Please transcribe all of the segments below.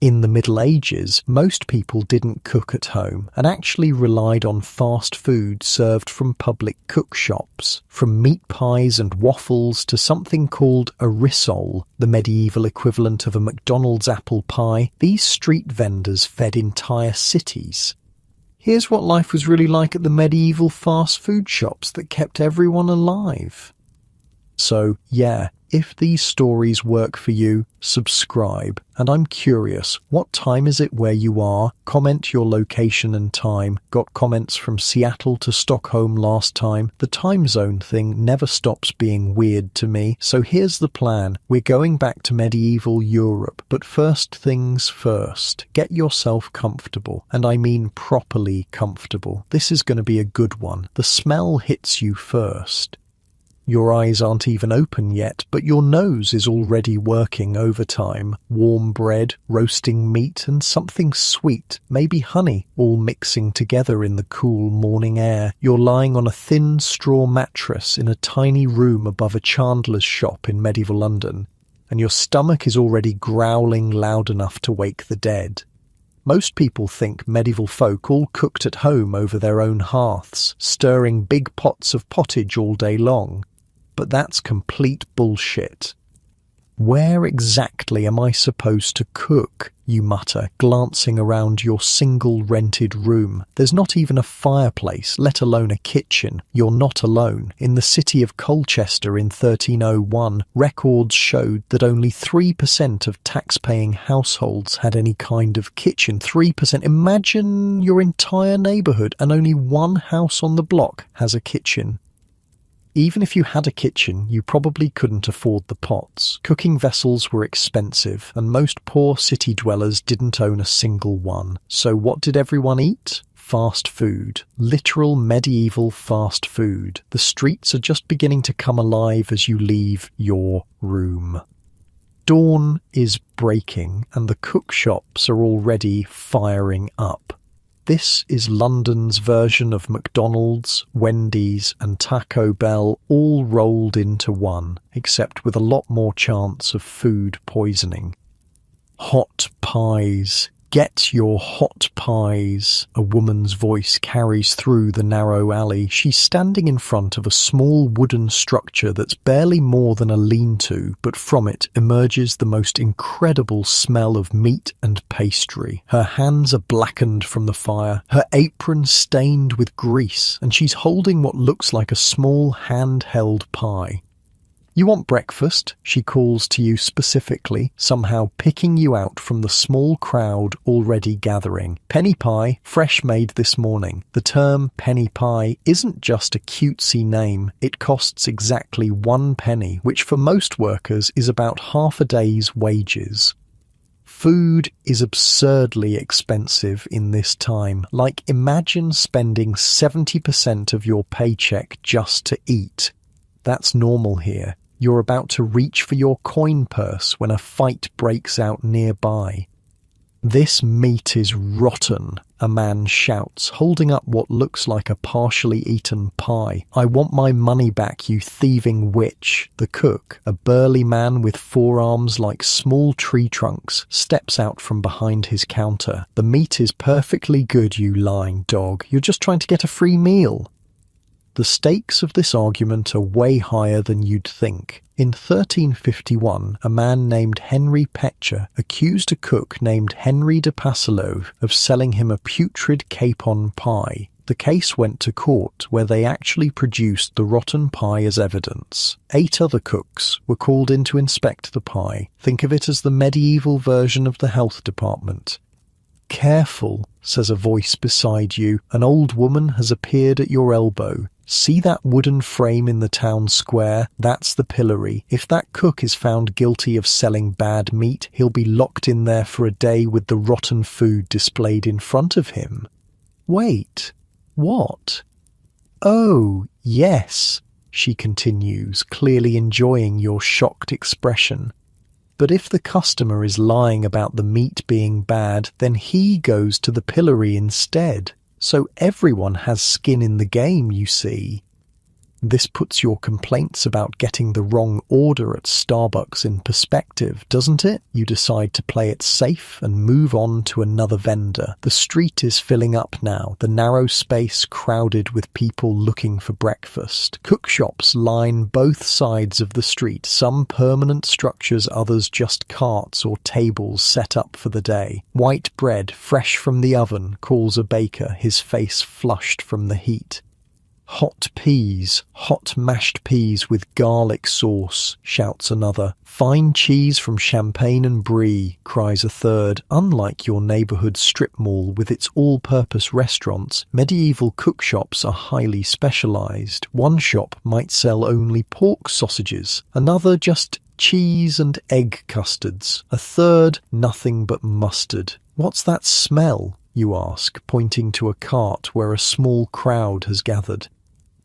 In the Middle Ages, most people didn't cook at home and actually relied on fast food served from public cook shops. From meat pies and waffles to something called a rissole, the medieval equivalent of a McDonald's apple pie, these street vendors fed entire cities. Here's what life was really like at the medieval fast food shops that kept everyone alive. So, yeah, if these stories work for you, subscribe. And I'm curious, what time is it where you are? Comment your location and time. Got comments from Seattle to Stockholm last time. The time zone thing never stops being weird to me. So here's the plan. We're going back to medieval Europe. But first things first. Get yourself comfortable. And I mean properly comfortable. This is going to be a good one. The smell hits you first. Your eyes aren't even open yet, but your nose is already working overtime. Warm bread, roasting meat, and something sweet, maybe honey, all mixing together in the cool morning air. You're lying on a thin straw mattress in a tiny room above a chandler's shop in medieval London, and your stomach is already growling loud enough to wake the dead. Most people think medieval folk all cooked at home over their own hearths, stirring big pots of pottage all day long. But that's complete bullshit. Where exactly am I supposed to cook? You mutter, glancing around your single rented room. There's not even a fireplace, let alone a kitchen. You're not alone. In the city of Colchester in 1301, records showed that only 3% of tax-paying households had any kind of kitchen. 3%. Imagine your entire neighbourhood and only one house on the block has a kitchen. Even if you had a kitchen, you probably couldn't afford the pots. Cooking vessels were expensive, and most poor city dwellers didn't own a single one. So what did everyone eat? Fast food. Literal medieval fast food. The streets are just beginning to come alive as you leave your room. Dawn is breaking, and the cook shops are already firing up. This is London's version of McDonald's, Wendy's and Taco Bell all rolled into one, except with a lot more chance of food poisoning. Hot pies. Get your hot pies. A woman's voice carries through the narrow alley. She's standing in front of a small wooden structure that's barely more than a lean-to, but from it emerges the most incredible smell of meat and pastry. Her hands are blackened from the fire, her apron stained with grease, and she's holding what looks like a small hand-held pie. You want breakfast? She calls to you specifically, somehow picking you out from the small crowd already gathering. Penny pie, fresh made this morning. The term penny pie isn't just a cutesy name. It costs exactly 1 penny, which for most workers is about half a day's wages. Food is absurdly expensive in this time. Like, imagine spending 70% of your paycheck just to eat. That's normal here. You're about to reach for your coin purse when a fight breaks out nearby. "This meat is rotten," a man shouts, holding up what looks like a partially eaten pie. "I want my money back, you thieving witch." The cook, a burly man with forearms like small tree trunks, steps out from behind his counter. "The meat is perfectly good, you lying dog. You're just trying to get a free meal." The stakes of this argument are way higher than you'd think. In 1351, a man named Henry Petcher accused a cook named Henry de Passalot of selling him a putrid capon pie. The case went to court, where they actually produced the rotten pie as evidence. 8 other cooks were called in to inspect the pie. Think of it as the medieval version of the health department. "Careful," says a voice beside you. An old woman has appeared at your elbow. "See that wooden frame in the town square? That's the pillory. If that cook is found guilty of selling bad meat, he'll be locked in there for a day with the rotten food displayed in front of him." Wait, what? "Oh, yes," she continues, clearly enjoying your shocked expression. "But if the customer is lying about the meat being bad, then he goes to the pillory instead. So everyone has skin in the game, you see." This puts your complaints about getting the wrong order at Starbucks in perspective, doesn't it? You decide to play it safe and move on to another vendor. The street is filling up now, the narrow space crowded with people looking for breakfast. Cookshops line both sides of the street, some permanent structures, others just carts or tables set up for the day. White bread, fresh from the oven, calls a baker, his face flushed from the heat. Hot peas, hot mashed peas with garlic sauce, shouts another. Fine cheese from Champagne and Brie, cries a third. Unlike your neighbourhood strip mall with its all-purpose restaurants, medieval cookshops are highly specialised. One shop might sell only pork sausages, another just cheese and egg custards, a third nothing but mustard. What's that smell? You ask, pointing to a cart where a small crowd has gathered.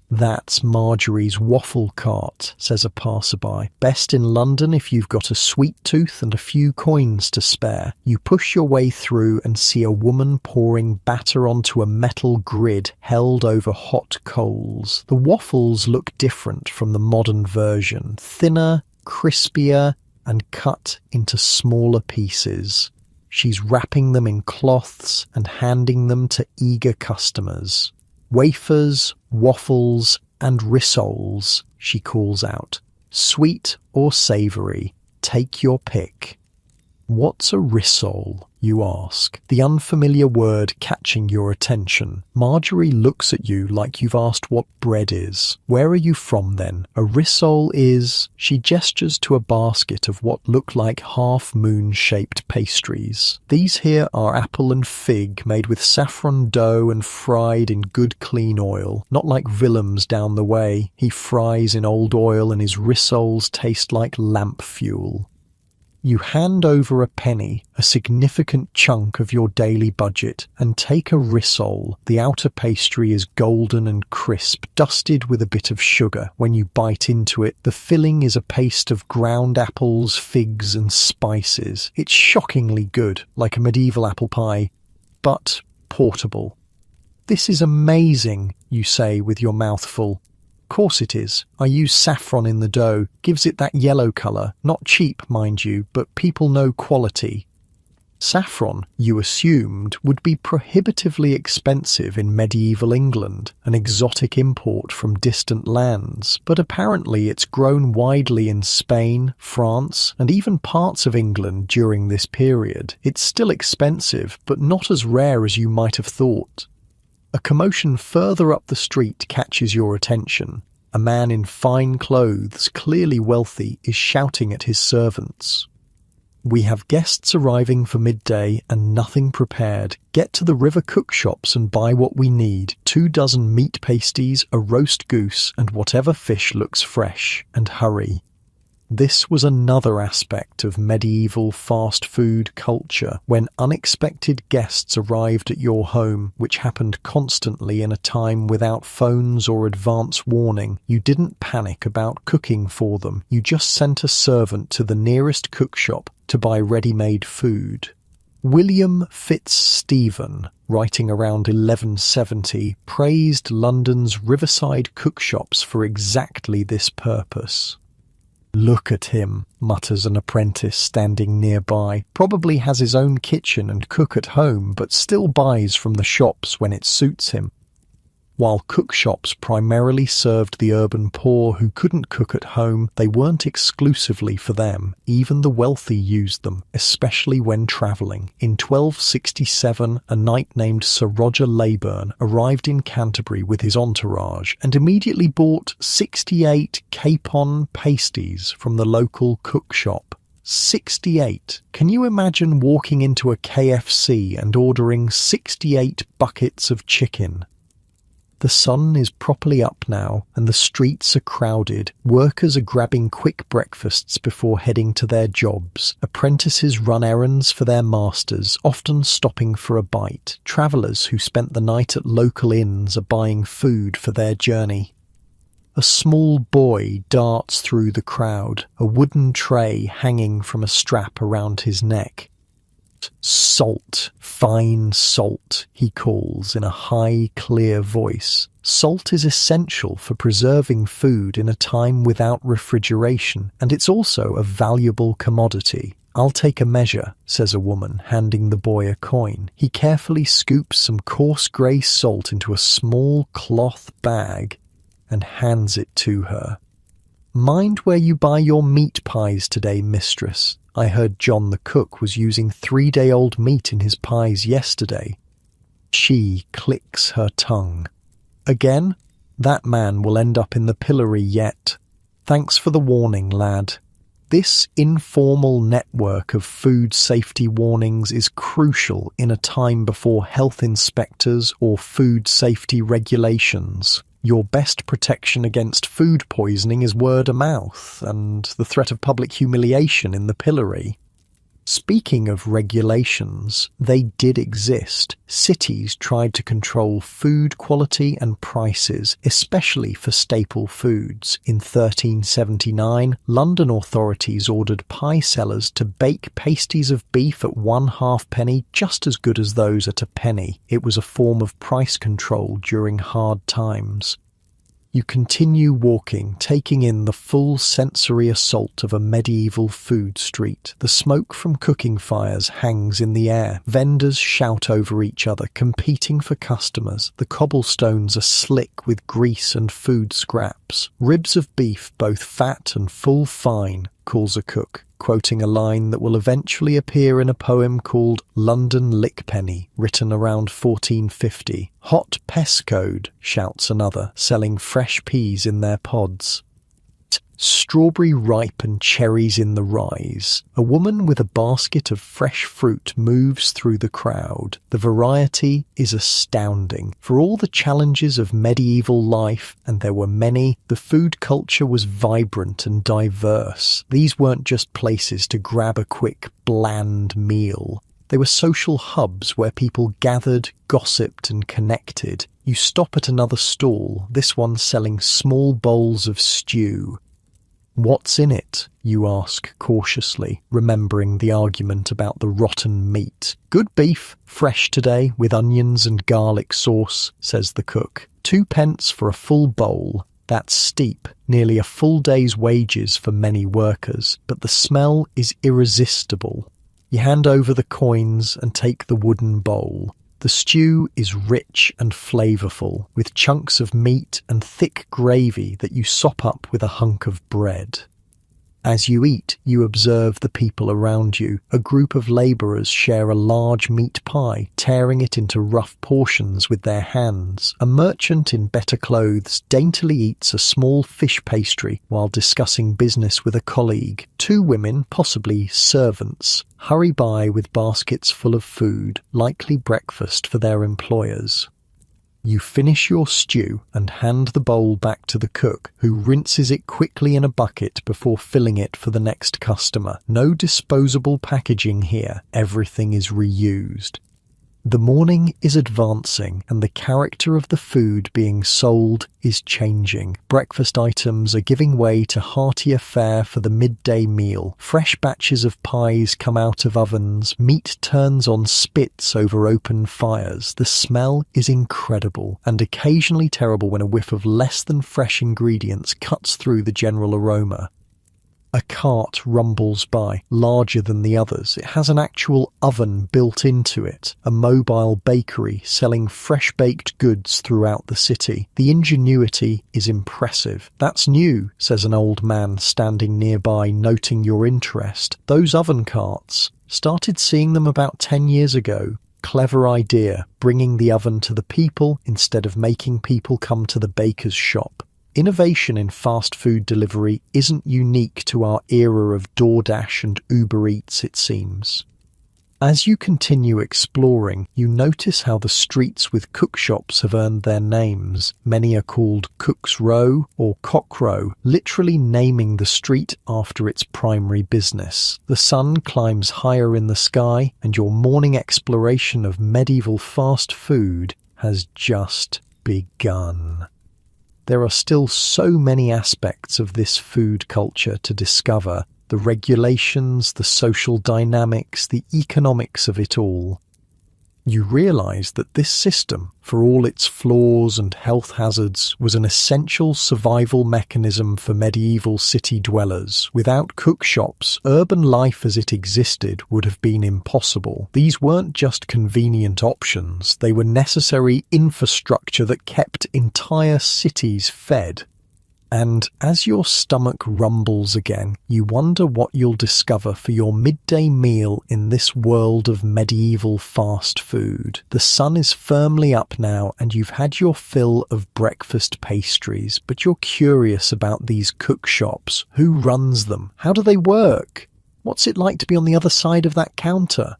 That's Marjorie's waffle cart, says a passerby. Best in London if you've got a sweet tooth and a few coins to spare. You push your way through and see a woman pouring batter onto a metal grid held over hot coals. The waffles look different from the modern version, thinner, crispier, and cut into smaller pieces. She's wrapping them in cloths and handing them to eager customers. Wafers, waffles, and rissoles, she calls out. Sweet or savoury, take your pick. What's a rissole, you ask, the unfamiliar word catching your attention. Marjorie looks at you like you've asked what bread is. Where are you from then? A rissole is... She gestures to a basket of what look like half-moon-shaped pastries. These here are apple and fig made with saffron dough and fried in good clean oil. Not like Willem's down the way. He fries in old oil and his rissoles taste like lamp fuel. You hand over a penny, a significant chunk of your daily budget, and take a rissole. The outer pastry is golden and crisp, dusted with a bit of sugar. When you bite into it, the filling is a paste of ground apples, figs, and spices. It's shockingly good, like a medieval apple pie, but portable. This is amazing, you say with your mouth full. Course it is. I use saffron in the dough. Gives it that yellow colour. Not cheap, mind you, but people know quality. Saffron, you assumed, would be prohibitively expensive in medieval England, an exotic import from distant lands, but apparently it's grown widely in Spain, France, and even parts of England during this period. It's still expensive, but not as rare as you might have thought. A commotion further up the street catches your attention. A man in fine clothes, clearly wealthy, is shouting at his servants. We have guests arriving for midday and nothing prepared. Get to the river cookshops and buy what we need. 24 meat pasties, a roast goose, and whatever fish looks fresh. And hurry. This was another aspect of medieval fast food culture, when unexpected guests arrived at your home, which happened constantly in a time without phones or advance warning. You didn't panic about cooking for them. You just sent a servant to the nearest cookshop to buy ready-made food. William Fitzstephen, writing around 1170, praised London's riverside cookshops for exactly this purpose. Look at him, mutters an apprentice standing nearby. Probably has his own kitchen and cook at home, but still buys from the shops when it suits him. While cookshops primarily served the urban poor who couldn't cook at home, they weren't exclusively for them. Even the wealthy used them, especially when travelling. In 1267, a knight named Sir Roger Leyburn arrived in Canterbury with his entourage and immediately bought 68 capon pasties from the local cookshop. 68. Can you imagine walking into a KFC and ordering 68 buckets of chicken? The sun is properly up now, and the streets are crowded. Workers are grabbing quick breakfasts before heading to their jobs. Apprentices run errands for their masters, often stopping for a bite. Travellers who spent the night at local inns are buying food for their journey. A small boy darts through the crowd, a wooden tray hanging from a strap around his neck. Salt, fine salt, he calls in a high, clear voice. Salt is essential for preserving food in a time without refrigeration, and it's also a valuable commodity. "I'll take a measure," says a woman, handing the boy a coin. He carefully scoops some coarse grey salt into a small cloth bag and hands it to her. "Mind where you buy your meat pies today, mistress. I heard John the cook was using 3-day-old meat in his pies yesterday." She clicks her tongue. "Again? That man will end up in the pillory yet. Thanks for the warning, lad." This informal network of food safety warnings is crucial in a time before health inspectors or food safety regulations. Your best protection against food poisoning is word of mouth and the threat of public humiliation in the pillory. Speaking of regulations, they did exist. Cities tried to control food quality and prices, especially for staple foods. In 1379, London authorities ordered pie sellers to bake pasties of beef at 1/2 penny, just as good as those at a penny. It was a form of price control during hard times. You continue walking, taking in the full sensory assault of a medieval food street. The smoke from cooking fires hangs in the air. Vendors shout over each other, competing for customers. The cobblestones are slick with grease and food scraps. "Ribs of beef, both fat and full fine," calls a cook, quoting a line that will eventually appear in a poem called London Lickpenny, written around 1450. "Hot pescode," shouts another, selling fresh peas in their pods. "Strawberry ripe and cherries in the rise." A woman with a basket of fresh fruit moves through the crowd. The variety is astounding. For all the challenges of medieval life, and there were many, the food culture was vibrant and diverse. These weren't just places to grab a quick, bland meal. They were social hubs where people gathered, gossiped, and connected. You stop at another stall, this one selling small bowls of stew. "What's in it?" you ask cautiously, remembering the argument about the rotten meat. "Good beef, fresh today, with onions and garlic sauce," says the cook. 2 pence for a full bowl. That's steep, nearly a full day's wages for many workers, but the smell is irresistible. You hand over the coins and take the wooden bowl. The stew is rich and flavourful, with chunks of meat and thick gravy that you sop up with a hunk of bread. As you eat, you observe the people around you. A group of labourers share a large meat pie, tearing it into rough portions with their hands. A merchant in better clothes daintily eats a small fish pastry while discussing business with a colleague. 2 women, possibly servants, hurry by with baskets full of food, likely breakfast for their employers. You finish your stew and hand the bowl back to the cook, who rinses it quickly in a bucket before filling it for the next customer. No disposable packaging here. Everything is reused. The morning is advancing, and the character of the food being sold is changing. Breakfast items are giving way to heartier fare for the midday meal. Fresh batches of pies come out of ovens. Meat turns on spits over open fires. The smell is incredible, and occasionally terrible when a whiff of less than fresh ingredients cuts through the general aroma. A cart rumbles by, larger than the others. It has an actual oven built into it, a mobile bakery selling fresh-baked goods throughout the city. The ingenuity is impressive. "That's new," says an old man standing nearby, noting your interest. "Those oven carts. Started seeing them about 10 years ago. Clever idea, bringing the oven to the people instead of making people come to the baker's shop." Innovation in fast food delivery isn't unique to our era of DoorDash and Uber Eats, it seems. As you continue exploring, you notice how the streets with cook shops have earned their names. Many are called Cook's Row or Cock Row, literally naming the street after its primary business. The sun climbs higher in the sky, and your morning exploration of medieval fast food has just begun. There are still so many aspects of this food culture to discover: the regulations, the social dynamics, the economics of it all. You realise that this system, for all its flaws and health hazards, was an essential survival mechanism for medieval city dwellers. Without cookshops, urban life as it existed would have been impossible. These weren't just convenient options, they were necessary infrastructure that kept entire cities fed. And as your stomach rumbles again, you wonder what you'll discover for your midday meal in this world of medieval fast food. The sun is firmly up now and you've had your fill of breakfast pastries, but you're curious about these cookshops. Who runs them? How do they work? What's it like to be on the other side of that counter?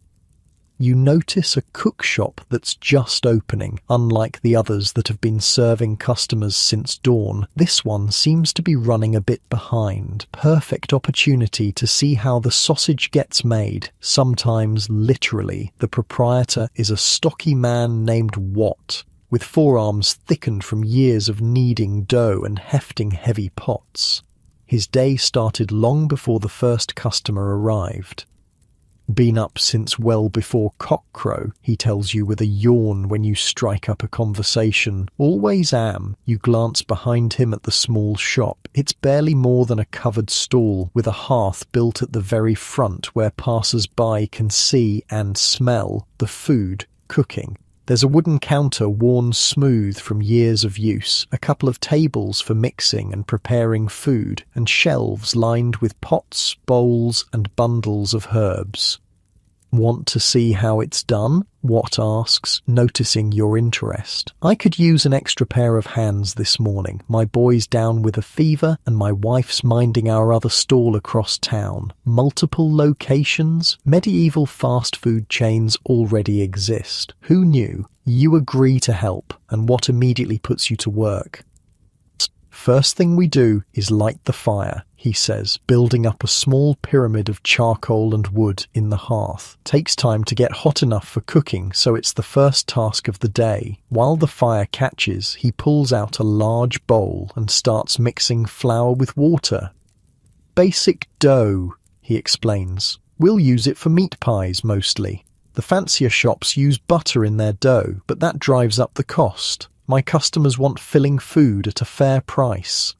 You notice a cookshop that's just opening. Unlike the others that have been serving customers since dawn, this one seems to be running a bit behind. Perfect opportunity to see how the sausage gets made. Sometimes literally, the proprietor is a stocky man named Watt, with forearms thickened from years of kneading dough and hefting heavy pots. His day started long before the first customer arrived. Been up since well before cockcrow, he tells you with a yawn when you strike up a conversation. Always am. You glance behind him at the small shop. It's barely more than a covered stall, with a hearth built at the very front where passers-by can see and smell the food cooking. There's a wooden counter worn smooth from years of use, a couple of tables for mixing and preparing food, and shelves lined with pots, bowls, and bundles of herbs. Want to see how it's done? Watt asks, noticing your interest. I could use an extra pair of hands this morning. My boy's down with a fever and my wife's minding our other stall across town. Multiple locations? Medieval fast food chains already exist. Who knew? You agree to help, and Watt immediately puts you to work. First thing we do is light the fire, he says, building up a small pyramid of charcoal and wood in the hearth. Takes time to get hot enough for cooking, so it's the first task of the day. While the fire catches, he pulls out a large bowl and starts mixing flour with water. Basic dough, he explains. We'll use it for meat pies mostly. The fancier shops use butter in their dough, but that drives up the cost. My customers want filling food at a fair price.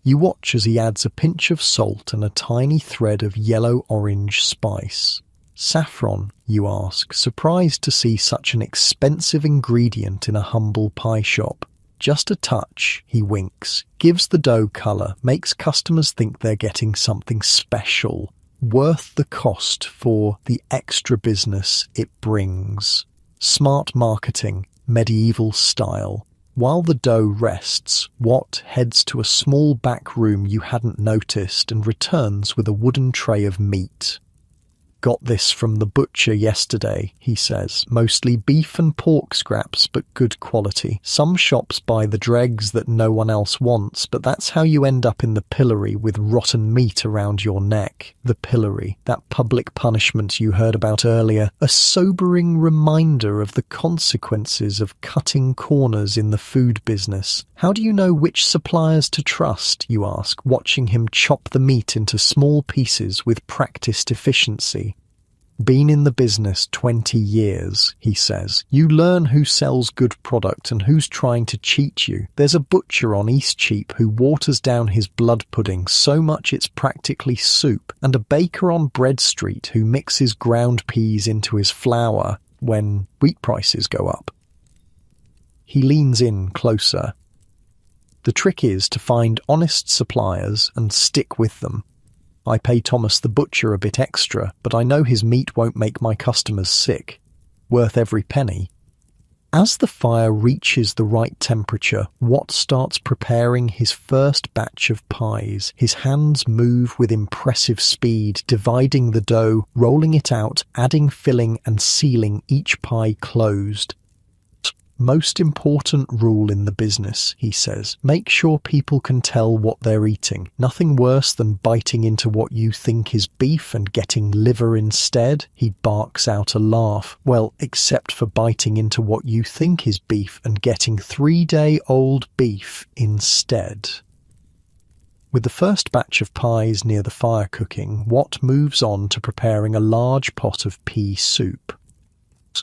You watch as he adds a pinch of salt and a tiny thread of yellow-orange spice. Saffron, you ask, surprised to see such an expensive ingredient in a humble pie shop. Just a touch, he winks, gives the dough colour, makes customers think they're getting something special, worth the cost for the extra business it brings. Smart marketing. Medieval style. While the dough rests, Watt heads to a small back room you hadn't noticed and returns with a wooden tray of meat. Got this from the butcher yesterday, he says. Mostly beef and pork scraps, but good quality. Some shops buy the dregs that no one else wants, but that's how you end up in the pillory with rotten meat around your neck. The pillory, that public punishment you heard about earlier, a sobering reminder of the consequences of cutting corners in the food business. How do you know which suppliers to trust, you ask, watching him chop the meat into small pieces with practiced efficiency. Been in the business 20 years, he says. You learn who sells good product and who's trying to cheat you. There's a butcher on Eastcheap who waters down his blood pudding so much it's practically soup, and a baker on Bread Street who mixes ground peas into his flour when wheat prices go up. He leans in closer. The trick is to find honest suppliers and stick with them. I pay Thomas the butcher a bit extra, but I know his meat won't make my customers sick. Worth every penny. As the fire reaches the right temperature, Watt starts preparing his first batch of pies. His hands move with impressive speed, dividing the dough, rolling it out, adding filling and sealing each pie closed. Most important rule in the business, he says. Make sure people can tell what they're eating. Nothing worse than biting into what you think is beef and getting liver instead. He barks out a laugh. Well, except for biting into what you think is beef and getting 3-day-old beef instead. With the first batch of pies near the fire cooking, Watt moves on to preparing a large pot of pea soup.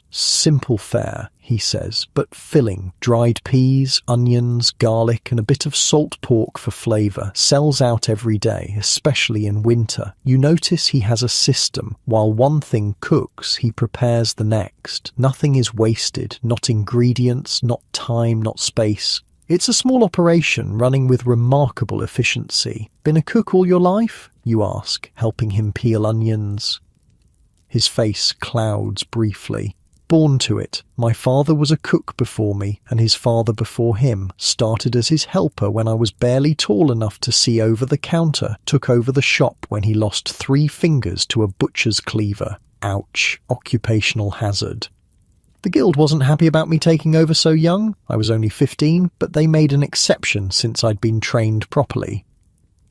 Simple fare, he says, but filling. Dried peas, onions, garlic, and a bit of salt pork for flavour. Sells out every day, especially in winter. You notice he has a system. While one thing cooks, he prepares the next. Nothing is wasted, not ingredients, not time, not space. It's a small operation running with remarkable efficiency. Been a cook all your life? You ask, helping him peel onions. His face clouds briefly. Born to it. My father was a cook before me, and his father before him. Started as his helper when I was barely tall enough to see over the counter. Took over the shop when he lost 3 fingers to a butcher's cleaver. Ouch. Occupational hazard. The guild wasn't happy about me taking over so young. I was only 15, but they made an exception since I'd been trained properly.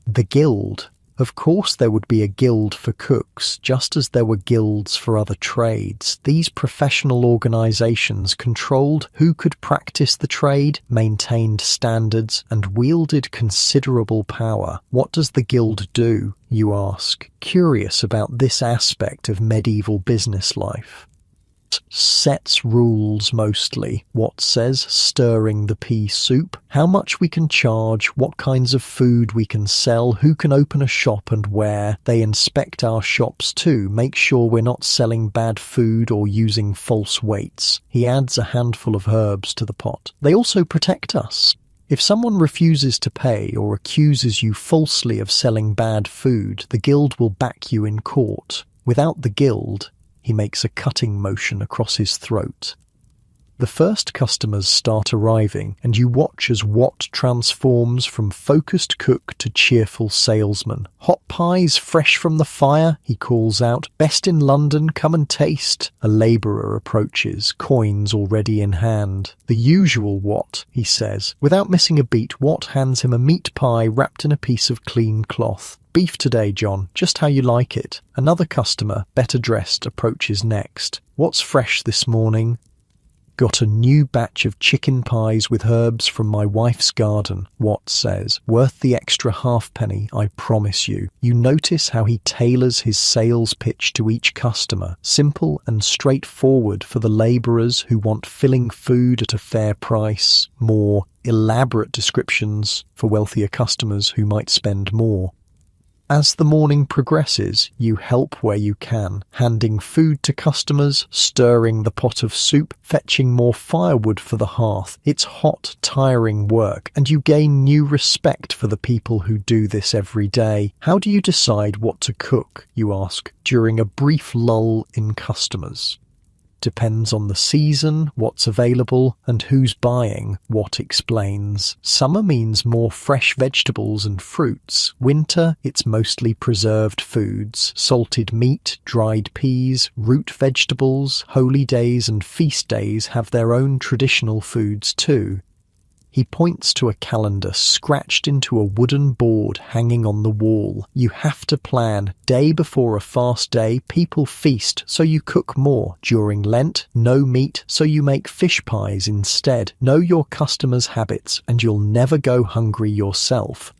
The guild. Of course there would be a guild for cooks, just as there were guilds for other trades. These professional organisations controlled who could practice the trade, maintained standards, and wielded considerable power. What does the guild do, you ask, curious about this aspect of medieval business life? Sets rules mostly. What says stirring the pea soup, how much we can charge, what kinds of food we can sell, who can open a shop and where. They inspect our shops too, make sure we're not selling bad food or using false weights. He adds a handful of herbs to the pot. They also protect us. If someone refuses to pay or accuses you falsely of selling bad food, the guild will back you in court. Without the guild, he makes a cutting motion across his throat. The first customers start arriving, and you watch as Watt transforms from focused cook to cheerful salesman. Hot pies fresh from the fire, he calls out. Best in London, come and taste. A labourer approaches, coins already in hand. The usual Watt, he says. Without missing a beat, Watt hands him a meat pie wrapped in a piece of clean cloth. Beef today, John, just how you like it. Another customer, better dressed, approaches next. What's fresh this morning? Got a new batch of chicken pies with herbs from my wife's garden, Watt says. Worth the extra halfpenny, I promise you. You notice how he tailors his sales pitch to each customer. Simple and straightforward for the labourers who want filling food at a fair price. More elaborate descriptions for wealthier customers who might spend more. As the morning progresses, you help where you can, handing food to customers, stirring the pot of soup, fetching more firewood for the hearth. It's hot, tiring work, and you gain new respect for the people who do this every day. How do you decide what to cook, you ask, during a brief lull in customers? Depends on the season, what's available, and who's buying, Watt explains. Summer means more fresh vegetables and fruits. Winter, it's mostly preserved foods, salted meat, dried peas, root vegetables. Holy days and feast days have their own traditional foods too. He points to a calendar scratched into a wooden board hanging on the wall. You have to plan. Day before a fast day, people feast, so you cook more. During Lent, no meat, so you make fish pies instead. Know your customers' habits, and you'll never go hungry yourself.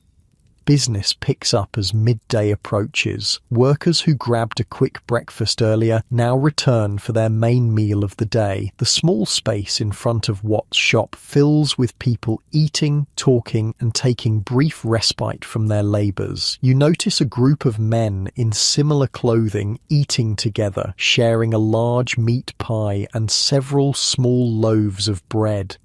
Business picks up as midday approaches. Workers who grabbed a quick breakfast earlier now return for their main meal of the day. The small space in front of Watt's shop fills with people eating, talking, and taking brief respite from their labours. You notice a group of men in similar clothing eating together, sharing a large meat pie and several small loaves of bread.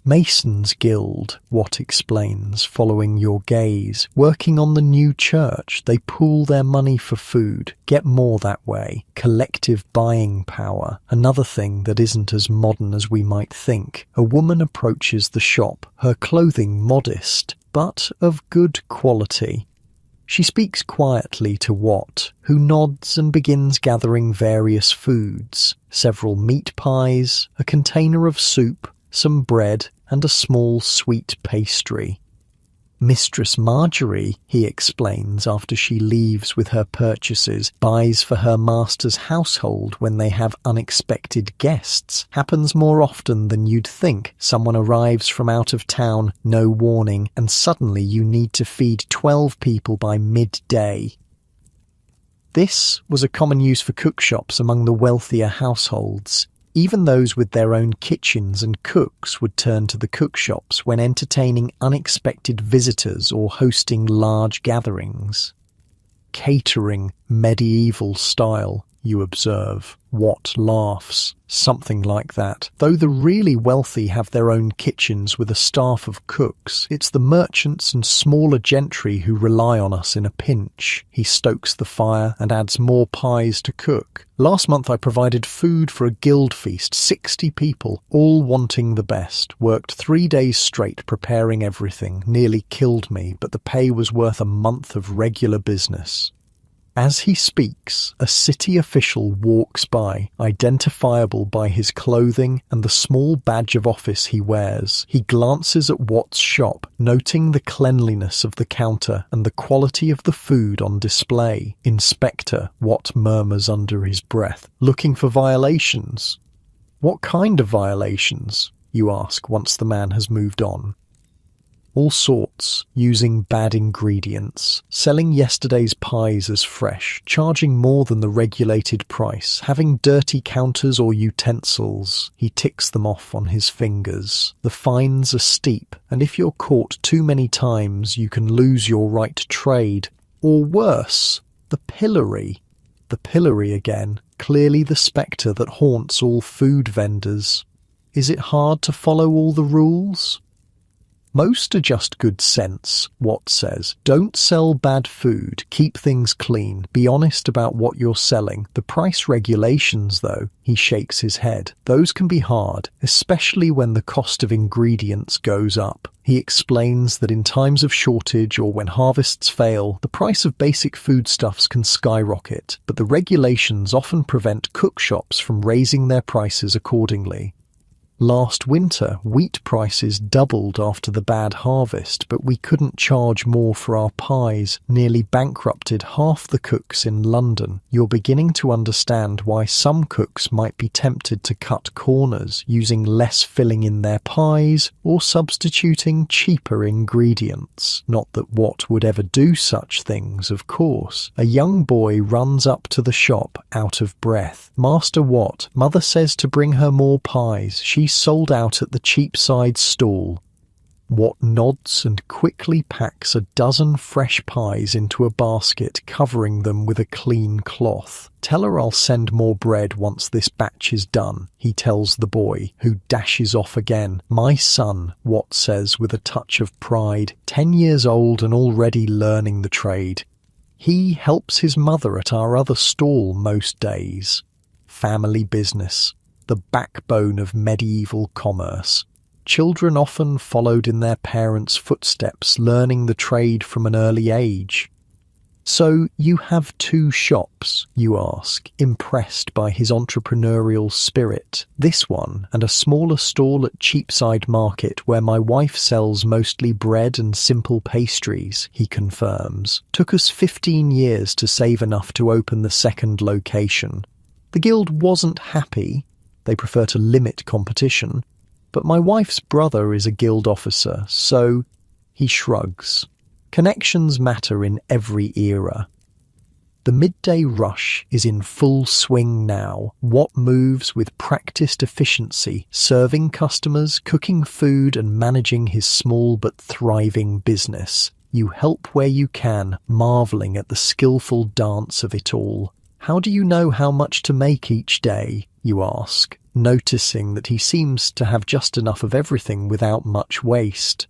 Mason's Guild, Watt explains, following your gaze. Working on the new church, they pool their money for food, get more that way. Collective buying power, another thing that isn't as modern as we might think. A woman approaches the shop, her clothing modest, but of good quality. She speaks quietly to Watt, who nods and begins gathering various foods. Several meat pies, a container of soup, some bread, and a small sweet pastry. Mistress Marjorie, he explains after she leaves with her purchases, buys for her master's household when they have unexpected guests. Happens more often than you'd think. Someone arrives from out of town, no warning, and suddenly you need to feed 12 people by midday. This was a common use for cookshops among the wealthier households. Even those with their own kitchens and cooks would turn to the cookshops when entertaining unexpected visitors or hosting large gatherings. Catering medieval style, you observe. What laughs? Something like that. Though the really wealthy have their own kitchens with a staff of cooks, it's the merchants and smaller gentry who rely on us in a pinch. He stokes the fire and adds more pies to cook. Last month I provided food for a guild feast, 60 people, all wanting the best. Worked 3 days straight preparing everything. Nearly killed me, but the pay was worth a month of regular business. As he speaks, a city official walks by, identifiable by his clothing and the small badge of office he wears. He glances at Watt's shop, noting the cleanliness of the counter and the quality of the food on display. Inspector, Watt murmurs under his breath, looking for violations. What kind of violations? You ask once the man has moved on. All sorts, using bad ingredients, selling yesterday's pies as fresh, charging more than the regulated price, having dirty counters or utensils. He ticks them off on his fingers. The fines are steep, and if you're caught too many times, you can lose your right to trade. Or worse, the pillory. The pillory again, clearly the spectre that haunts all food vendors. Is it hard to follow all the rules? Most are just good sense, Watt says. Don't sell bad food, keep things clean, be honest about what you're selling. The price regulations, though, he shakes his head. Those can be hard, especially when the cost of ingredients goes up. He explains that in times of shortage or when harvests fail, the price of basic foodstuffs can skyrocket, but the regulations often prevent cookshops from raising their prices accordingly. Last winter, wheat prices doubled after the bad harvest, but we couldn't charge more for our pies, nearly bankrupted half the cooks in London. You're beginning to understand why some cooks might be tempted to cut corners, using less filling in their pies or substituting cheaper ingredients. Not that Watt would ever do such things, of course. A young boy runs up to the shop, out of breath. Master Watt, Mother says to bring her more pies. She's sold out at the Cheapside stall. Watt nods and quickly packs a dozen fresh pies into a basket, covering them with a clean cloth. Tell her I'll send more bread once this batch is done, he tells the boy, who dashes off again. My son, Watt says with a touch of pride, 10 years old and already learning the trade. He helps his mother at our other stall most days. Family business. The backbone of medieval commerce. Children often followed in their parents' footsteps, learning the trade from an early age. So you have 2 shops, you ask, impressed by his entrepreneurial spirit. This one and a smaller stall at Cheapside Market where my wife sells mostly bread and simple pastries, he confirms. Took us 15 years to save enough to open the second location. The guild wasn't happy. They prefer to limit competition, but my wife's brother is a guild officer, so he shrugs. Connections matter in every era. The midday rush is in full swing now. Watt moves with practiced efficiency, serving customers, cooking food and managing his small but thriving business. You help where you can, marvelling at the skillful dance of it all. How do you know how much to make each day, you ask, noticing that he seems to have just enough of everything without much waste.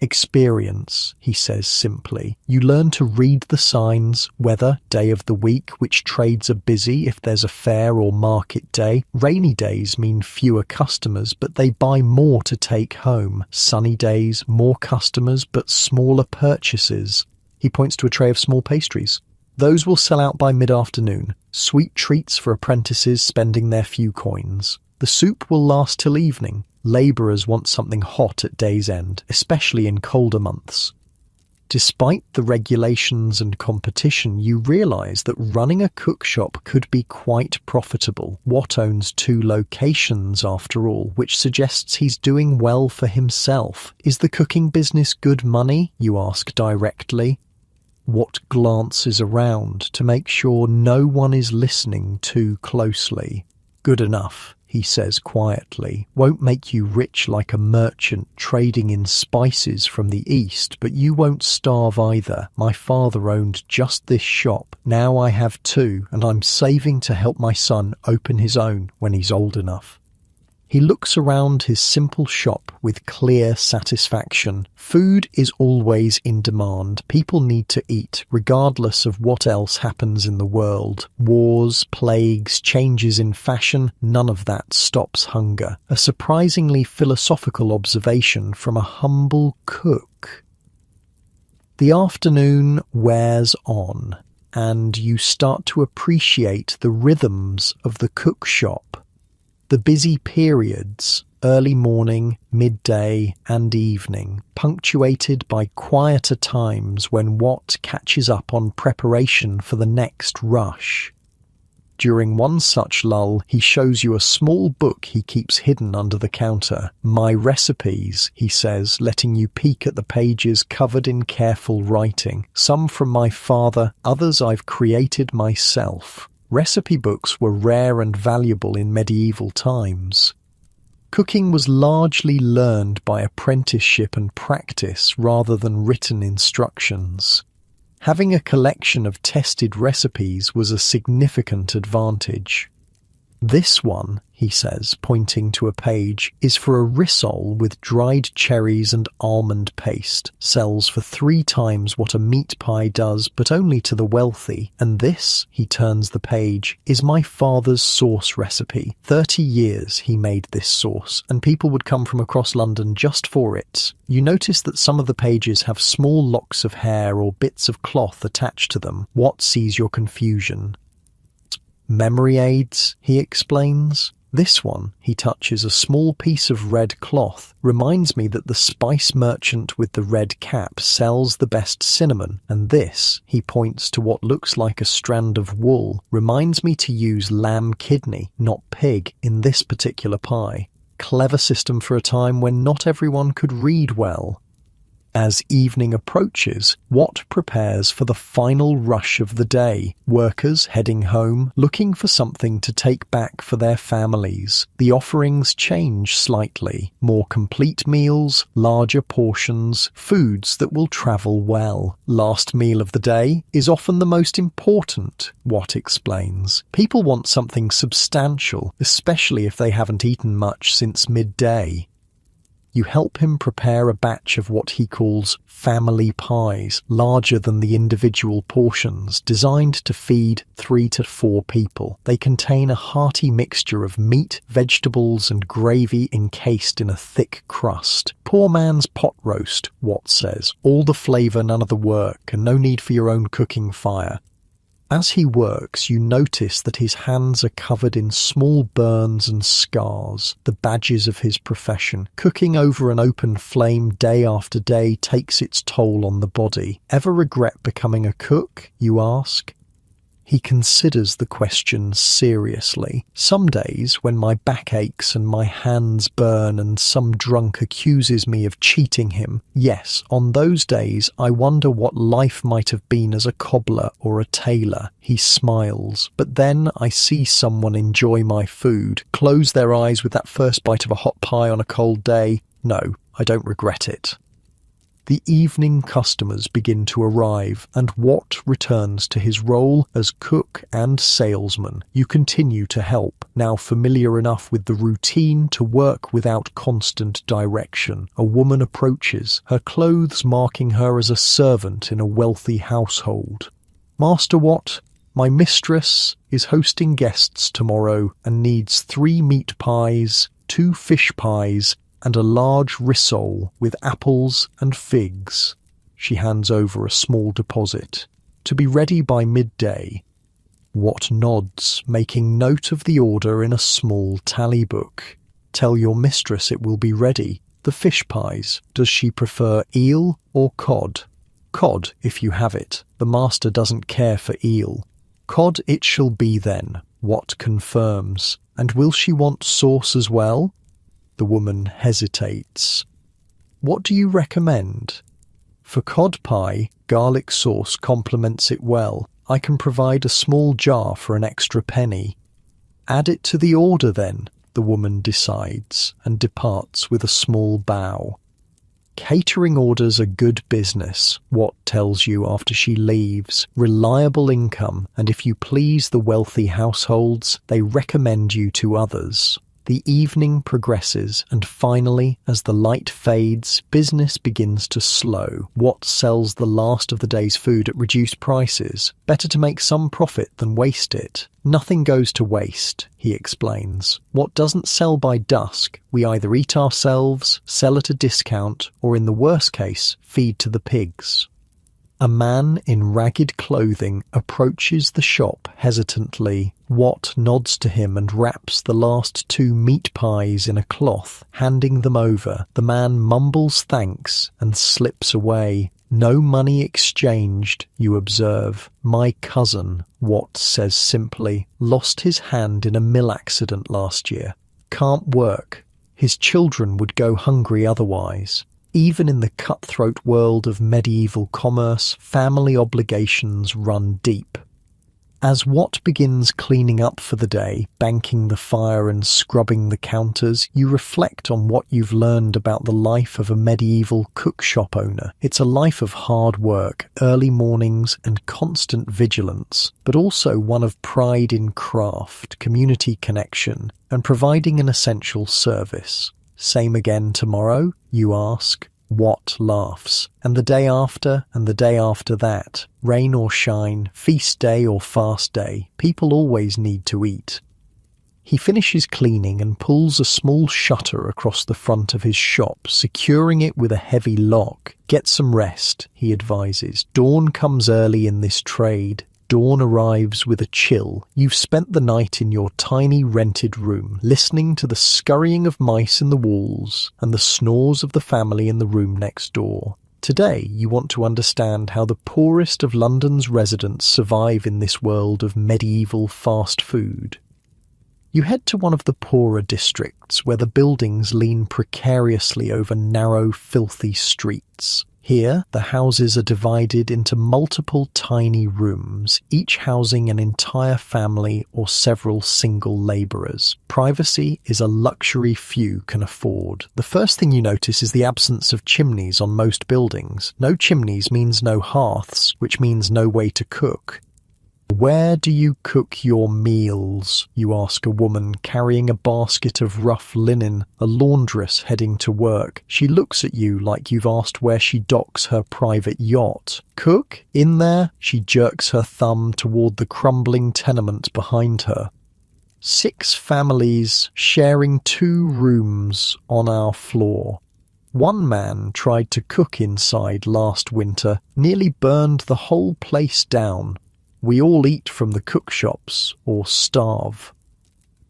Experience, he says simply. You learn to read the signs, weather, day of the week, which trades are busy if there's a fair or market day. Rainy days mean fewer customers, but they buy more to take home. Sunny days, more customers, but smaller purchases. He points to a tray of small pastries. Those will sell out by mid-afternoon. Sweet treats for apprentices spending their few coins. The soup will last till evening. Labourers want something hot at day's end, especially in colder months. Despite the regulations and competition, you realise that running a cookshop could be quite profitable. Watt owns 2 locations after all, which suggests he's doing well for himself. Is the cooking business good money? You ask directly. Watt glances around to make sure no one is listening too closely. Good enough, he says quietly, won't make you rich like a merchant trading in spices from the east, but you won't starve either. My father owned just this shop. Now I have two, and I'm saving to help my son open his own when he's old enough. He looks around his simple shop with clear satisfaction. Food is always in demand. People need to eat, regardless of what else happens in the world. Wars, plagues, changes in fashion, none of that stops hunger. A surprisingly philosophical observation from a humble cook. The afternoon wears on, and you start to appreciate the rhythms of the cook shop. The busy periods, early morning, midday, and evening, punctuated by quieter times when what catches up on preparation for the next rush. During one such lull, he shows you a small book he keeps hidden under the counter. My recipes, he says, letting you peek at the pages covered in careful writing. Some from my father, others I've created myself. Recipe books were rare and valuable in medieval times. Cooking was largely learned by apprenticeship and practice rather than written instructions. Having a collection of tested recipes was a significant advantage. This one, he says, pointing to a page, is for a rissole with dried cherries and almond paste. Sells for 3 times what a meat pie does, but only to the wealthy. And this, he turns the page, is my father's sauce recipe. 30 years he made this sauce, and people would come from across London just for it. You notice that some of the pages have small locks of hair or bits of cloth attached to them. What sees your confusion? Memory aids, he explains. This one, he touches a small piece of red cloth, reminds me that the spice merchant with the red cap sells the best cinnamon, and this, he points to what looks like a strand of wool, reminds me to use lamb kidney, not pig, in this particular pie. Clever system for a time when not everyone could read well. As evening approaches, what prepares for the final rush of the day? Workers heading home, looking for something to take back for their families. The offerings change slightly. More complete meals, larger portions, foods that will travel well. Last meal of the day is often the most important, Watt explains. People want something substantial, especially if they haven't eaten much since midday. You help him prepare a batch of what he calls family pies, larger than the individual portions, designed to feed 3 to 4 people. They contain a hearty mixture of meat, vegetables, and gravy encased in a thick crust. Poor man's pot roast, Watt says. All the flavour, none of the work, and no need for your own cooking fire. As he works, you notice that his hands are covered in small burns and scars, the badges of his profession. Cooking over an open flame day after day takes its toll on the body. Ever regret becoming a cook, you ask? He considers the question seriously. Some days, when my back aches and my hands burn and some drunk accuses me of cheating him, yes, on those days I wonder what life might have been as a cobbler or a tailor. He smiles. But then I see someone enjoy my food, close their eyes with that first bite of a hot pie on a cold day. No, I don't regret it. The evening customers begin to arrive, and Watt returns to his role as cook and salesman. You continue to help, now familiar enough with the routine to work without constant direction. A woman approaches, her clothes marking her as a servant in a wealthy household. Master Watt, my mistress is hosting guests tomorrow and needs 3 meat pies, 2 fish pies, and a large rissole with apples and figs. She hands over a small deposit. To be ready by midday. Watt nods, making note of the order in a small tally book. Tell your mistress it will be ready. The fish pies. Does she prefer eel or cod? Cod, if you have it. The master doesn't care for eel. Cod it shall be then, Watt confirms. And will she want sauce as well? The woman hesitates. What do you recommend? For cod pie, garlic sauce complements it well. I can provide a small jar for an extra penny. Add it to the order then. The the woman decides, and departs with a small bow. Catering orders are good business, Watt tells you after she leaves, reliable income, and if you please the wealthy households, they recommend you to others. The evening progresses, and finally, as the light fades, business begins to slow. Watt sells the last of the day's food at reduced prices. Better to make some profit than waste it. Nothing goes to waste, he explains. What doesn't sell by dusk, we either eat ourselves, sell at a discount, or in the worst case, feed to the pigs. A man in ragged clothing approaches the shop hesitantly. Watt nods to him and wraps the last 2 meat pies in a cloth, handing them over. The man mumbles thanks and slips away. No money exchanged, you observe. My cousin, Watt says simply, lost his hand in a mill accident last year. Can't work. His children would go hungry otherwise. Even in the cutthroat world of medieval commerce, family obligations run deep. As Watt begins cleaning up for the day, banking the fire and scrubbing the counters, you reflect on what you've learned about the life of a medieval cookshop owner. It's a life of hard work, early mornings and constant vigilance, but also one of pride in craft, community connection, and providing an essential service. Same again tomorrow, you ask. Watt laughs. And the day after, and the day after that. Rain or shine, feast day or fast day, people always need to eat. He finishes cleaning and pulls a small shutter across the front of his shop, securing it with a heavy lock. Get some rest, he advises. Dawn comes early in this trade. Dawn arrives with a chill. You've spent the night in your tiny rented room, listening to the scurrying of mice in the walls and the snores of the family in the room next door. Today, you want to understand how the poorest of London's residents survive in this world of medieval fast food. You head to one of the poorer districts where the buildings lean precariously over narrow, filthy streets. Here, the houses are divided into multiple tiny rooms, each housing an entire family or several single labourers. Privacy is a luxury few can afford. The first thing you notice is the absence of chimneys on most buildings. No chimneys means no hearths, which means no way to cook. Where do you cook your meals? You ask a woman carrying a basket of rough linen, a laundress heading to work. She looks at you like you've asked where she docks her private yacht. Cook? In there? She jerks her thumb toward the crumbling tenement behind her. 6 families sharing 2 rooms on our floor. One man tried to cook inside last winter, nearly burned the whole place down. We all eat from the cookshops or starve.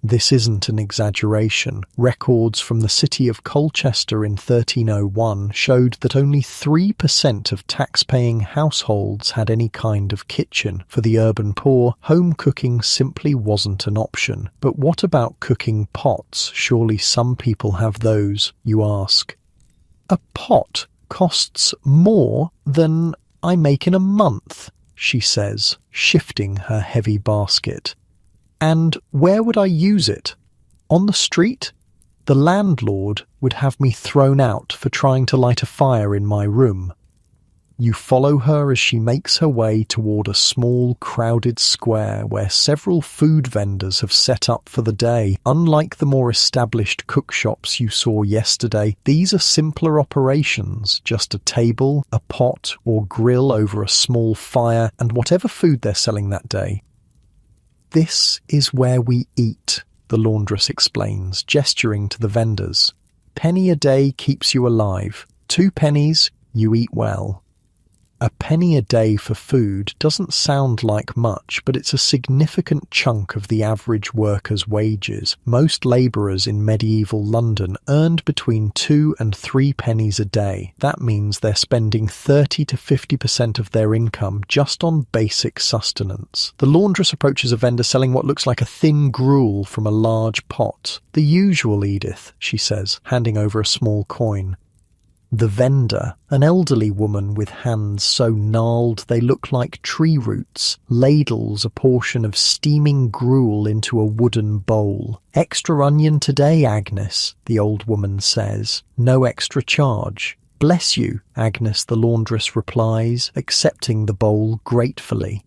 This isn't an exaggeration. Records from the city of Colchester in 1301 showed that only 3% of tax-paying households had any kind of kitchen. For the urban poor, home cooking simply wasn't an option. But what about cooking pots? Surely some people have those, you ask. A pot costs more than I make in a month, she says, shifting her heavy basket. And where would I use it? On the street? The landlord would have me thrown out for trying to light a fire in my room. You follow her as she makes her way toward a small, crowded square where several food vendors have set up for the day. Unlike the more established cookshops you saw yesterday, these are simpler operations, just a table, a pot or grill over a small fire, and whatever food they're selling that day. This is where we eat, the laundress explains, gesturing to the vendors. Penny a day keeps you alive. 2 pennies, you eat well. A penny a day for food doesn't sound like much, but it's a significant chunk of the average worker's wages. Most labourers in medieval London earned between 2 and 3 pennies a day. That means they're spending 30 to 50% of their income just on basic sustenance. The laundress approaches a vendor selling what looks like a thin gruel from a large pot. The usual, Edith, she says, handing over a small coin. The vendor, an elderly woman with hands so gnarled they look like tree roots, ladles a portion of steaming gruel into a wooden bowl. "Extra onion today, Agnes," the old woman says. "No extra charge." "Bless you," Agnes the laundress replies, accepting the bowl gratefully.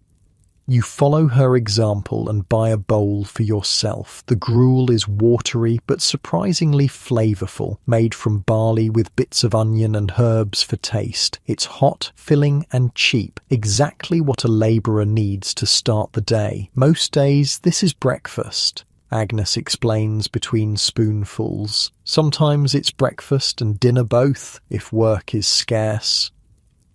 You follow her example and buy a bowl for yourself. The gruel is watery but surprisingly flavorful, made from barley with bits of onion and herbs for taste. It's hot, filling and cheap, exactly what a labourer needs to start the day. Most days this is breakfast, Agnes explains between spoonfuls. Sometimes it's breakfast and dinner both, if work is scarce.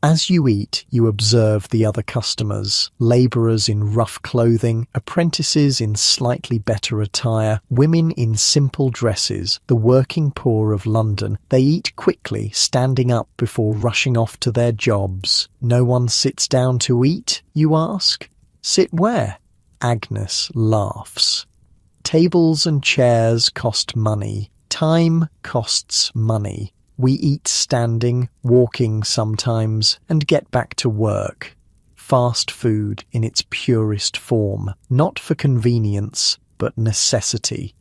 As you eat, you observe the other customers, labourers in rough clothing, apprentices in slightly better attire, women in simple dresses, the working poor of London. They eat quickly, standing up before rushing off to their jobs. No one sits down to eat, you ask? Sit where? Agnes laughs. Tables and chairs cost money. Time costs money. We eat standing, walking sometimes, and get back to work. Fast food in its purest form, not for convenience, but necessity.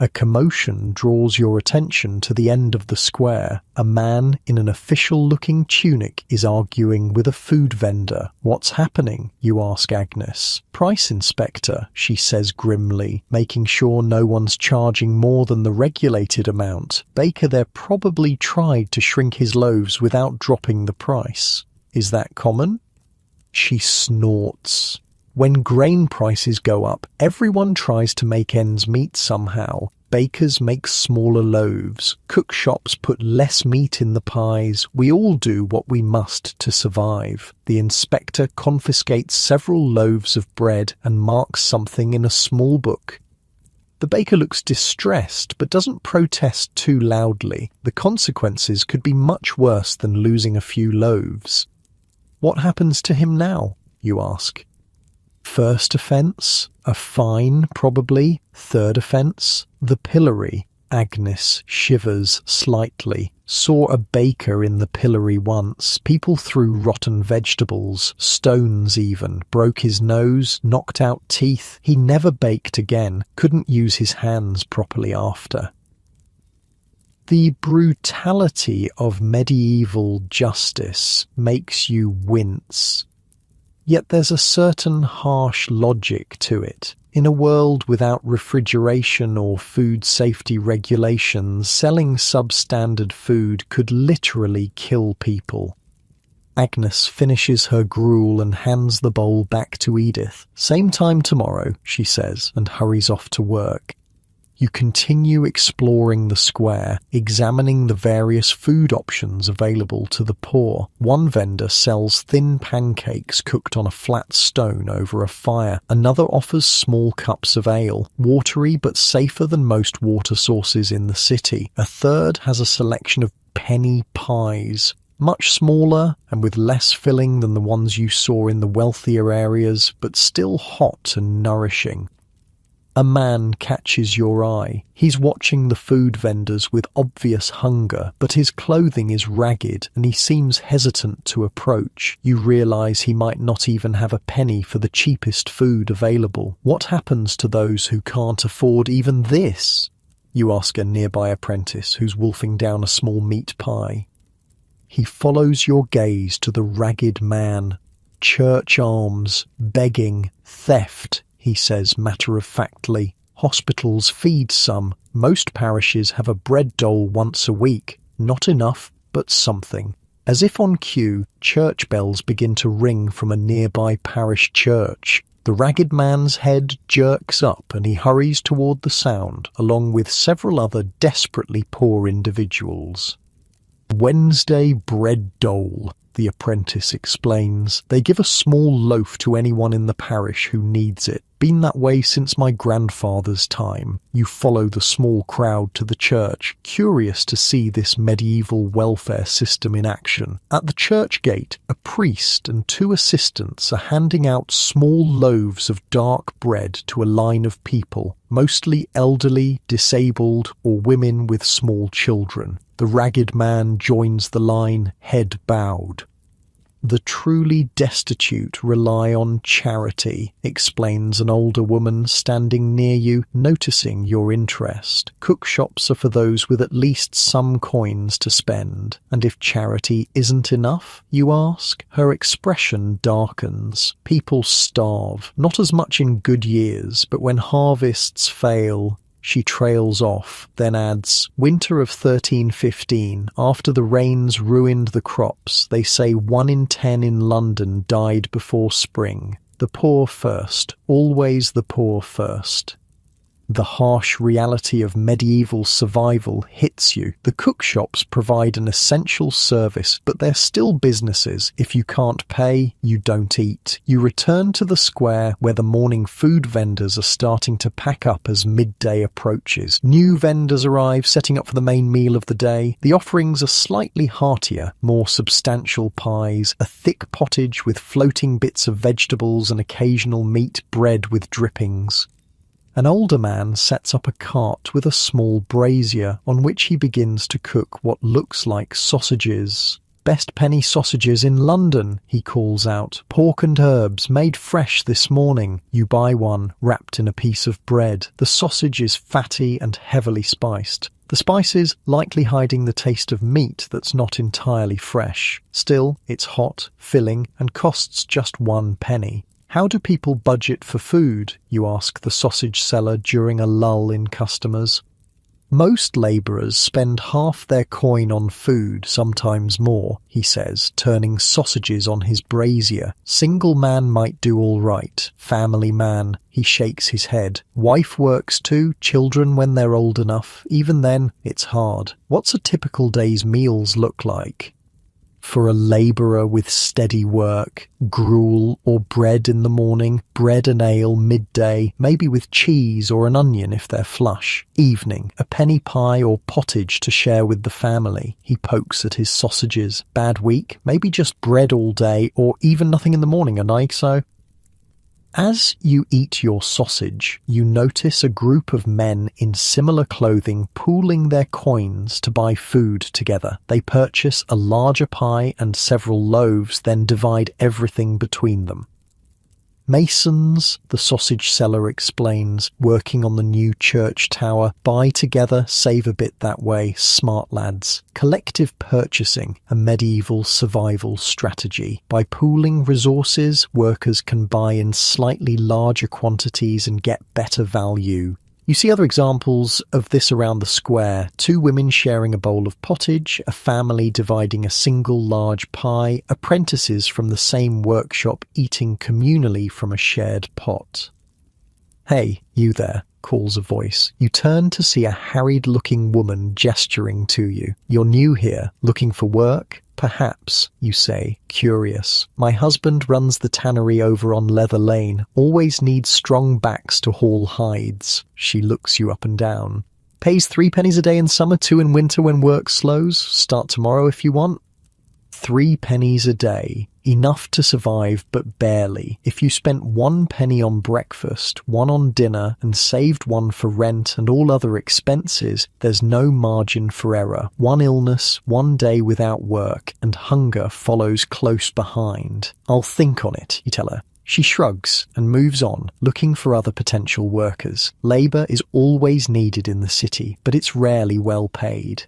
A commotion draws your attention to the end of the square. A man in an official-looking tunic is arguing with a food vendor. "What's happening?" you ask Agnes. "Price inspector," she says grimly, making sure no one's charging more than the regulated amount. Baker there probably tried to shrink his loaves without dropping the price. Is that common? She snorts. When grain prices go up, everyone tries to make ends meet somehow. Bakers make smaller loaves. Cook shops put less meat in the pies. We all do what we must to survive. The inspector confiscates several loaves of bread and marks something in a small book. The baker looks distressed, but doesn't protest too loudly. The consequences could be much worse than losing a few loaves. What happens to him now, you ask? First offence? A fine, probably. Third offence? The pillory. Agnes shivers slightly. Saw a baker in the pillory once. People threw rotten vegetables, stones even, broke his nose, knocked out teeth. He never baked again, couldn't use his hands properly after. The brutality of medieval justice makes you wince. Yet there's a certain harsh logic to it. In a world without refrigeration or food safety regulations, selling substandard food could literally kill people. Agnes finishes her gruel and hands the bowl back to Edith. "Same time tomorrow," she says, and hurries off to work. You continue exploring the square, examining the various food options available to the poor. One vendor sells thin pancakes cooked on a flat stone over a fire. Another offers small cups of ale, watery but safer than most water sources in the city. A third has a selection of penny pies, much smaller and with less filling than the ones you saw in the wealthier areas, but still hot and nourishing. A man catches your eye. He's watching the food vendors with obvious hunger, but his clothing is ragged and he seems hesitant to approach. You realise he might not even have a penny for the cheapest food available. What happens to those who can't afford even this? You ask a nearby apprentice who's wolfing down a small meat pie. He follows your gaze to the ragged man. Church alms, begging, theft, he says matter-of-factly. Hospitals feed some. Most parishes have a bread dole once a week. Not enough, but something. As if on cue, church bells begin to ring from a nearby parish church. The ragged man's head jerks up and he hurries toward the sound, along with several other desperately poor individuals. Wednesday bread dole, the apprentice explains. They give a small loaf to anyone in the parish who needs it. Been that way since my grandfather's time. You follow the small crowd to the church, curious to see this medieval welfare system in action. At the church gate, a priest and 2 assistants are handing out small loaves of dark bread to a line of people, mostly elderly, disabled, or women with small children. The ragged man joins the line, head bowed. The truly destitute rely on charity, explains an older woman standing near you, noticing your interest. Cookshops are for those with at least some coins to spend. And if charity isn't enough, you ask? Her expression darkens. People starve, not as much in good years, but when harvests fail. She trails off, then adds, winter of 1315, after the rains ruined the crops, they say 1 in 10 in London died before spring. The poor first, always the poor first. The harsh reality of medieval survival hits you. The cookshops provide an essential service, but they're still businesses. If you can't pay, you don't eat. You return to the square where the morning food vendors are starting to pack up as midday approaches. New vendors arrive, setting up for the main meal of the day. The offerings are slightly heartier, more substantial pies, a thick pottage with floating bits of vegetables and occasional meat, bread with drippings. An older man sets up a cart with a small brazier on which he begins to cook what looks like sausages. Best penny sausages in London, he calls out. Pork and herbs, made fresh this morning. You buy one, wrapped in a piece of bread. The sausage is fatty and heavily spiced. The spices likely hiding the taste of meat that's not entirely fresh. Still, it's hot, filling, and costs just 1 penny. How do people budget for food, you ask the sausage seller during a lull in customers. Most labourers spend half their coin on food, sometimes more, he says, turning sausages on his brazier. Single man might do all right. Family man, he shakes his head. Wife works too, children when they're old enough. Even then, it's hard. What's a typical day's meals look like? For a labourer with steady work, gruel or bread in the morning, bread and ale midday, maybe with cheese or an onion if they're flush. Evening, a penny pie or pottage to share with the family. He pokes at his sausages. Bad week, maybe just bread all day or even nothing in the morning, and so. As you eat your sausage, you notice a group of men in similar clothing pooling their coins to buy food together. They purchase a larger pie and several loaves, then divide everything between them. Masons, the sausage seller explains, working on the new church tower, buy together, save a bit that way, smart lads. Collective purchasing, a medieval survival strategy. By pooling resources, workers can buy in slightly larger quantities and get better value. You see other examples of this around the square. 2 women sharing a bowl of pottage, a family dividing a single large pie, apprentices from the same workshop eating communally from a shared pot. "Hey, you there," calls a voice. You turn to see a harried-looking woman gesturing to you. "You're new here, looking for work?" "Perhaps," you say, curious. "My husband runs the tannery over on Leather Lane. Always needs strong backs to haul hides." She looks you up and down. "Pays 3 pennies a day in summer, 2 in winter when work slows. Start tomorrow if you want." 3 pennies a day. Enough to survive, but barely. If you spent 1 penny on breakfast, 1 on dinner, and saved 1 for rent and all other expenses, there's no margin for error. 1 illness, 1 day without work, and hunger follows close behind. "I'll think on it," you tell her. She shrugs and moves on, looking for other potential workers. Labour is always needed in the city, but it's rarely well paid.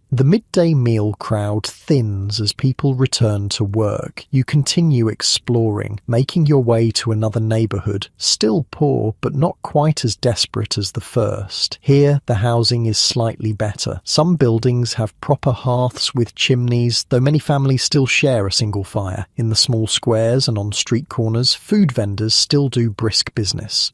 The midday meal crowd thins as people return to work. You continue exploring, making your way to another neighbourhood, still poor but not quite as desperate as the first. Here, the housing is slightly better. Some buildings have proper hearths with chimneys, though many families still share a single fire. In the small squares and on street corners, food vendors still do brisk business.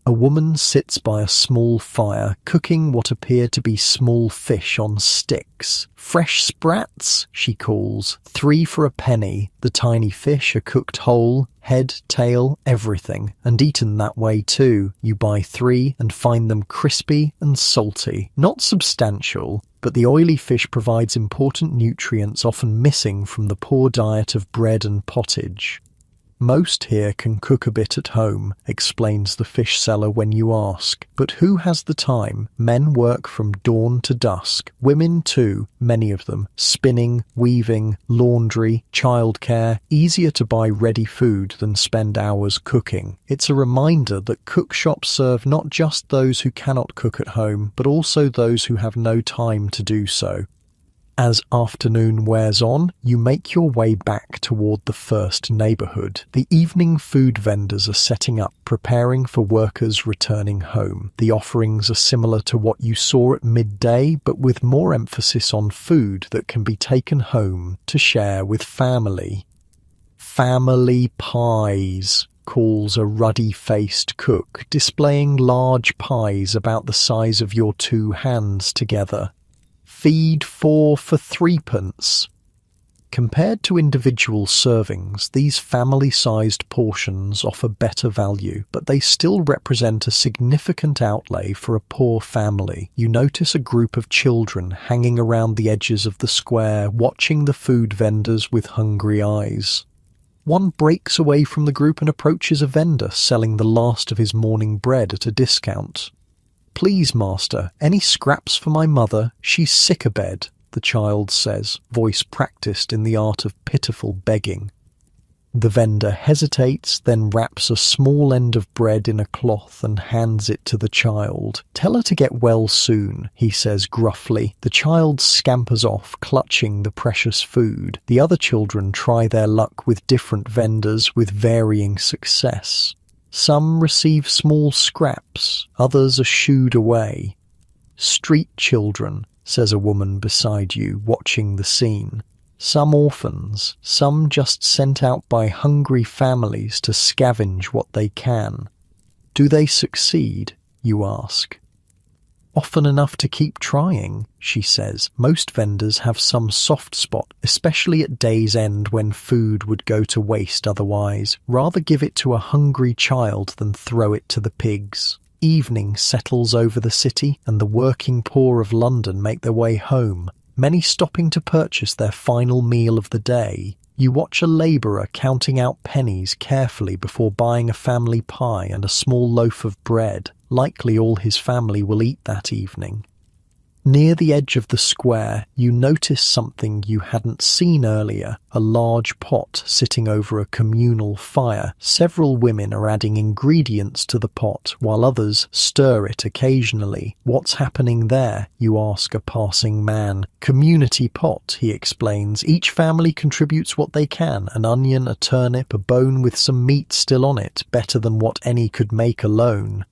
A woman sits by a small fire, cooking what appear to be small fish on sticks. "Fresh sprats," she calls. 3 for a penny. The tiny fish are cooked whole, head, tail, everything, and eaten that way too. You buy 3 and find them crispy and salty. Not substantial, but the oily fish provides important nutrients often missing from the poor diet of bread and pottage. Most here can cook a bit at home, explains the fish seller when you ask. But who has the time? Men work from dawn to dusk. Women too, many of them. Spinning, weaving, laundry, childcare. Easier to buy ready food than spend hours cooking. It's a reminder that cook shops serve not just those who cannot cook at home, but also those who have no time to do so. As afternoon wears on, you make your way back toward the first neighborhood. The evening food vendors are setting up, preparing for workers returning home. The offerings are similar to what you saw at midday, but with more emphasis on food that can be taken home to share with family. Family pies, calls a ruddy-faced cook, displaying large pies about the size of your two hands together. Feed 4 for 3p. Compared to individual servings, these family-sized portions offer better value, but they still represent a significant outlay for a poor family. You notice a group of children hanging around the edges of the square, watching the food vendors with hungry eyes. One breaks away from the group and approaches a vendor selling the last of his morning bread at a discount. "Please, master, any scraps for my mother? She's sick abed," the child says, voice practiced in the art of pitiful begging. The vendor hesitates, then wraps a small end of bread in a cloth and hands it to the child. "Tell her to get well soon," he says gruffly. The child scampers off, clutching the precious food. The other children try their luck with different vendors with varying success. Some receive small scraps, others are shooed away. "Street children," says a woman beside you, watching the scene. Some orphans, some just sent out by hungry families to scavenge what they can. "Do they succeed?" you ask. "Often enough to keep trying," she says. Most vendors have some soft spot, especially at day's end when food would go to waste otherwise. Rather give it to a hungry child than throw it to the pigs. Evening settles over the city, and the working poor of London make their way home, many stopping to purchase their final meal of the day. You watch a labourer counting out pennies carefully before buying a family pie and a small loaf of bread. Likely all his family will eat that evening. Near the edge of the square, you notice something you hadn't seen earlier, a large pot sitting over a communal fire. Several women are adding ingredients to the pot, while others stir it occasionally. "What's happening there?" you ask a passing man. "Community pot," he explains. "Each family contributes what they can, an onion, a turnip, a bone with some meat still on it, better than what any could make alone."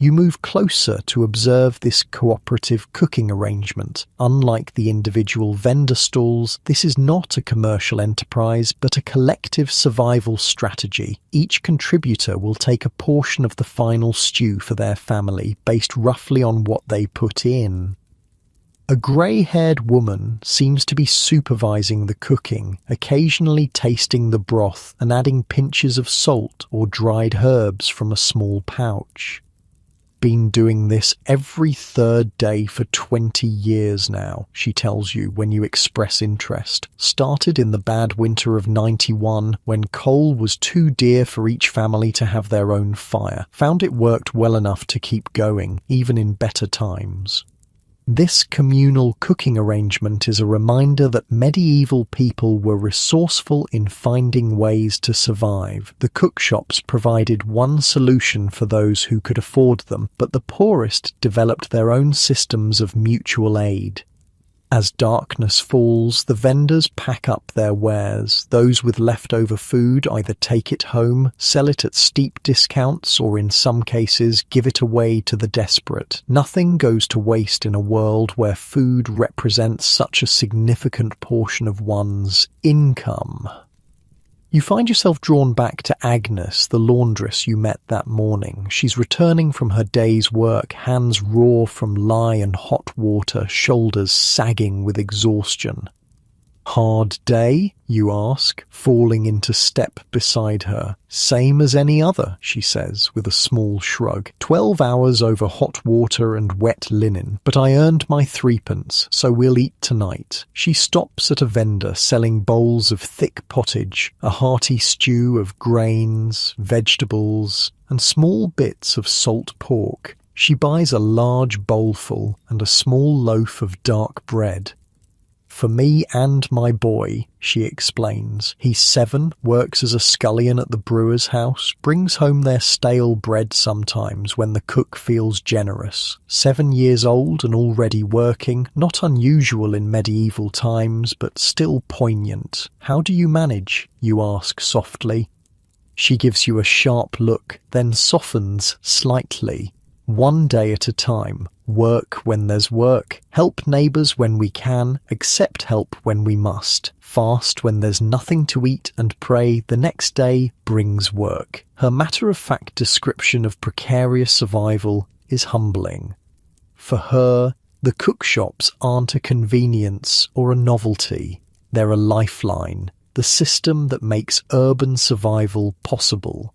You move closer to observe this cooperative cooking arrangement. Unlike the individual vendor stalls, this is not a commercial enterprise, but a collective survival strategy. Each contributor will take a portion of the final stew for their family, based roughly on what they put in. A grey-haired woman seems to be supervising the cooking, occasionally tasting the broth and adding pinches of salt or dried herbs from a small pouch. "Been doing this every third day for 20 years now," she tells you when you express interest. "Started in the bad winter of 91 when coal was too dear for each family to have their own fire. Found it worked well enough to keep going, even in better times." This communal cooking arrangement is a reminder that medieval people were resourceful in finding ways to survive. The cookshops provided one solution for those who could afford them, but the poorest developed their own systems of mutual aid. As darkness falls, the vendors pack up their wares. Those with leftover food either take it home, sell it at steep discounts, or in some cases give it away to the desperate. Nothing goes to waste in a world where food represents such a significant portion of one's income. You find yourself drawn back to Agnes, the laundress you met that morning. She's returning from her day's work, hands raw from lye and hot water, shoulders sagging with exhaustion. Hard day, you ask, falling into step beside her. Same as any other, she says, with a small shrug. 12 hours over hot water and wet linen, but I earned my threepence, so we'll eat tonight. She stops at a vendor selling bowls of thick pottage, a hearty stew of grains, vegetables, and small bits of salt pork. She buys a large bowlful and a small loaf of dark bread. For me and my boy, she explains. He's 7, works as a scullion at the brewer's house, brings home their stale bread sometimes when the cook feels generous. 7 years old and already working, not unusual in medieval times, but still poignant. How do you manage? You ask softly. She gives you a sharp look, then softens slightly. One day at a time. Work when there's work, help neighbours when we can, accept help when we must, fast when there's nothing to eat and pray the next day brings work. Her matter-of-fact description of precarious survival is humbling. For her, the cookshops aren't a convenience or a novelty. They're a lifeline, the system that makes urban survival possible.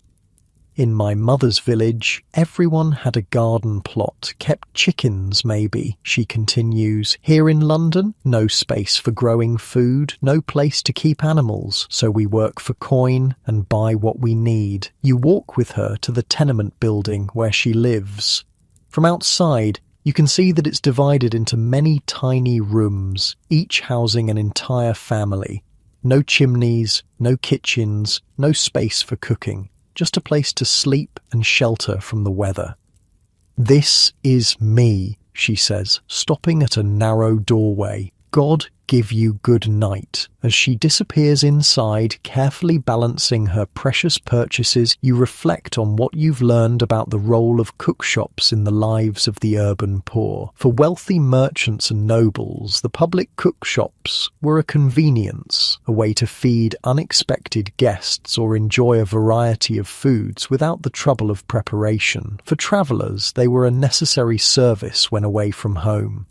In my mother's village, everyone had a garden plot, kept chickens maybe, she continues. Here in London, no space for growing food, no place to keep animals, so we work for coin and buy what we need. You walk with her to the tenement building where she lives. From outside, you can see that it's divided into many tiny rooms, each housing an entire family. No chimneys, no kitchens, no space for cooking. Just a place to sleep and shelter from the weather. This is me, she says, stopping at a narrow doorway. God give you good night. As she disappears inside, carefully balancing her precious purchases, you reflect on what you've learned about the role of cookshops in the lives of the urban poor. For wealthy merchants and nobles, the public cookshops were a convenience, a way to feed unexpected guests or enjoy a variety of foods without the trouble of preparation. For travellers, they were a necessary service when away from home.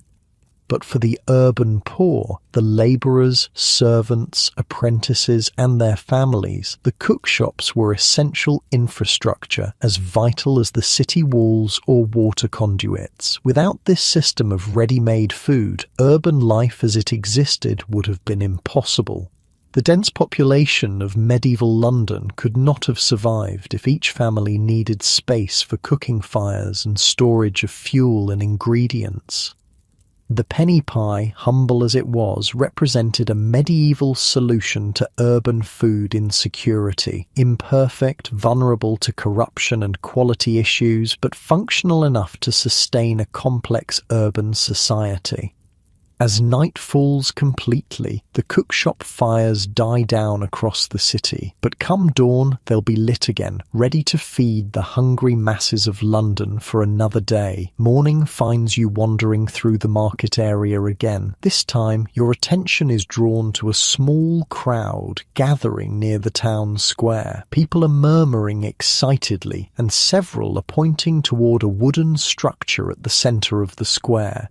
But for the urban poor, the labourers, servants, apprentices and their families, the cookshops were essential infrastructure as vital as the city walls or water conduits. Without this system of ready-made food, urban life as it existed would have been impossible. The dense population of medieval London could not have survived if each family needed space for cooking fires and storage of fuel and ingredients. The penny pie, humble as it was, represented a medieval solution to urban food insecurity, imperfect, vulnerable to corruption and quality issues, but functional enough to sustain a complex urban society. As night falls completely, the cookshop fires die down across the city, but come dawn they'll be lit again, ready to feed the hungry masses of London for another day. Morning finds you wandering through the market area again. This time your attention is drawn to a small crowd gathering near the town square. People are murmuring excitedly, and several are pointing toward a wooden structure at the centre of the square.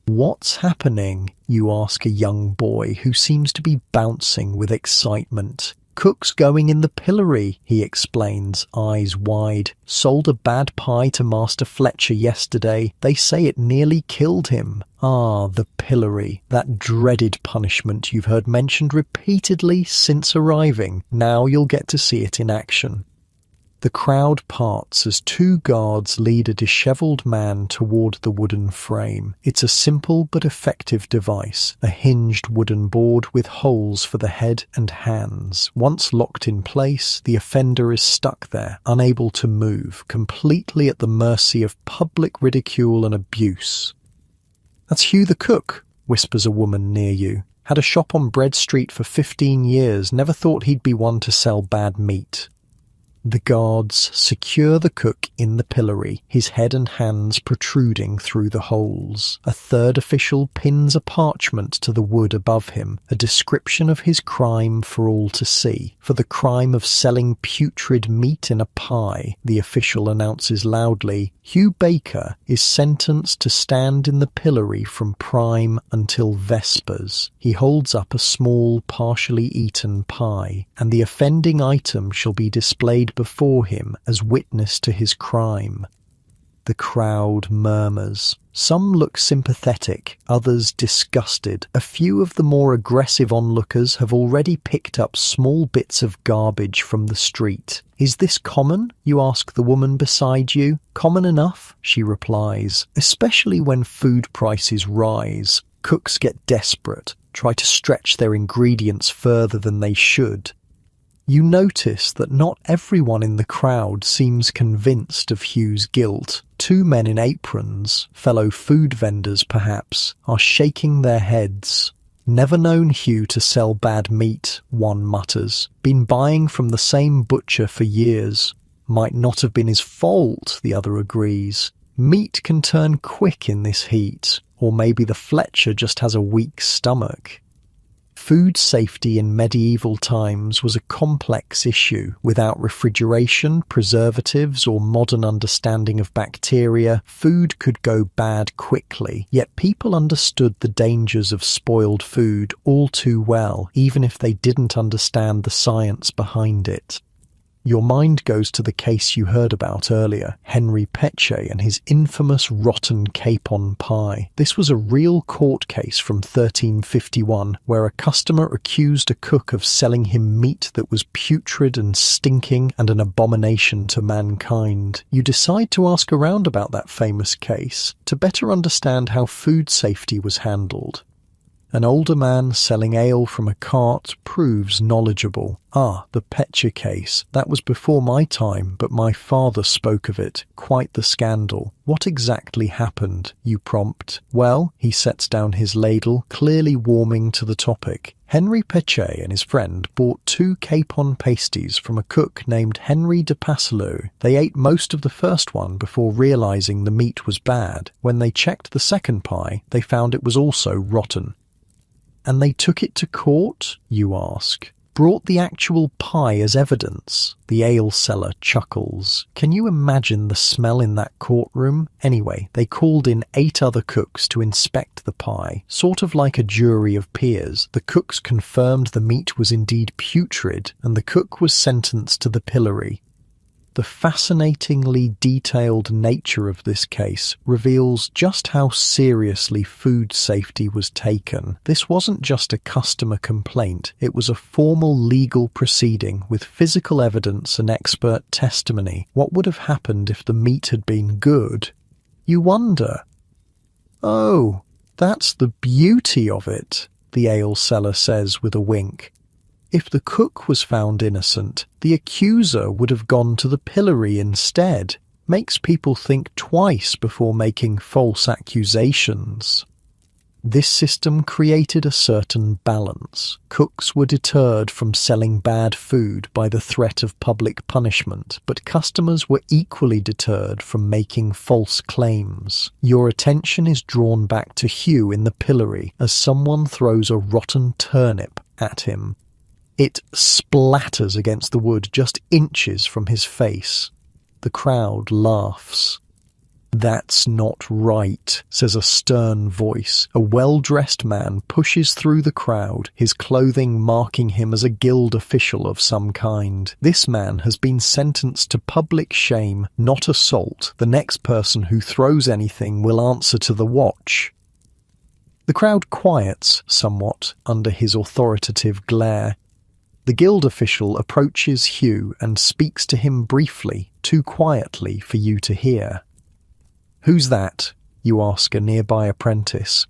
What's happening? You ask a young boy who seems to be bouncing with excitement. Cook's going in the pillory, he explains, eyes wide. Sold a bad pie to Master Fletcher yesterday. They say it nearly killed him. Ah, the pillory, that dreaded punishment you've heard mentioned repeatedly since arriving. Now you'll get to see it in action. The crowd parts as 2 guards lead a dishevelled man toward the wooden frame. It's a simple but effective device, a hinged wooden board with holes for the head and hands. Once locked in place, the offender is stuck there, unable to move, completely at the mercy of public ridicule and abuse. "That's Hugh the cook," whispers a woman near you. "Had a shop on Bread Street for 15 years, never thought he'd be one to sell bad meat." The guards secure the cook in the pillory, his head and hands protruding through the holes. A third official pins a parchment to the wood above him, a description of his crime for all to see. For the crime of selling putrid meat in a pie, the official announces loudly, Hugh Baker is sentenced to stand in the pillory from prime until vespers. He holds up a small, partially eaten pie, and the offending item shall be displayed before him as witness to his crime. The crowd murmurs. Some look sympathetic, others disgusted. A few of the more aggressive onlookers have already picked up small bits of garbage from the street. Is this common? You ask the woman beside you. Common enough, she replies, especially when food prices rise. Cooks get desperate, try to stretch their ingredients further than they should. You notice that not everyone in the crowd seems convinced of Hugh's guilt. Two men in aprons, fellow food vendors perhaps, are shaking their heads. Never known Hugh to sell bad meat, one mutters. Been buying from the same butcher for years. Might not have been his fault, the other agrees. Meat can turn quick in this heat, or maybe the Fletcher just has a weak stomach. Food safety in medieval times was a complex issue. Without refrigeration, preservatives, or modern understanding of bacteria, food could go bad quickly. Yet people understood the dangers of spoiled food all too well, even if they didn't understand the science behind it. Your mind goes to the case you heard about earlier, Henry Peche and his infamous rotten capon pie. This was a real court case from 1351, where a customer accused a cook of selling him meat that was putrid and stinking and an abomination to mankind. You decide to ask around about that famous case to better understand how food safety was handled. An older man selling ale from a cart proves knowledgeable. The Peche case. That was before my time, but my father spoke of it. Quite the scandal. What exactly happened? You prompt. Well, he sets down his ladle, clearly warming to the topic. Henry Peche and his friend bought 2 capon pasties from a cook named Henry de Passelot. They ate most of the first one before realizing the meat was bad. When they checked the second pie, they found it was also rotten. And they took it to court, you ask? Brought the actual pie as evidence? The ale seller chuckles. Can you imagine the smell in that courtroom? Anyway, they called in 8 other cooks to inspect the pie, sort of like a jury of peers. The cooks confirmed the meat was indeed putrid, and the cook was sentenced to the pillory. The fascinatingly detailed nature of this case reveals just how seriously food safety was taken. This wasn't just a customer complaint, it was a formal legal proceeding with physical evidence and expert testimony. What would have happened if the meat had been good? You wonder. Oh, that's the beauty of it, the ale seller says with a wink. If the cook was found innocent, the accuser would have gone to the pillory instead. Makes people think twice before making false accusations. This system created a certain balance. Cooks were deterred from selling bad food by the threat of public punishment, but customers were equally deterred from making false claims. Your attention is drawn back to Hugh in the pillory as someone throws a rotten turnip at him. It splatters against the wood just inches from his face. The crowd laughs. That's not right, says a stern voice. A well-dressed man pushes through the crowd, his clothing marking him as a guild official of some kind. This man has been sentenced to public shame, not assault. The next person who throws anything will answer to the watch. The crowd quiets somewhat under his authoritative glare. The guild official approaches Hugh and speaks to him briefly, too quietly for you to hear. "Who's that?" you ask a nearby apprentice.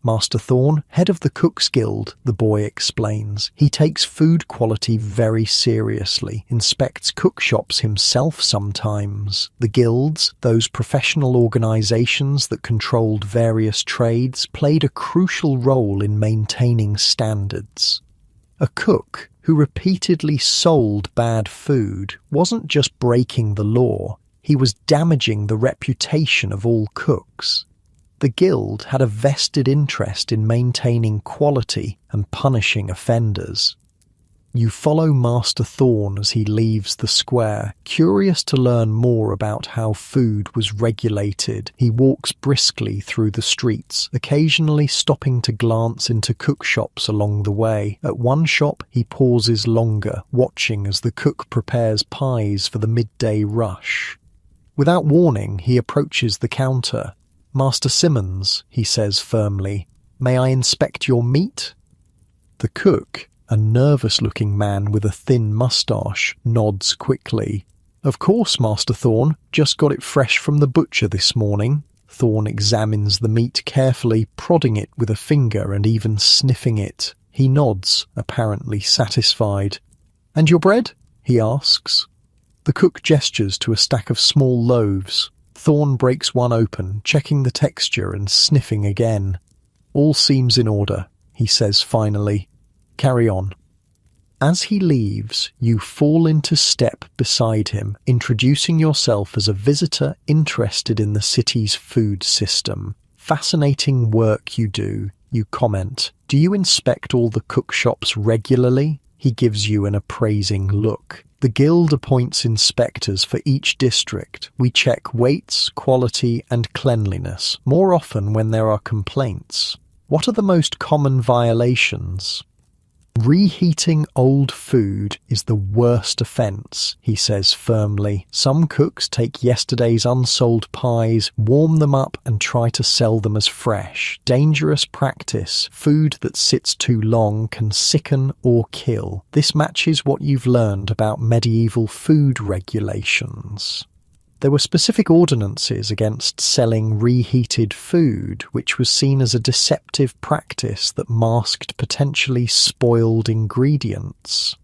"Master Thorne, head of the Cook's Guild," the boy explains. He takes food quality very seriously, inspects cook shops himself sometimes. The guilds, those professional organizations that controlled various trades, played a crucial role in maintaining standards. A cook who repeatedly sold bad food wasn't just breaking the law, he was damaging the reputation of all cooks. The guild had a vested interest in maintaining quality and punishing offenders. You follow Master Thorn as he leaves the square, curious to learn more about how food was regulated. He walks briskly through the streets, occasionally stopping to glance into cook shops along the way. At one shop, he pauses longer, watching as the cook prepares pies for the midday rush. Without warning, he approaches the counter. "Master Simmons," he says firmly, "may I inspect your meat?" The cook, a nervous-looking man with a thin moustache, nods quickly. "Of course, Master Thorn. Just got it fresh from the butcher this morning." Thorn examines the meat carefully, prodding it with a finger and even sniffing it. He nods, apparently satisfied. "And your bread?" he asks. The cook gestures to a stack of small loaves. Thorn breaks one open, checking the texture and sniffing again. "All seems in order," he says finally. "Carry on." As he leaves, you fall into step beside him, introducing yourself as a visitor interested in the city's food system. "Fascinating work you do," you comment. "Do you inspect all the cook shops regularly?" He gives you an appraising look. "The guild appoints inspectors for each district. We check weights, quality, and cleanliness, more often when there are complaints." "What are the most common violations?" "Reheating old food is the worst offence," he says firmly. "Some cooks take yesterday's unsold pies, warm them up and try to sell them as fresh. Dangerous practice. Food that sits too long can sicken or kill. This matches what you've learned about medieval food regulations." There were specific ordinances against selling reheated food, which was seen as a deceptive practice that masked potentially spoiled ingredients.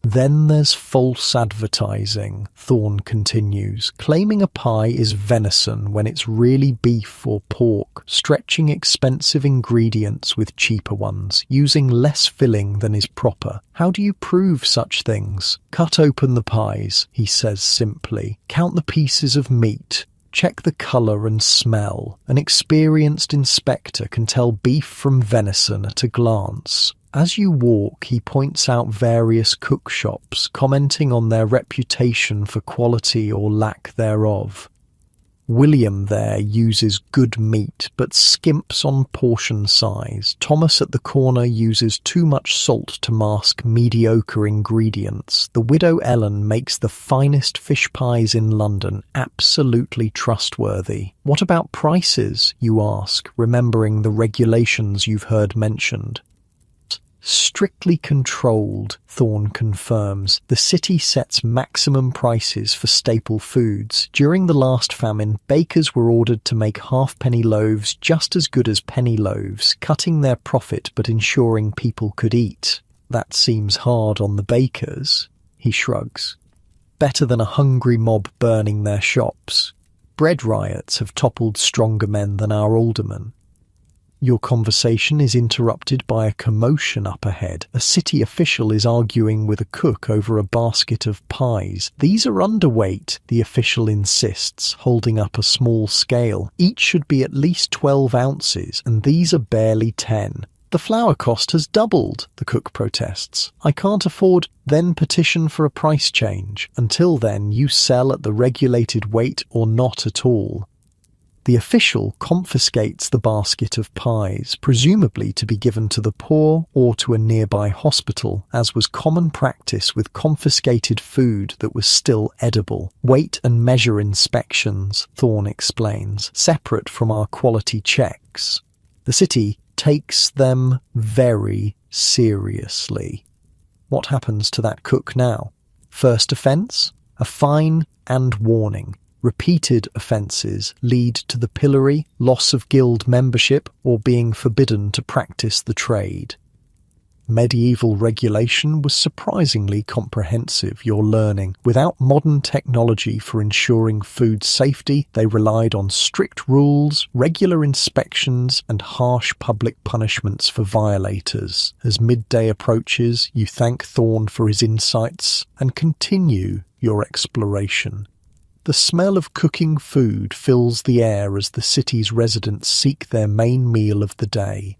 "Then there's false advertising," Thorn continues, "claiming a pie is venison when it's really beef or pork, stretching expensive ingredients with cheaper ones, using less filling than is proper. How do you prove such things? Cut open the pies," he says simply. "Count the pieces of meat. Check the colour and smell. An experienced inspector can tell beef from venison at a glance." As you walk, he points out various cook shops, commenting on their reputation for quality or lack thereof. William there uses good meat, but skimps on portion size. Thomas at the corner uses too much salt to mask mediocre ingredients. The widow Ellen makes the finest fish pies in London, absolutely trustworthy. "What about prices?" you ask, remembering the regulations you've heard mentioned. "Strictly controlled," Thorn confirms. "The city sets maximum prices for staple foods. During the last famine, bakers were ordered to make halfpenny loaves just as good as penny loaves, cutting their profit but ensuring people could eat." "That seems hard on the bakers," he shrugs. "Better than a hungry mob burning their shops. Bread riots have toppled stronger men than our aldermen." Your conversation is interrupted by a commotion up ahead. A city official is arguing with a cook over a basket of pies. "These are underweight," the official insists, holding up a small scale. "Each should be at least 12 ounces, and these are barely 10. "The flour cost has doubled," the cook protests. "I can't afford." "Then petition for a price change. Until then, you sell at the regulated weight or not at all." The official confiscates the basket of pies, presumably to be given to the poor or to a nearby hospital, as was common practice with confiscated food that was still edible. "Weight and measure inspections," Thorn explains, "separate from our quality checks. The city takes them very seriously." What happens to that cook now? First offence? A fine and warning. Repeated offences lead to the pillory, loss of guild membership, or being forbidden to practice the trade. Medieval regulation was surprisingly comprehensive, you're learning. Without modern technology for ensuring food safety, they relied on strict rules, regular inspections, and harsh public punishments for violators. As midday approaches, you thank Thorne for his insights and continue your exploration. The smell of cooking food fills the air as the city's residents seek their main meal of the day.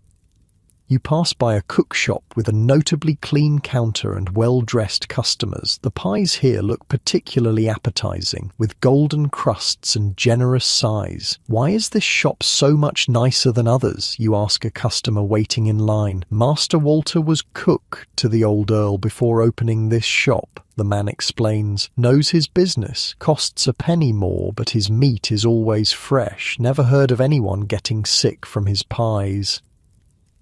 You pass by a cook shop with a notably clean counter and well-dressed customers. The pies here look particularly appetizing, with golden crusts and generous size. Why is this shop so much nicer than others? You ask a customer waiting in line. Master Walter was cook to the old Earl before opening this shop. The man explains, knows his business, costs a penny more, but his meat is always fresh. Never heard of anyone getting sick from his pies.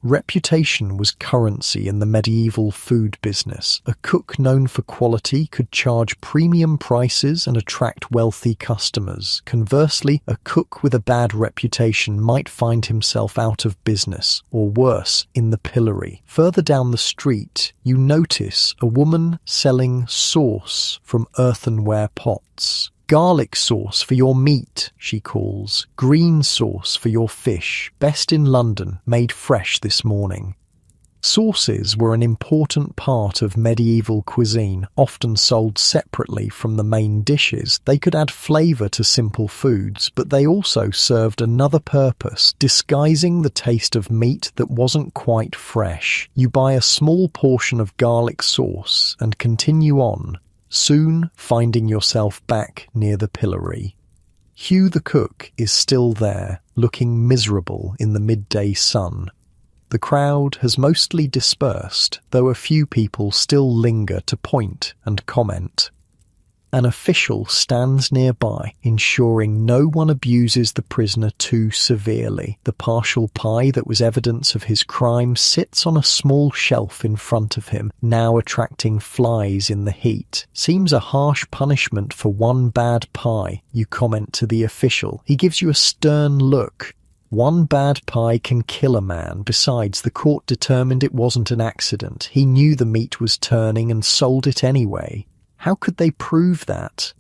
Reputation was currency in the medieval food business. A cook known for quality could charge premium prices and attract wealthy customers. Conversely, a cook with a bad reputation might find himself out of business, or worse, in the pillory. Further down the street, you notice a woman selling sauce from earthenware pots. Garlic sauce for your meat, she calls. Green sauce for your fish. Best in London, made fresh this morning. Sauces were an important part of medieval cuisine, often sold separately from the main dishes. They could add flavour to simple foods, but they also served another purpose, disguising the taste of meat that wasn't quite fresh. You buy a small portion of garlic sauce and continue on, soon finding yourself back near the pillory. Hugh the cook is still there, looking miserable in the midday sun. The crowd has mostly dispersed, though a few people still linger to point and comment. An official stands nearby, ensuring no one abuses the prisoner too severely. The partial pie that was evidence of his crime sits on a small shelf in front of him, now attracting flies in the heat. Seems a harsh punishment for one bad pie, you comment to the official. He gives you a stern look. One bad pie can kill a man. Besides, the court determined it wasn't an accident. He knew the meat was turning and sold it anyway. How could they prove that?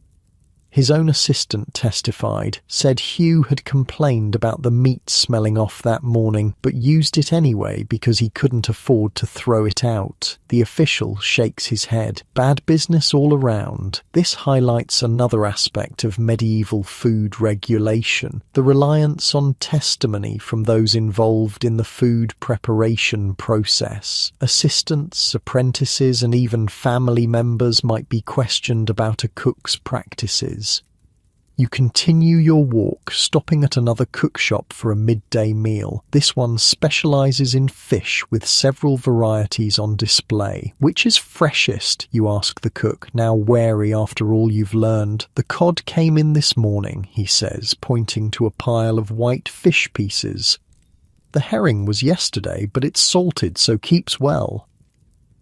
His own assistant testified, said Hugh had complained about the meat smelling off that morning, but used it anyway because he couldn't afford to throw it out. The official shakes his head. Bad business all around. This highlights another aspect of medieval food regulation, the reliance on testimony from those involved in the food preparation process. Assistants, apprentices, and even family members might be questioned about a cook's practices. You continue your walk, stopping at another cook shop for a midday meal. This one specialises in fish with several varieties on display. Which is freshest, you ask the cook, now wary after all you've learned. The cod came in this morning, he says, pointing to a pile of white fish pieces. The herring was yesterday, but it's salted, so keeps well.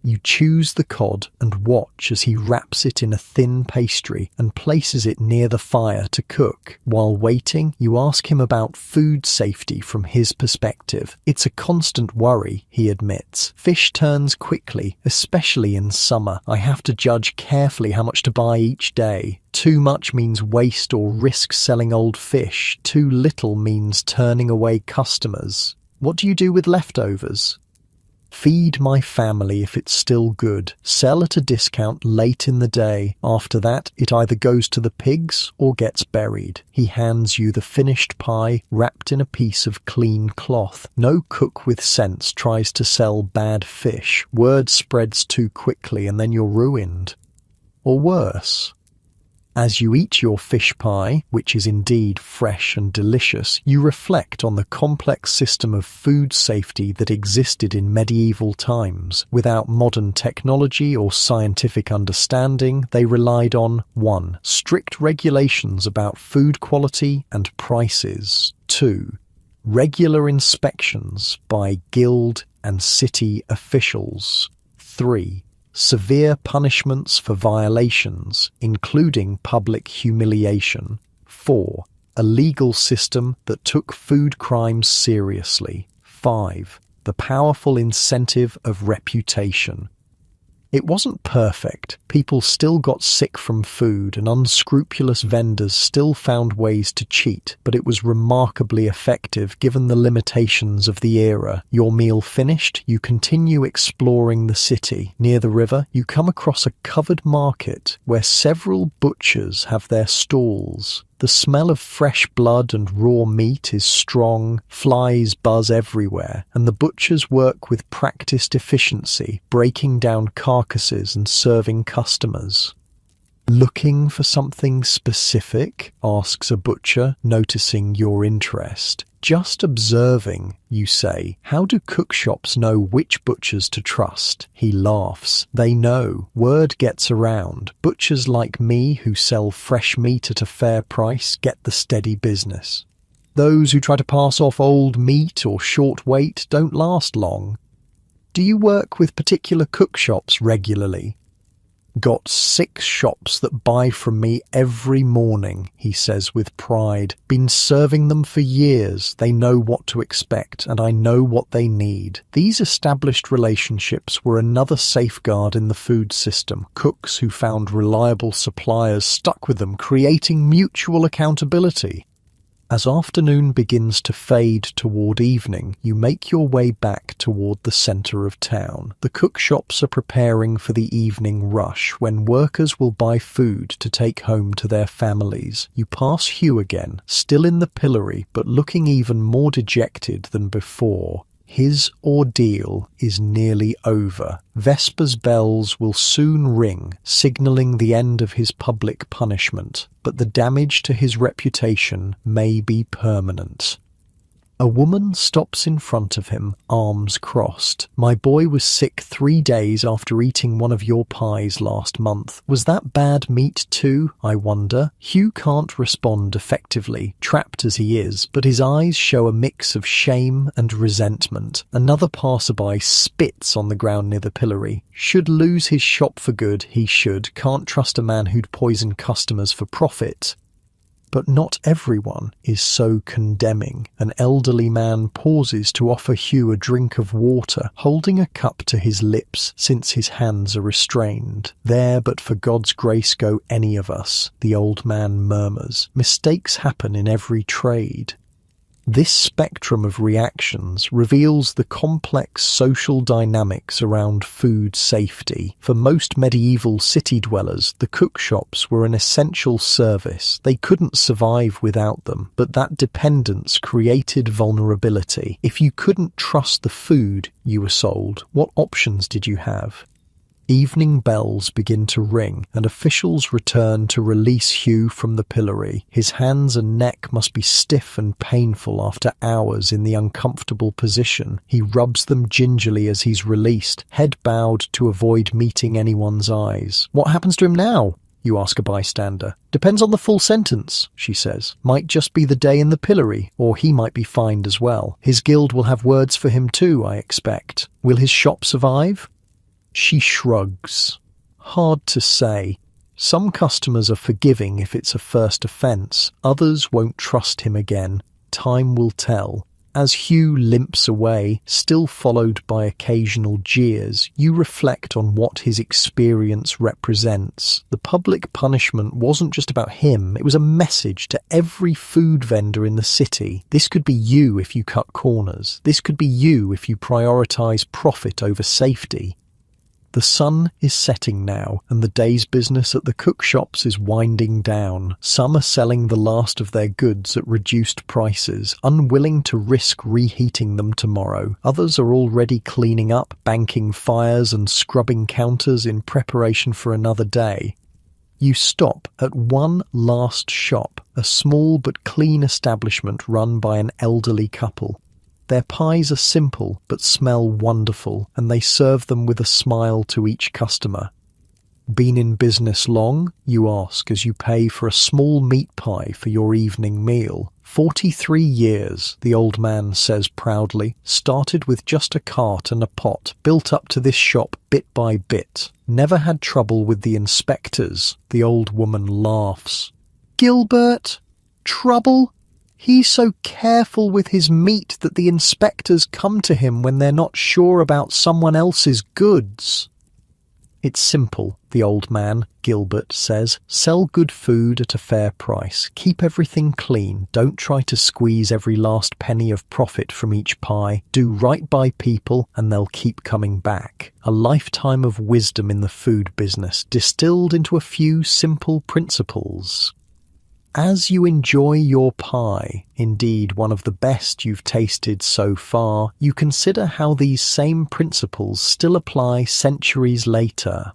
You choose the cod and watch as he wraps it in a thin pastry and places it near the fire to cook. While waiting, you ask him about food safety from his perspective. It's a constant worry, he admits. Fish turns quickly, especially in summer. I have to judge carefully how much to buy each day. Too much means waste or risk selling old fish. Too little means turning away customers. What do you do with leftovers? Feed my family if it's still good. Sell at a discount late in the day. After that, it either goes to the pigs or gets buried. He hands you the finished pie wrapped in a piece of clean cloth. No cook with sense tries to sell bad fish. Word spreads too quickly and then you're ruined. Or worse. As you eat your fish pie, which is indeed fresh and delicious, you reflect on the complex system of food safety that existed in medieval times. Without modern technology or scientific understanding, they relied on 1. Strict regulations about food quality and prices. 2. Regular inspections by guild and city officials. 3. Severe punishments for violations, including public humiliation. 4. A legal system that took food crimes seriously. 5. the powerful incentive of reputation. It wasn't perfect. People still got sick from food and unscrupulous vendors still found ways to cheat, but it was remarkably effective given the limitations of the era. Your meal finished, you continue exploring the city. Near the river, you come across a covered market where several butchers have their stalls. The smell of fresh blood and raw meat is strong, flies buzz everywhere, and the butchers work with practiced efficiency, breaking down carcasses and serving customers. "Looking for something specific?" asks a butcher, noticing your interest. "Just observing," you say. "How do cook shops know which butchers to trust?" He laughs. "They know. Word gets around. Butchers like me who sell fresh meat at a fair price get the steady business. Those who try to pass off old meat or short weight don't last long." "Do you work with particular cook shops regularly?" "Got 6 shops that buy from me every morning," he says with pride. "Been serving them for years. They know what to expect, and I know what they need." These established relationships were another safeguard in the food system. Cooks who found reliable suppliers stuck with them, creating mutual accountability. As afternoon begins to fade toward evening, you make your way back toward the center of town. The cook shops are preparing for the evening rush, when workers will buy food to take home to their families. You pass Hugh again, still in the pillory, but looking even more dejected than before. His ordeal is nearly over. Vespers bells will soon ring, signaling the end of his public punishment, but the damage to his reputation may be permanent. A woman stops in front of him, arms crossed. "My boy was sick 3 days after eating one of your pies last month. Was that bad meat too, I wonder?" Hugh can't respond effectively, trapped as he is, but his eyes show a mix of shame and resentment. Another passerby spits on the ground near the pillory. Should lose his shop for good, he should. Can't trust a man who'd poison customers for profit. But not everyone is so condemning. An elderly man pauses to offer Hugh a drink of water, holding a cup to his lips since his hands are restrained. "There but for God's grace go any of us," the old man murmurs. "Mistakes happen in every trade." This spectrum of reactions reveals the complex social dynamics around food safety. For most medieval city dwellers, the cook shops were an essential service. They couldn't survive without them, but that dependence created vulnerability. If you couldn't trust the food you were sold, what options did you have? Evening bells begin to ring, and officials return to release Hugh from the pillory. His hands and neck must be stiff and painful after hours in the uncomfortable position. He rubs them gingerly as he's released, head bowed to avoid meeting anyone's eyes. "What happens to him now?" you ask a bystander. "Depends on the full sentence," she says. "Might just be the day in the pillory, or he might be fined as well. His guild will have words for him too, I expect. Will his shop survive?" She shrugs. Hard to say. Some customers are forgiving if it's a first offence. Others won't trust him again. Time will tell. As Hugh limps away, still followed by occasional jeers, you reflect on what his experience represents. The public punishment wasn't just about him, it was a message to every food vendor in the city. This could be you if you cut corners. This could be you if you prioritise profit over safety. The sun is setting now, and the day's business at the cook shops is winding down. Some are selling the last of their goods at reduced prices, unwilling to risk reheating them tomorrow. Others are already cleaning up, banking fires and scrubbing counters in preparation for another day. You stop at one last shop, a small but clean establishment run by an elderly couple. Their pies are simple but smell wonderful, and they serve them with a smile to each customer. "Been in business long?" you ask as you pay for a small meat pie for your evening meal. 43 years, the old man says proudly. "Started with just a cart and a pot, built up to this shop bit by bit. Never had trouble with the inspectors." The old woman laughs. "Gilbert? Trouble?" He's so careful with his meat that the inspectors come to him when they're not sure about someone else's goods. It's simple, the old man, Gilbert, says. Sell good food at a fair price. Keep everything clean. Don't try to squeeze every last penny of profit from each pie. Do right by people and they'll keep coming back. A lifetime of wisdom in the food business, distilled into a few simple principles. As you enjoy your pie, indeed one of the best you've tasted so far, you consider how these same principles still apply centuries later.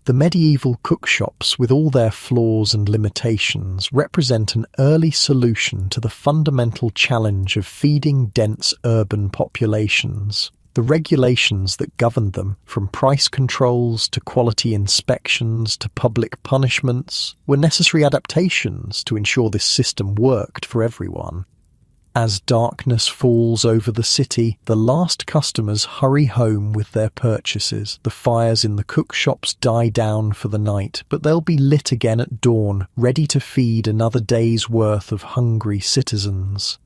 The medieval cookshops, with all their flaws and limitations, represent an early solution to the fundamental challenge of feeding dense urban populations. The regulations that governed them, from price controls to quality inspections to public punishments, were necessary adaptations to ensure this system worked for everyone. As darkness falls over the city, the last customers hurry home with their purchases. The fires in the cookshops die down for the night, but they'll be lit again at dawn, ready to feed another day's worth of hungry citizens.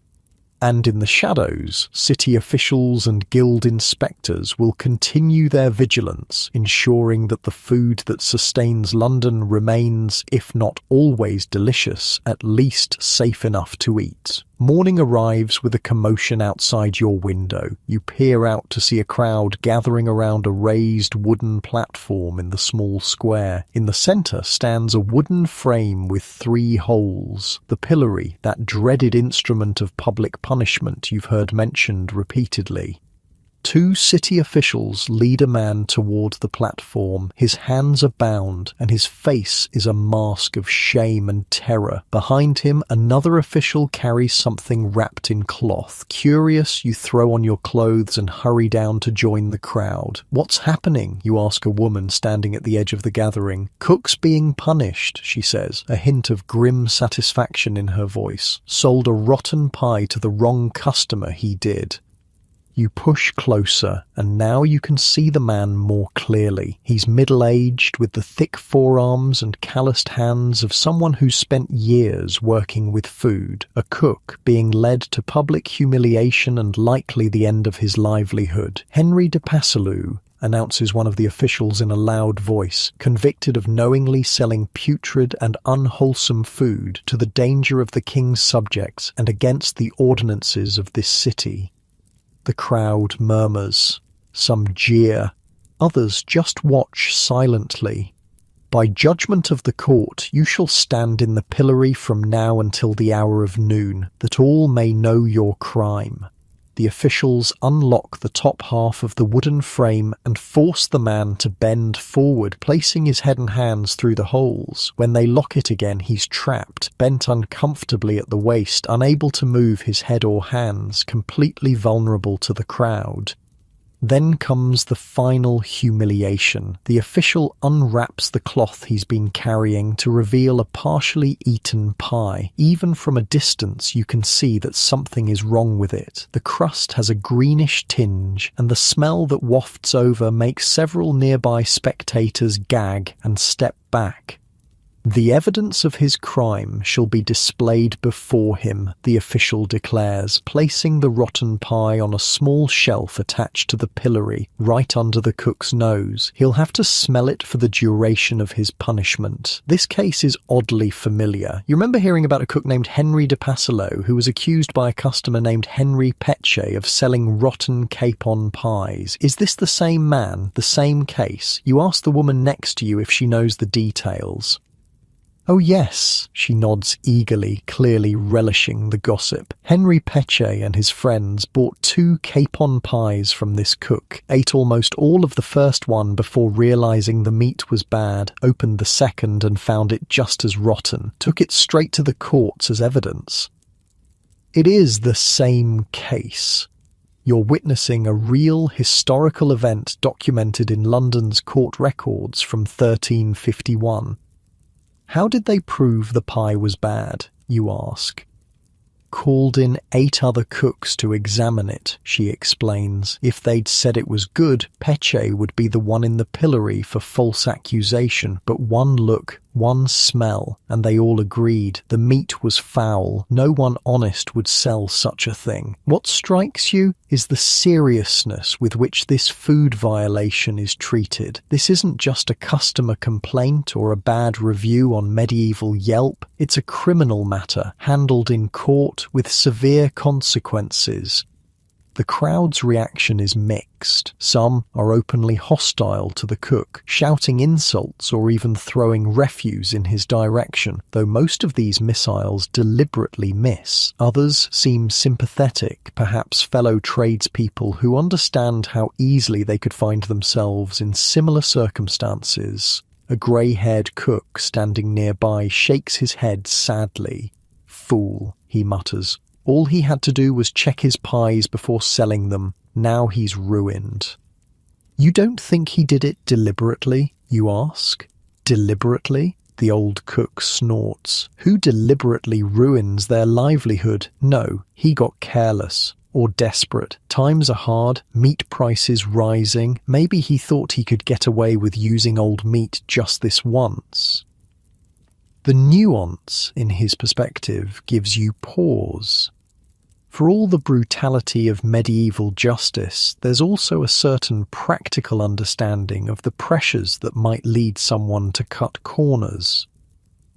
And in the shadows, city officials and guild inspectors will continue their vigilance, ensuring that the food that sustains London remains, if not always delicious, at least safe enough to eat. Morning arrives with a commotion outside your window. You peer out to see a crowd gathering around a raised wooden platform in the small square. In the centre stands a wooden frame with 3 holes. The pillory, that dreaded instrument of public punishment you've heard mentioned repeatedly. 2 city officials lead a man toward the platform. His hands are bound, and his face is a mask of shame and terror. Behind him, another official carries something wrapped in cloth. Curious, you throw on your clothes and hurry down to join the crowd. What's happening? You ask a woman standing at the edge of the gathering. Cook's being punished, she says, a hint of grim satisfaction in her voice. Sold a rotten pie to the wrong customer, he did. You push closer, and now you can see the man more clearly. He's middle-aged, with the thick forearms and calloused hands of someone who's spent years working with food, a cook being led to public humiliation and likely the end of his livelihood. Henry de Passalou, announces one of the officials in a loud voice, convicted of knowingly selling putrid and unwholesome food to the danger of the king's subjects and against the ordinances of this city. The crowd murmurs. Some jeer. Others just watch silently. By judgment of the court, you shall stand in the pillory from now until the hour of noon, that all may know your crime. The officials unlock the top half of the wooden frame and force the man to bend forward, placing his head and hands through the holes. When they lock it again, he's trapped, bent uncomfortably at the waist, unable to move his head or hands, completely vulnerable to the crowd. Then comes the final humiliation. The official unwraps the cloth he's been carrying to reveal a partially eaten pie. Even from a distance you can see that something is wrong with it. The crust has a greenish tinge, and the smell that wafts over makes several nearby spectators gag and step back. The evidence of his crime shall be displayed before him, the official declares, placing the rotten pie on a small shelf attached to the pillory, right under the cook's nose. He'll have to smell it for the duration of his punishment. This case is oddly familiar. You remember hearing about a cook named Henry de Passalou, who was accused by a customer named Henry Peche of selling rotten capon pies. Is this the same man, the same case? You ask the woman next to you if she knows the details. Oh yes, she nods eagerly, clearly relishing the gossip. Henry Peche and his friends bought 2 capon pies from this cook, ate almost all of the first one before realizing the meat was bad, opened the second and found it just as rotten, took it straight to the courts as evidence. It is the same case. You're witnessing a real historical event documented in London's court records from 1351. How did they prove the pie was bad, you ask? Called in 8 other cooks to examine it, she explains. If they'd said it was good, Peche would be the one in the pillory for false accusation, but one look One smell, and they all agreed the meat was foul. No one honest would sell such a thing. What strikes you is the seriousness with which this food violation is treated. This isn't just a customer complaint or a bad review on medieval Yelp. It's a criminal matter, handled in court with severe consequences. The crowd's reaction is mixed. Some are openly hostile to the cook, shouting insults or even throwing refuse in his direction, though most of these missiles deliberately miss. Others seem sympathetic, perhaps fellow tradespeople who understand how easily they could find themselves in similar circumstances. A grey-haired cook standing nearby shakes his head sadly. "Fool," he mutters. "All he had to do was check his pies before selling them. Now he's ruined." "You don't think he did it deliberately?" you ask. "Deliberately?" the old cook snorts. "Who deliberately ruins their livelihood? No, he got careless. Or desperate. Times are hard, meat prices rising. Maybe he thought he could get away with using old meat just this once." The nuance in his perspective gives you pause. For all the brutality of medieval justice, there's also a certain practical understanding of the pressures that might lead someone to cut corners.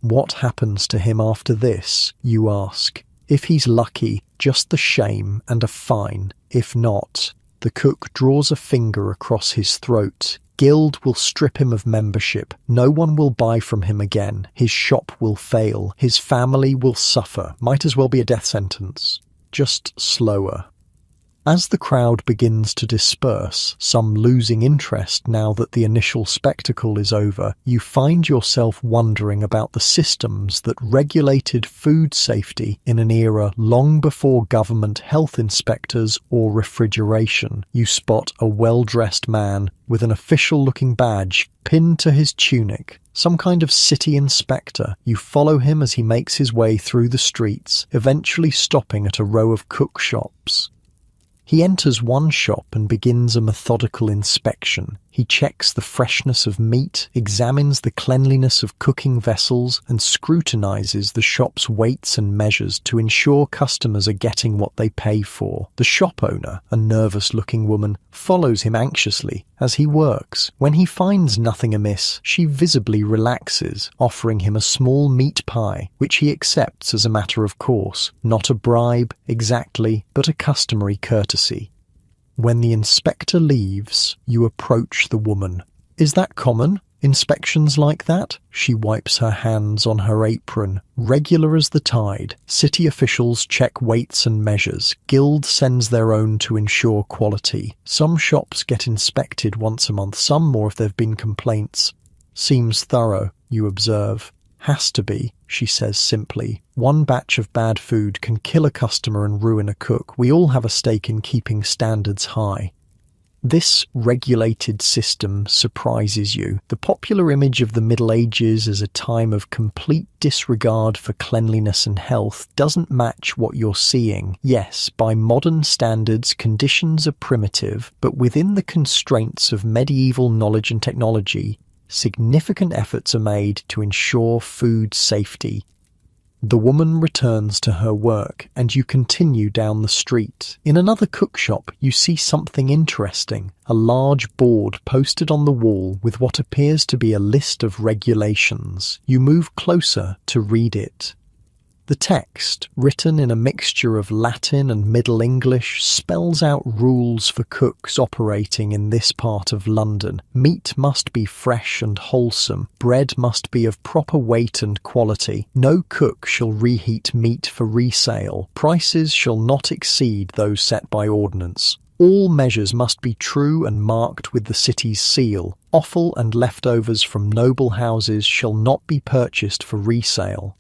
What happens to him after this, you ask? If he's lucky, just the shame and a fine. If not, the cook draws a finger across his throat. Guild will strip him of membership. No one will buy from him again. His shop will fail. His family will suffer. Might as well be a death sentence. Just slower. As the crowd begins to disperse, some losing interest now that the initial spectacle is over, you find yourself wondering about the systems that regulated food safety in an era long before government health inspectors or refrigeration. You spot a well-dressed man with an official-looking badge pinned to his tunic, some kind of city inspector. You follow him as he makes his way through the streets, eventually stopping at a row of cook shops. He enters one shop and begins a methodical inspection. He checks the freshness of meat, examines the cleanliness of cooking vessels, and scrutinizes the shop's weights and measures to ensure customers are getting what they pay for. The shop owner, a nervous-looking woman, follows him anxiously as he works. When he finds nothing amiss, she visibly relaxes, offering him a small meat pie, which he accepts as a matter of course. Not a bribe, exactly, but a customary courtesy. When the inspector leaves, you approach the woman. "Is that common? Inspections like that?" She wipes her hands on her apron. "Regular as the tide. City officials check weights and measures. Guild sends their own to ensure quality. Some shops get inspected once a month, some more if there have been complaints." "Seems thorough," you observe. "Has to be," she says simply. "One batch of bad food can kill a customer and ruin a cook. We all have a stake in keeping standards high." This regulated system surprises you. The popular image of the Middle Ages as a time of complete disregard for cleanliness and health doesn't match what you're seeing. Yes, by modern standards, conditions are primitive, but within the constraints of medieval knowledge and technology, significant efforts are made to ensure food safety. The woman returns to her work, and you continue down the street. In another cook shop, you see something interesting. A large board posted on the wall with what appears to be a list of regulations. You move closer to read it. The text, written in a mixture of Latin and Middle English, spells out rules for cooks operating in this part of London. Meat must be fresh and wholesome. Bread must be of proper weight and quality. No cook shall reheat meat for resale. Prices shall not exceed those set by ordinance. All measures must be true and marked with the city's seal. Offal and leftovers from noble houses shall not be purchased for resale.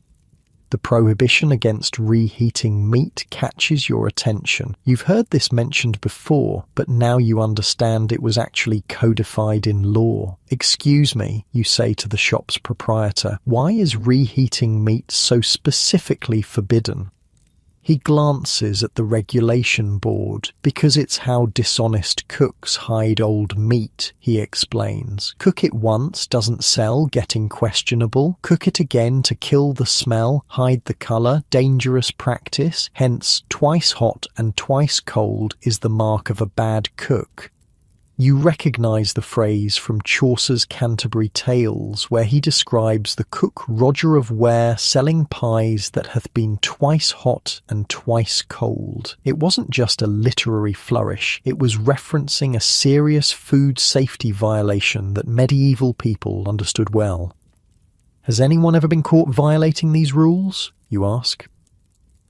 The prohibition against reheating meat catches your attention. You've heard this mentioned before, but now you understand it was actually codified in law. "Excuse me," you say to the shop's proprietor, "why is reheating meat so specifically forbidden?" He glances at the regulation board. Because it's how dishonest cooks hide old meat, he explains. Cook it once, doesn't sell, getting questionable. Cook it again to kill the smell, hide the colour, dangerous practice. Hence, twice hot and twice cold is the mark of a bad cook. You recognise the phrase from Chaucer's Canterbury Tales, where he describes the cook Roger of Ware selling pies that hath been twice hot and twice cold. It wasn't just a literary flourish, it was referencing a serious food safety violation that medieval people understood well. Has anyone ever been caught violating these rules? You ask.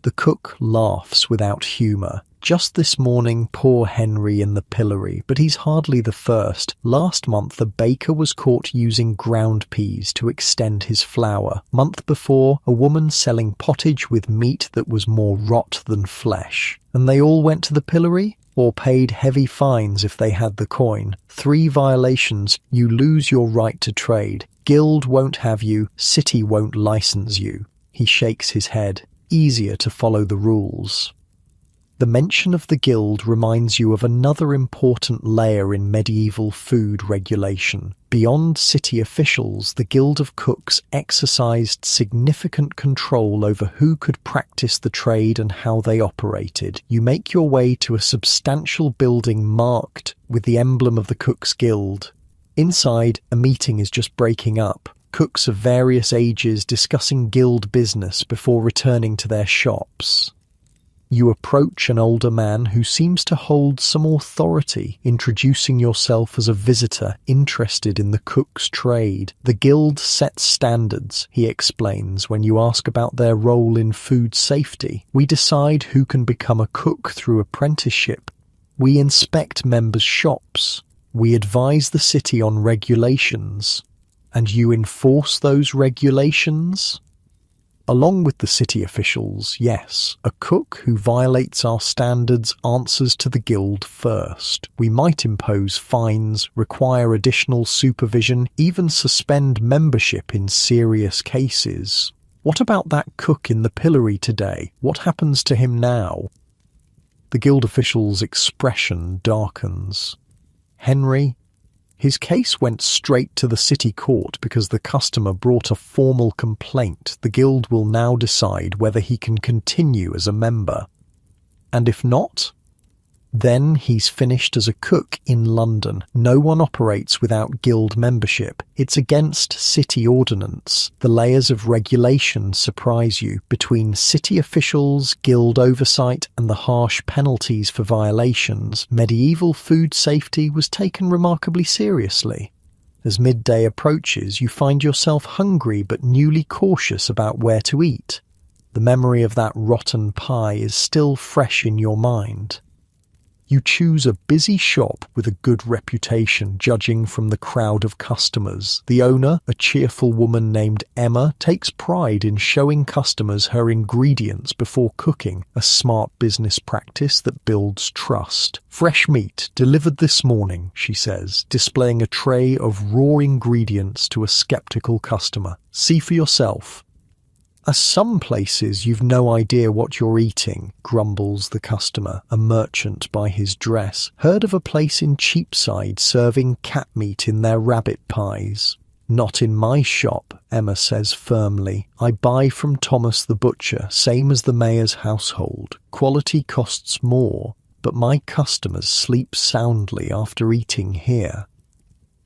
The cook laughs without humour. Just this morning, poor Henry in the pillory, but he's hardly the first. Last month, a baker was caught using ground peas to extend his flour. Month before, a woman selling pottage with meat that was more rot than flesh. And they all went to the pillory? Or paid heavy fines if they had the coin. 3 violations, you lose your right to trade. Guild won't have you, city won't license you. He shakes his head. Easier to follow the rules. The mention of the guild reminds you of another important layer in medieval food regulation. Beyond city officials, the Guild of Cooks exercised significant control over who could practice the trade and how they operated. You make your way to a substantial building marked with the emblem of the Cooks Guild. Inside, a meeting is just breaking up. Cooks of various ages discussing guild business before returning to their shops. You approach an older man who seems to hold some authority, introducing yourself as a visitor interested in the cook's trade. The guild sets standards, he explains, when you ask about their role in food safety. We decide who can become a cook through apprenticeship. We inspect members' shops. We advise the city on regulations. And you enforce those regulations? Along with the city officials, yes, a cook who violates our standards answers to the guild first. We might impose fines, require additional supervision, even suspend membership in serious cases. What about that cook in the pillory today? What happens to him now? The guild official's expression darkens. Henry? His case went straight to the city court because the customer brought a formal complaint. The guild will now decide whether he can continue as a member. And if not, then he's finished as a cook in London. No one operates without guild membership. It's against city ordinance. The layers of regulation surprise you. Between city officials, guild oversight, and the harsh penalties for violations, medieval food safety was taken remarkably seriously. As midday approaches, you find yourself hungry but newly cautious about where to eat. The memory of that rotten pie is still fresh in your mind. You choose a busy shop with a good reputation, judging from the crowd of customers. The owner, a cheerful woman named Emma, takes pride in showing customers her ingredients before cooking, a smart business practice that builds trust. Fresh meat, delivered this morning, she says, displaying a tray of raw ingredients to a skeptical customer. See for yourself. At some places you've no idea what you're eating, grumbles the customer, a merchant by his dress. Heard of a place in Cheapside serving cat meat in their rabbit pies? Not in my shop, Emma says firmly. I buy from Thomas the butcher, same as the mayor's household. Quality costs more, but my customers sleep soundly after eating here.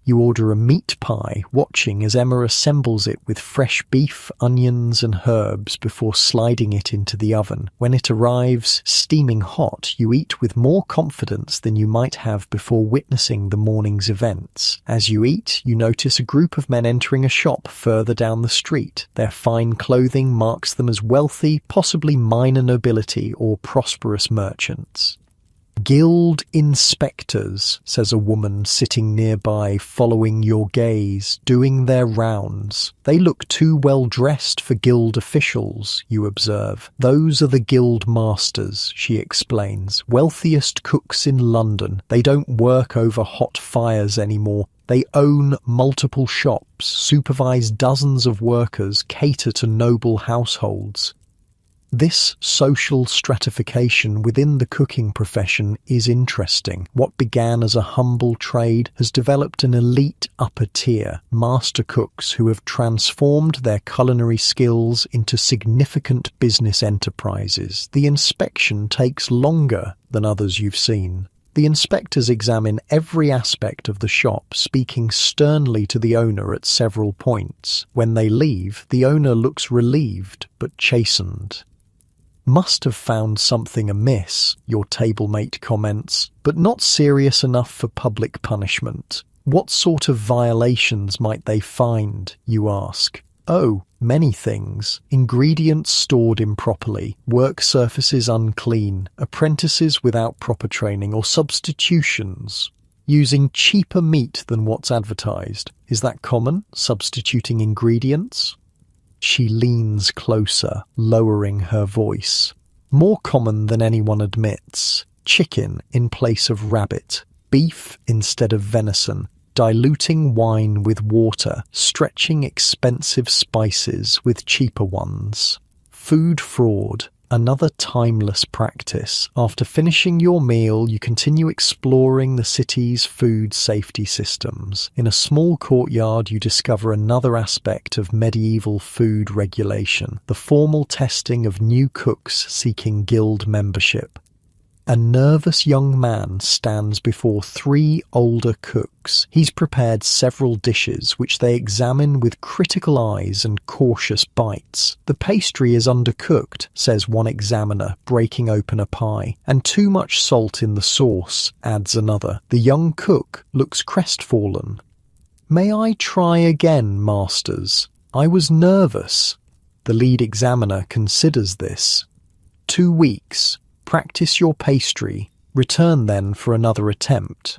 You order a meat pie, watching as Emma assembles it with fresh beef, onions and herbs before sliding it into the oven. When it arrives, steaming hot, you eat with more confidence than you might have before witnessing the morning's events. As you eat, you notice a group of men entering a shop further down the street. Their fine clothing marks them as wealthy, possibly minor nobility or prosperous merchants. Guild inspectors, says a woman sitting nearby, following your gaze, doing their rounds. They look too well dressed for guild officials, you observe. Those are the guild masters, she explains. Wealthiest cooks in London. They don't work over hot fires anymore. They own multiple shops, supervise dozens of workers, cater to noble households. This social stratification within the cooking profession is interesting. What began as a humble trade has developed an elite upper tier, master cooks who have transformed their culinary skills into significant business enterprises. The inspection takes longer than others you've seen. The inspectors examine every aspect of the shop, speaking sternly to the owner at several points. When they leave, the owner looks relieved but chastened. "Must have found something amiss," your table-mate comments, "but not serious enough for public punishment." "What sort of violations might they find?" you ask. "Oh, many things. Ingredients stored improperly, work surfaces unclean, apprentices without proper training, or substitutions. Using cheaper meat than what's advertised. Is that common? Substituting ingredients?" She leans closer, lowering her voice. "More common than anyone admits. Chicken in place of rabbit, beef instead of venison, diluting wine with water, stretching expensive spices with cheaper ones. Food fraud, another timeless practice. After finishing your meal, you continue exploring the city's food safety systems. In a small courtyard, you discover another aspect of medieval food regulation, the formal testing of new cooks seeking guild membership. A nervous young man stands before 3 older cooks. He's prepared several dishes which they examine with critical eyes and cautious bites. "The pastry is undercooked," says one examiner, breaking open a pie. "And too much salt in the sauce," adds another. The young cook looks crestfallen. "May I try again, masters? I was nervous." The lead examiner considers this. 2 weeks. Practice your pastry, return then for another attempt.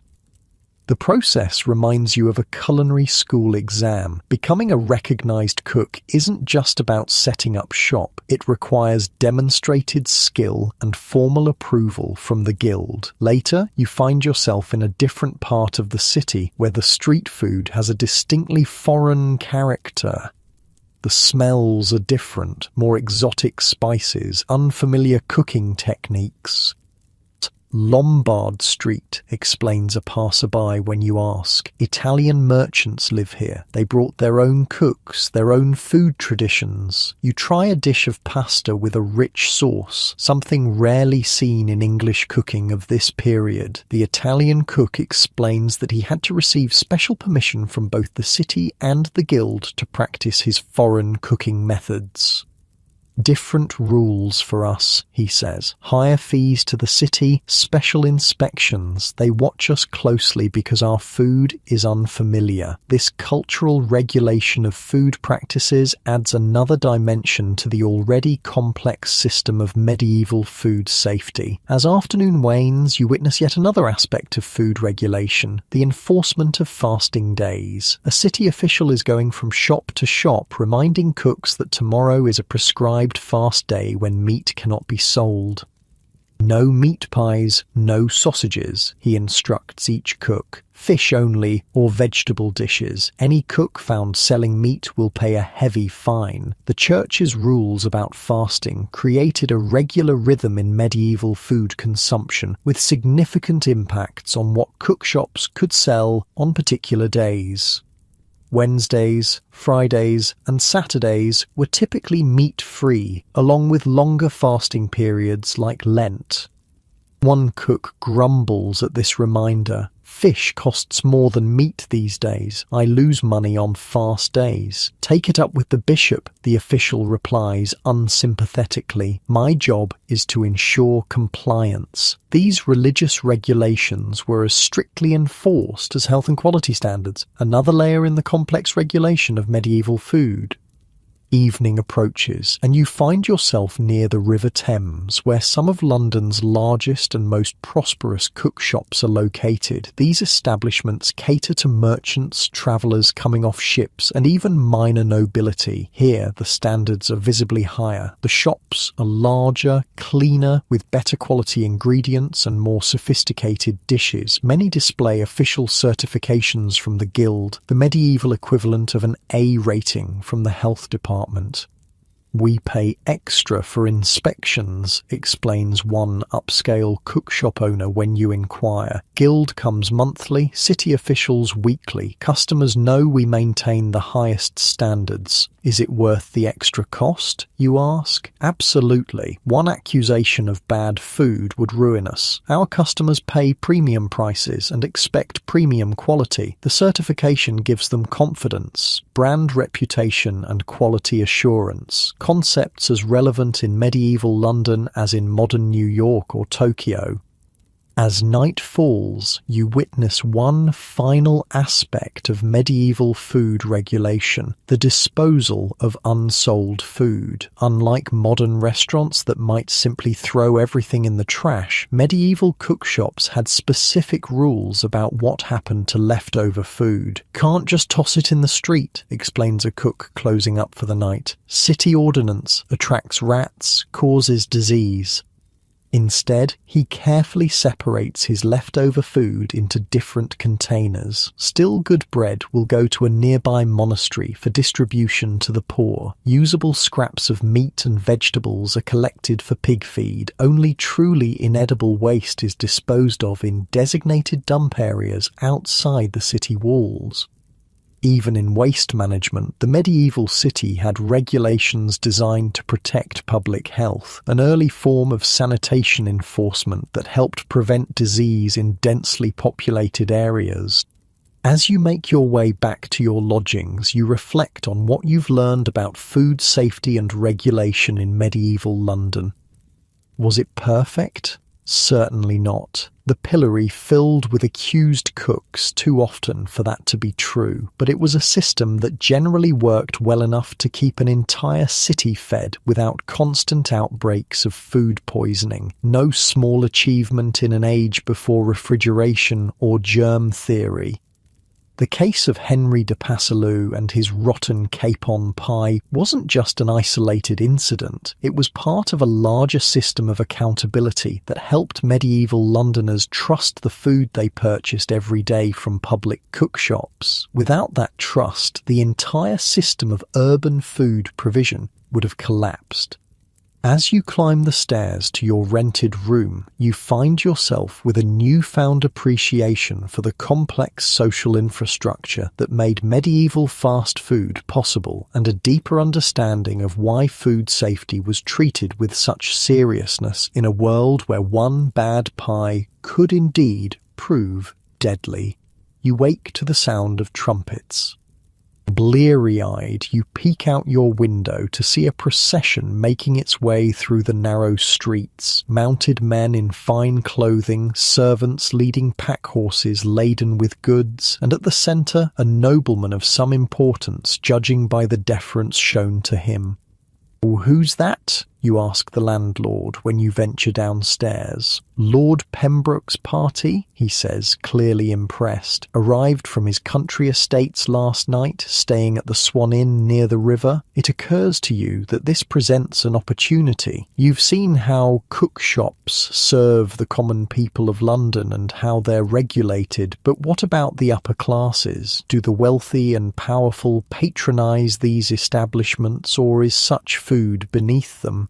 The process reminds you of a culinary school exam. Becoming a recognized cook isn't just about setting up shop. It requires demonstrated skill and formal approval from the guild. Later, you find yourself in a different part of the city where the street food has a distinctly foreign character. The smells are different, more exotic spices, unfamiliar cooking techniques. "Lombard Street," explains a passerby when you ask. "Italian merchants live here. They brought their own cooks, their own food traditions." You try a dish of pasta with a rich sauce, something rarely seen in English cooking of this period. The Italian cook explains that he had to receive special permission from both the city and the guild to practice his foreign cooking methods. "Different rules for us," he says. "Higher fees to the city, special inspections. They watch us closely because our food is unfamiliar." This cultural regulation of food practices adds another dimension to the already complex system of medieval food safety. As afternoon wanes, you witness yet another aspect of food regulation, the enforcement of fasting days. A city official is going from shop to shop, reminding cooks that tomorrow is a prescribed fast day when meat cannot be sold. "No meat pies, no sausages," he instructs each cook. "Fish only or vegetable dishes. Any cook found selling meat will pay a heavy fine." The church's rules about fasting created a regular rhythm in medieval food consumption, with significant impacts on what cookshops could sell on particular days. Wednesdays, Fridays, and Saturdays were typically meat-free, along with longer fasting periods like Lent. One cook grumbles at this reminder. "Fish costs more than meat these days. I lose money on fast days." "Take it up with the bishop," the official replies unsympathetically. "My job is to ensure compliance." These religious regulations were as strictly enforced as health and quality standards, another layer in the complex regulation of medieval food. Evening approaches, and you find yourself near the River Thames, where some of London's largest and most prosperous cook shops are located. These establishments cater to merchants, travellers coming off ships, and even minor nobility. Here, the standards are visibly higher. The shops are larger, cleaner, with better quality ingredients and more sophisticated dishes. Many display official certifications from the guild, the medieval equivalent of an A rating from the health department. "We pay extra for inspections," explains one upscale cookshop owner when you inquire. "Guild comes monthly, city officials weekly. Customers know we maintain the highest standards." "Is it worth the extra cost?" you ask. "Absolutely. One accusation of bad food would ruin us. Our customers pay premium prices and expect premium quality. The certification gives them confidence, brand reputation and quality assurance, concepts as relevant in medieval London as in modern New York or Tokyo." As night falls, you witness one final aspect of medieval food regulation, the disposal of unsold food. Unlike modern restaurants that might simply throw everything in the trash, medieval cookshops had specific rules about what happened to leftover food. "Can't just toss it in the street," explains a cook closing up for the night. "City ordinance attracts rats, causes disease." Instead, he carefully separates his leftover food into different containers. Still good bread will go to a nearby monastery for distribution to the poor. Usable scraps of meat and vegetables are collected for pig feed. Only truly inedible waste is disposed of in designated dump areas outside the city walls. Even in waste management, the medieval city had regulations designed to protect public health, an early form of sanitation enforcement that helped prevent disease in densely populated areas. As you make your way back to your lodgings, you reflect on what you've learned about food safety and regulation in medieval London. Was it perfect? Certainly not. The pillory filled with accused cooks too often for that to be true, but it was a system that generally worked well enough to keep an entire city fed without constant outbreaks of food poisoning. No small achievement in an age before refrigeration or germ theory. The case of Henry de Passalou and his rotten capon pie wasn't just an isolated incident. It was part of a larger system of accountability that helped medieval Londoners trust the food they purchased every day from public cookshops. Without that trust, the entire system of urban food provision would have collapsed. As you climb the stairs to your rented room, you find yourself with a newfound appreciation for the complex social infrastructure that made medieval fast food possible and a deeper understanding of why food safety was treated with such seriousness in a world where one bad pie could indeed prove deadly. You wake to the sound of trumpets. Bleary-eyed, you peek out your window to see a procession making its way through the narrow streets. Mounted men in fine clothing, servants leading pack horses laden with goods, and at the centre a nobleman of some importance, judging by the deference shown to him. "Oh, who's that?" you ask the landlord when you venture downstairs. "Lord Pembroke's party," he says, clearly impressed. "Arrived from his country estates last night, staying at the Swan Inn near the river." It occurs to you that this presents an opportunity. You've seen how cookshops serve the common people of London and how they're regulated, but what about the upper classes? Do the wealthy and powerful patronise these establishments, or is such food beneath them?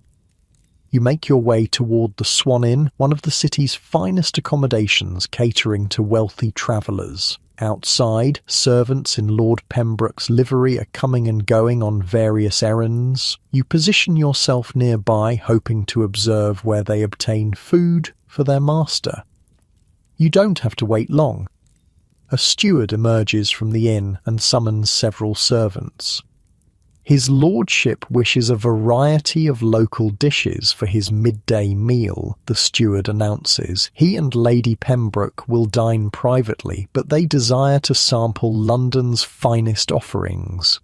You make your way toward the Swan Inn, one of the city's finest accommodations catering to wealthy travellers. Outside, servants in Lord Pembroke's livery are coming and going on various errands. You position yourself nearby, hoping to observe where they obtain food for their master. You don't have to wait long. A steward emerges from the inn and summons several servants. His lordship wishes a variety of local dishes for his midday meal, the steward announces. He and Lady Pembroke will dine privately, but they desire to sample London's finest offerings.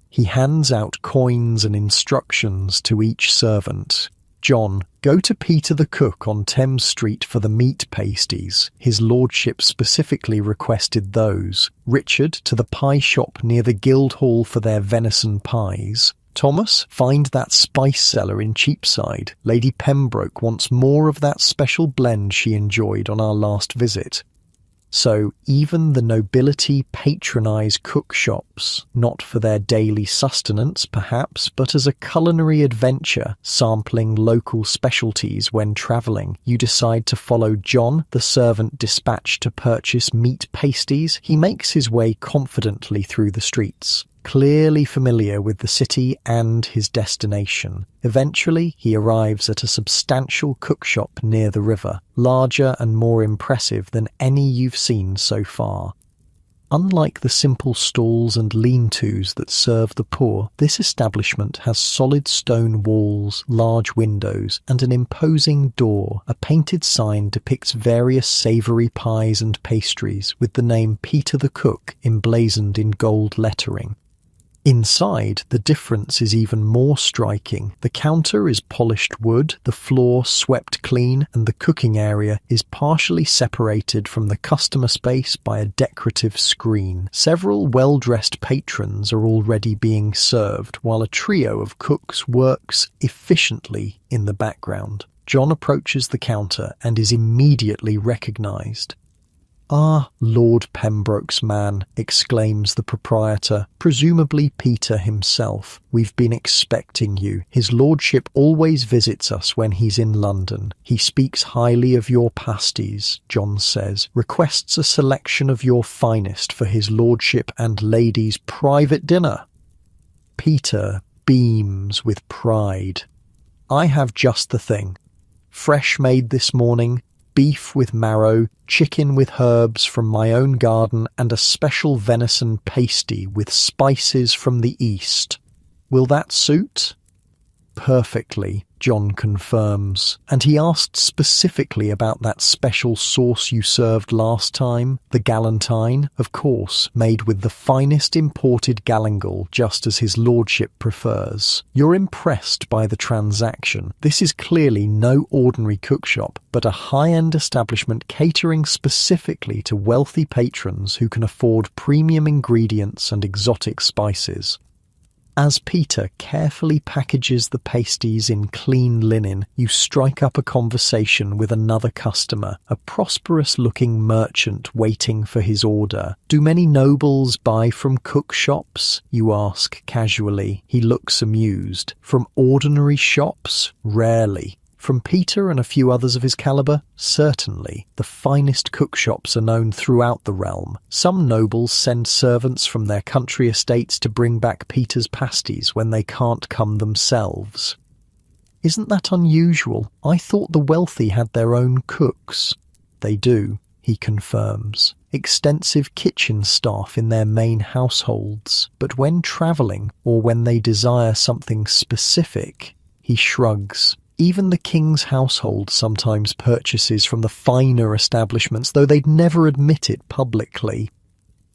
He hands out coins and instructions to each servant. "John, go to Peter the cook on Thames Street for the meat pasties." His lordship specifically requested those. "Richard, to the pie shop near the Guildhall for their venison pies." "Thomas, find that spice cellar in Cheapside. Lady Pembroke wants more of that special blend she enjoyed on our last visit." So even the nobility patronize cook shops, not for their daily sustenance perhaps, but as a culinary adventure, sampling local specialties when travelling. You decide to follow John, the servant dispatched to purchase meat pasties. He makes his way confidently through the streets, clearly familiar with the city and his destination. Eventually, he arrives at a substantial cookshop near the river, larger and more impressive than any you've seen so far. Unlike the simple stalls and lean-tos that serve the poor, this establishment has solid stone walls, large windows, and an imposing door. A painted sign depicts various savoury pies and pastries, with the name Peter the Cook emblazoned in gold lettering. Inside, the difference is even more striking. The counter is polished wood, the floor swept clean, and the cooking area is partially separated from the customer space by a decorative screen. Several well-dressed patrons are already being served, while a trio of cooks works efficiently in the background. John approaches the counter and is immediately recognised. "Ah, Lord Pembroke's man," exclaims the proprietor, presumably Peter himself. "We've been expecting you. His lordship always visits us when he's in London. He speaks highly of your pasties," John says, "requests a selection of your finest for his lordship and lady's private dinner." Peter beams with pride. "I have just the thing. Fresh made this morning, beef with marrow, chicken with herbs from my own garden, and a special venison pasty with spices from the east. Will that suit?" "Perfectly," John confirms, and he asked specifically about that special sauce you served last time, the galantine, of course, made with the finest imported galangal, just as his lordship prefers. You're impressed by the transaction. This is clearly no ordinary cookshop, but a high-end establishment catering specifically to wealthy patrons who can afford premium ingredients and exotic spices. As Peter carefully packages the pasties in clean linen, you strike up a conversation with another customer, a prosperous-looking merchant waiting for his order. "Do many nobles buy from cook shops?" you ask casually. He looks amused. "From ordinary shops? Rarely. From Peter and a few others of his calibre? Certainly. The finest cook shops are known throughout the realm. Some nobles send servants from their country estates to bring back Peter's pasties when they can't come themselves." "Isn't that unusual? I thought the wealthy had their own cooks." "They do," he confirms. "Extensive kitchen staff in their main households. But when travelling, or when they desire something specific," he shrugs. "Even the king's household sometimes purchases from the finer establishments, though they'd never admit it publicly."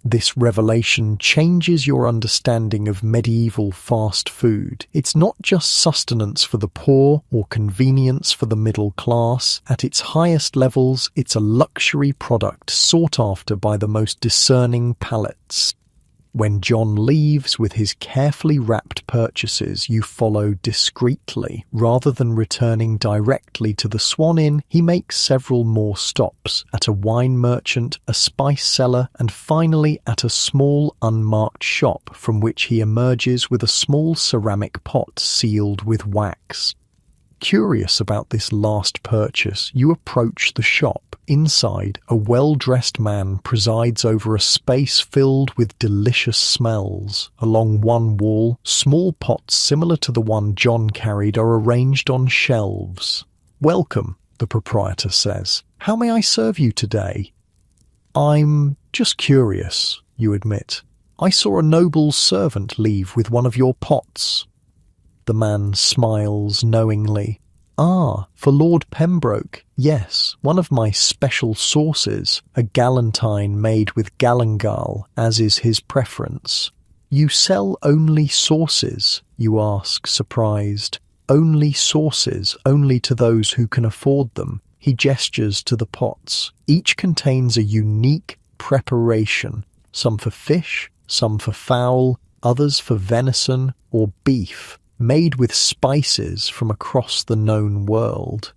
This revelation changes your understanding of medieval fast food. It's not just sustenance for the poor or convenience for the middle class. At its highest levels, it's a luxury product sought after by the most discerning palates. When John leaves with his carefully wrapped purchases, you follow discreetly. Rather than returning directly to the Swan Inn, he makes several more stops, at a wine merchant, a spice seller, and finally at a small unmarked shop from which he emerges with a small ceramic pot sealed with wax. Curious about this last purchase, you approach the shop. Inside, a well-dressed man presides over a space filled with delicious smells. Along one wall, small pots similar to the one John carried are arranged on shelves. "Welcome," the proprietor says. "How may I serve you today?" "I'm just curious," you admit. "I saw a noble's servant leave with one of your pots." The man smiles knowingly. "Ah, for Lord Pembroke. Yes, one of my special sauces, a galantine made with galangal, as is his preference." "You sell only sauces?" you ask, surprised. "Only sauces, only to those who can afford them." He gestures to the pots. Each contains a unique preparation, some for fish, some for fowl, others for venison or beef, made with spices from across the known world.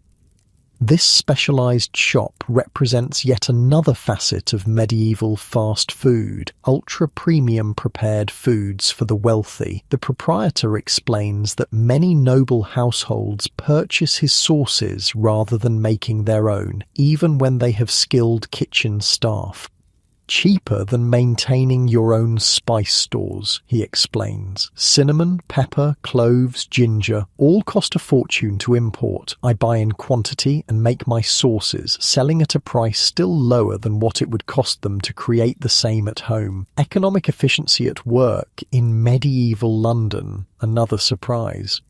This specialized shop represents yet another facet of medieval fast food, ultra-premium prepared foods for the wealthy. The proprietor explains that many noble households purchase his sauces rather than making their own, even when they have skilled kitchen staff. Cheaper than maintaining your own spice stores, he explains. Cinnamon, pepper, cloves, ginger, all cost a fortune to import. I buy in quantity and make my sauces, selling at a price still lower than what it would cost them to create the same at home. Economic efficiency at work in medieval London, another surprise.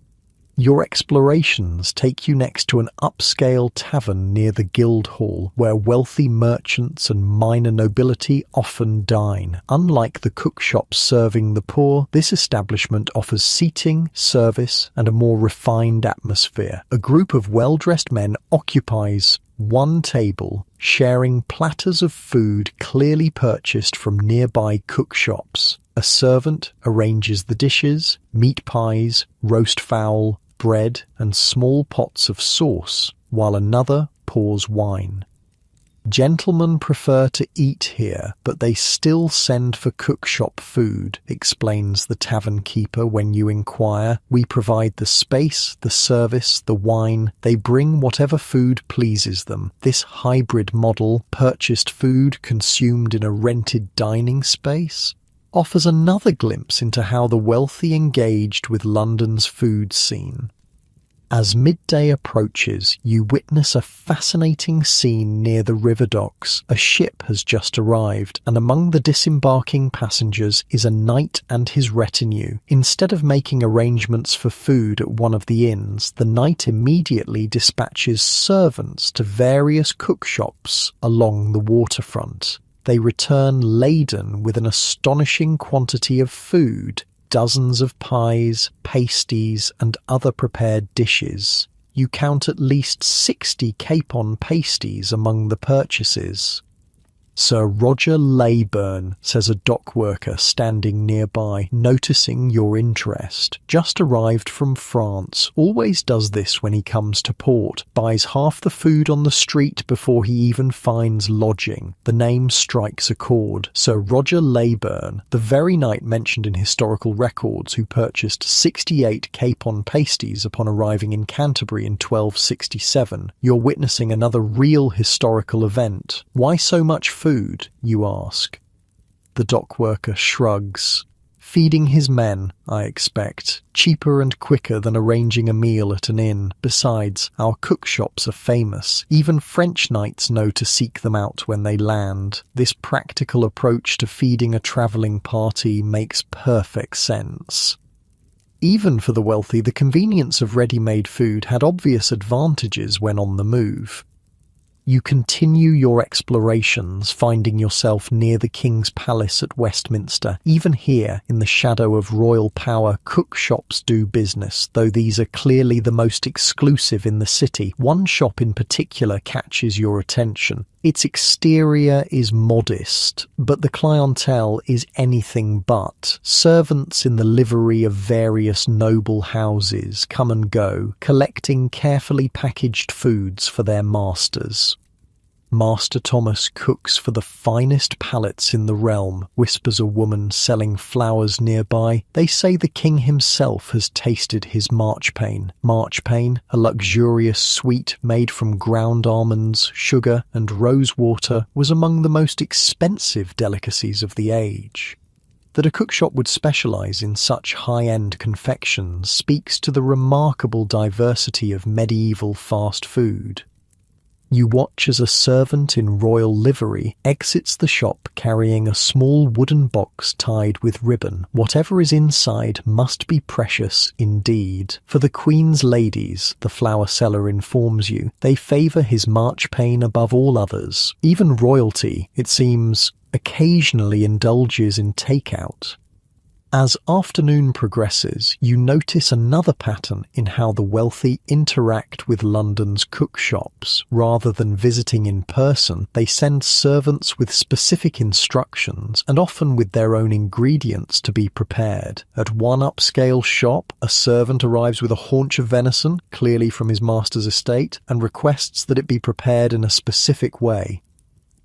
Your explorations take you next to an upscale tavern near the Guildhall, where wealthy merchants and minor nobility often dine. Unlike the cookshops serving the poor, this establishment offers seating, service, and a more refined atmosphere. A group of well-dressed men occupies one table, sharing platters of food clearly purchased from nearby cookshops. A servant arranges the dishes, meat pies, roast fowl, bread, and small pots of sauce, while another pours wine. Gentlemen prefer to eat here, but they still send for cookshop food, explains the tavern keeper when you inquire. We provide the space, the service, the wine. They bring whatever food pleases them. This hybrid model, purchased food consumed in a rented dining space, offers another glimpse into how the wealthy engaged with London's food scene. As midday approaches, you witness a fascinating scene near the river docks. A ship has just arrived, and among the disembarking passengers is a knight and his retinue. Instead of making arrangements for food at one of the inns, the knight immediately dispatches servants to various cookshops along the waterfront. They return laden with an astonishing quantity of food, dozens of pies, pasties, and other prepared dishes. You count at least 60 capon pasties among the purchases. Sir Roger Leyburn, says a dock worker standing nearby, noticing your interest. Just arrived from France, always does this when he comes to port, buys half the food on the street before he even finds lodging. The name strikes a chord. Sir Roger Leyburn, the very knight mentioned in historical records who purchased 68 capon pasties upon arriving in Canterbury in 1267. You're witnessing another real historical event. Why so much food, you ask? The dock worker shrugs. Feeding his men, I expect. Cheaper and quicker than arranging a meal at an inn. Besides, our cookshops are famous. Even French knights know to seek them out when they land. This practical approach to feeding a travelling party makes perfect sense. Even for the wealthy, the convenience of ready-made food had obvious advantages when on the move. You continue your explorations, finding yourself near the King's Palace at Westminster. Even here, in the shadow of royal power, cookshops do business, though these are clearly the most exclusive in the city. One shop in particular catches your attention. Its exterior is modest, but the clientele is anything but. Servants in the livery of various noble houses come and go, collecting carefully packaged foods for their masters. Master Thomas cooks for the finest palates in the realm, whispers a woman selling flowers nearby. They say the king himself has tasted his marchpane. Marchpane, a luxurious sweet made from ground almonds, sugar, and rose water, was among the most expensive delicacies of the age. That a cookshop would specialise in such high-end confections speaks to the remarkable diversity of medieval fast food. You watch as a servant in royal livery exits the shop carrying a small wooden box tied with ribbon. Whatever is inside must be precious indeed. For the Queen's ladies, the flower seller informs you, they favour his marchpane above all others. Even royalty, it seems, occasionally indulges in takeout. As afternoon progresses, you notice another pattern in how the wealthy interact with London's cookshops. Rather than visiting in person, they send servants with specific instructions and often with their own ingredients to be prepared. At one upscale shop, a servant arrives with a haunch of venison, clearly from his master's estate, and requests that it be prepared in a specific way.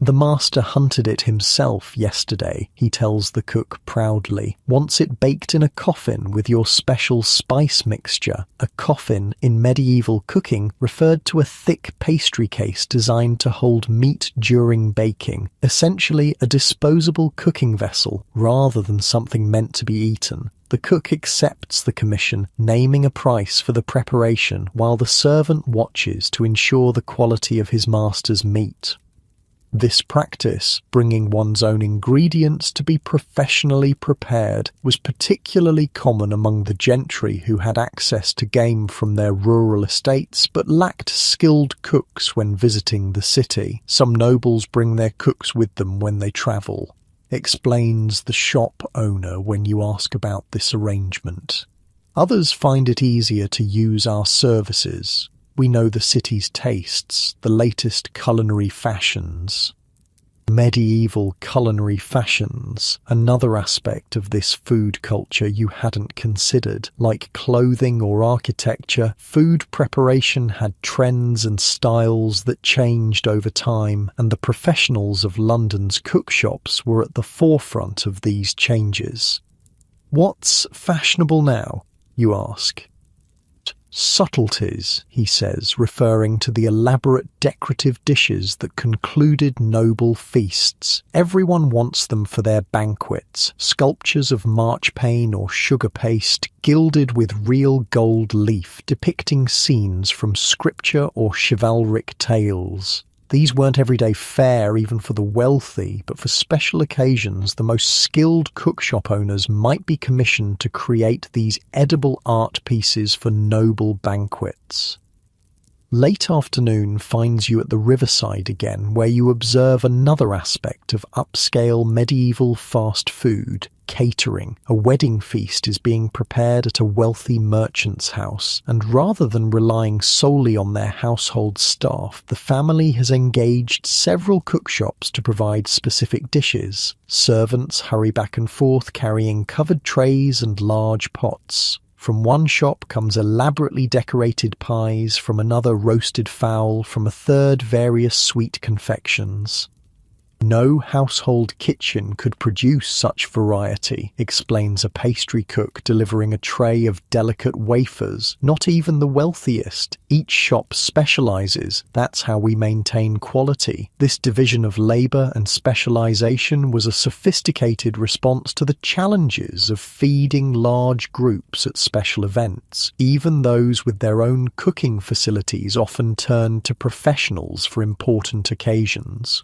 "The master hunted it himself yesterday," he tells the cook proudly. "Wants it baked in a coffin with your special spice mixture." A coffin in medieval cooking referred to a thick pastry case designed to hold meat during baking, essentially a disposable cooking vessel rather than something meant to be eaten. The cook accepts the commission, naming a price for the preparation while the servant watches to ensure the quality of his master's meat. This practice, bringing one's own ingredients to be professionally prepared, was particularly common among the gentry who had access to game from their rural estates but lacked skilled cooks when visiting the city. Some nobles bring their cooks with them when they travel, explains the shop owner when you ask about this arrangement. Others find it easier to use our services. We know the city's tastes, the latest culinary fashions. Medieval culinary fashions, another aspect of this food culture you hadn't considered. Like clothing or architecture, food preparation had trends and styles that changed over time, and the professionals of London's cookshops were at the forefront of these changes. What's fashionable now, you ask? Subtleties, he says, referring to the elaborate decorative dishes that concluded noble feasts. Everyone wants them for their banquets, sculptures of marchpane or sugar paste, gilded with real gold leaf, depicting scenes from scripture or chivalric tales. These weren't everyday fare even for the wealthy, but for special occasions the most skilled cookshop owners might be commissioned to create these edible art pieces for noble banquets. Late afternoon finds you at the riverside again, where you observe another aspect of upscale medieval fast food, catering. A wedding feast is being prepared at a wealthy merchant's house, and rather than relying solely on their household staff, the family has engaged several cookshops to provide specific dishes. Servants hurry back and forth carrying covered trays and large pots. From one shop comes elaborately decorated pies, from another roasted fowl, from a third various sweet confections. No household kitchen could produce such variety, explains a pastry cook delivering a tray of delicate wafers. Not even the wealthiest. Each shop specializes. That's how we maintain quality. This division of labor and specialization was a sophisticated response to the challenges of feeding large groups at special events. Even those with their own cooking facilities often turned to professionals for important occasions.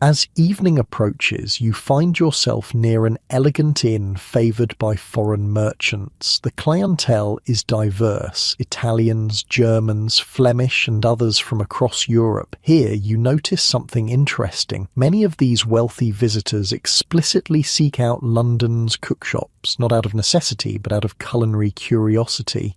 As evening approaches, you find yourself near an elegant inn favoured by foreign merchants. The clientele is diverse: Italians, Germans, Flemish, and others from across Europe. Here you notice something interesting. Many of these wealthy visitors explicitly seek out London's cookshops, not out of necessity, but out of culinary curiosity.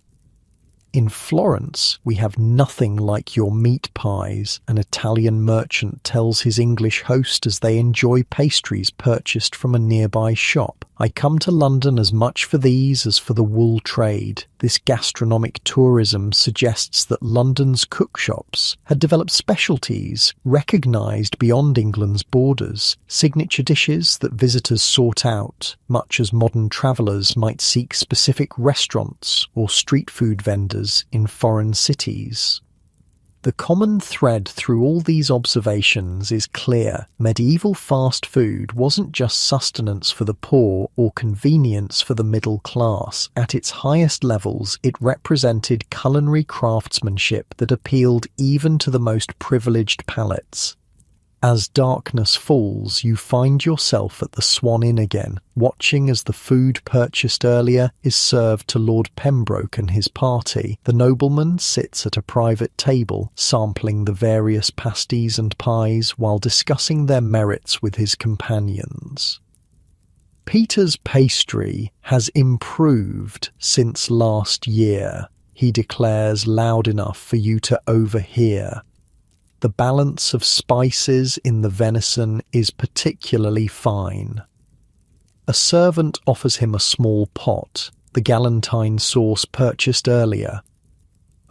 In Florence, we have nothing like your meat pies, an Italian merchant tells his English host as they enjoy pastries purchased from a nearby shop. I come to London as much for these as for the wool trade. This gastronomic tourism suggests that London's cookshops had developed specialties recognised beyond England's borders, signature dishes that visitors sought out, much as modern travellers might seek specific restaurants or street food vendors in foreign cities. The common thread through all these observations is clear. Medieval fast food wasn't just sustenance for the poor or convenience for the middle class. At its highest levels, it represented culinary craftsmanship that appealed even to the most privileged palates. As darkness falls, you find yourself at the Swan Inn again, watching as the food purchased earlier is served to Lord Pembroke and his party. The nobleman sits at a private table, sampling the various pasties and pies while discussing their merits with his companions. Peter's pastry has improved since last year, he declares loud enough for you to overhear. The balance of spices in the venison is particularly fine. A servant offers him a small pot, the galantine sauce purchased earlier.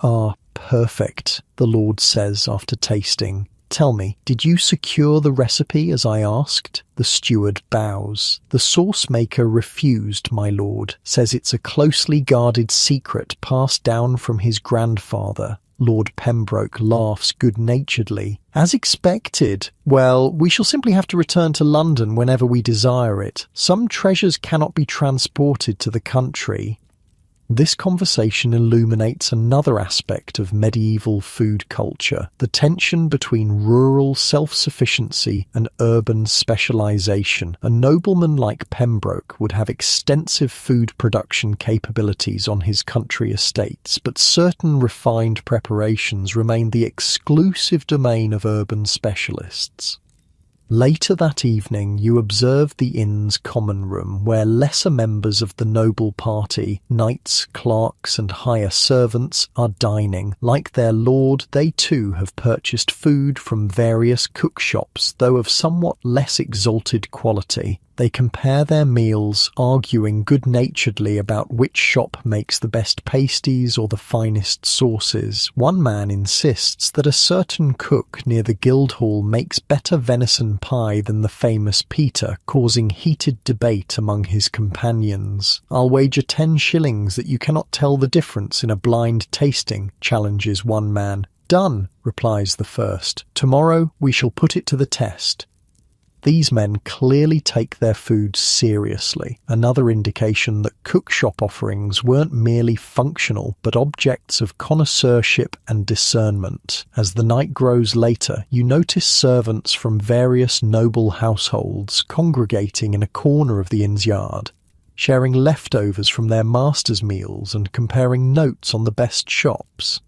"Ah, perfect," the Lord says after tasting. "Tell me, did you secure the recipe as I asked?" The steward bows. "The sauce maker refused, my lord, says it's a closely guarded secret passed down from his grandfather." Lord Pembroke laughs good-naturedly. "As expected. Well, we shall simply have to return to London whenever we desire it. Some treasures cannot be transported to the country." This conversation illuminates another aspect of medieval food culture, the tension between rural self-sufficiency and urban specialization. A nobleman like Pembroke would have extensive food production capabilities on his country estates, but certain refined preparations remain the exclusive domain of urban specialists. Later that evening you observe the inn's common room, where lesser members of the noble party, knights, clerks and higher servants, are dining. Like their lord, they too have purchased food from various cookshops, though of somewhat less exalted quality. They compare their meals, arguing good-naturedly about which shop makes the best pasties or the finest sauces. One man insists that a certain cook near the Guildhall makes better venison pie than the famous Peter, causing heated debate among his companions. "I'll wager 10 shillings that you cannot tell the difference in a blind tasting," challenges one man. "Done," replies the first. "Tomorrow we shall put it to the test." These men clearly take their food seriously, another indication that cookshop offerings weren't merely functional, but objects of connoisseurship and discernment. As the night grows later, you notice servants from various noble households congregating in a corner of the inn's yard, sharing leftovers from their master's meals and comparing notes on the best shops.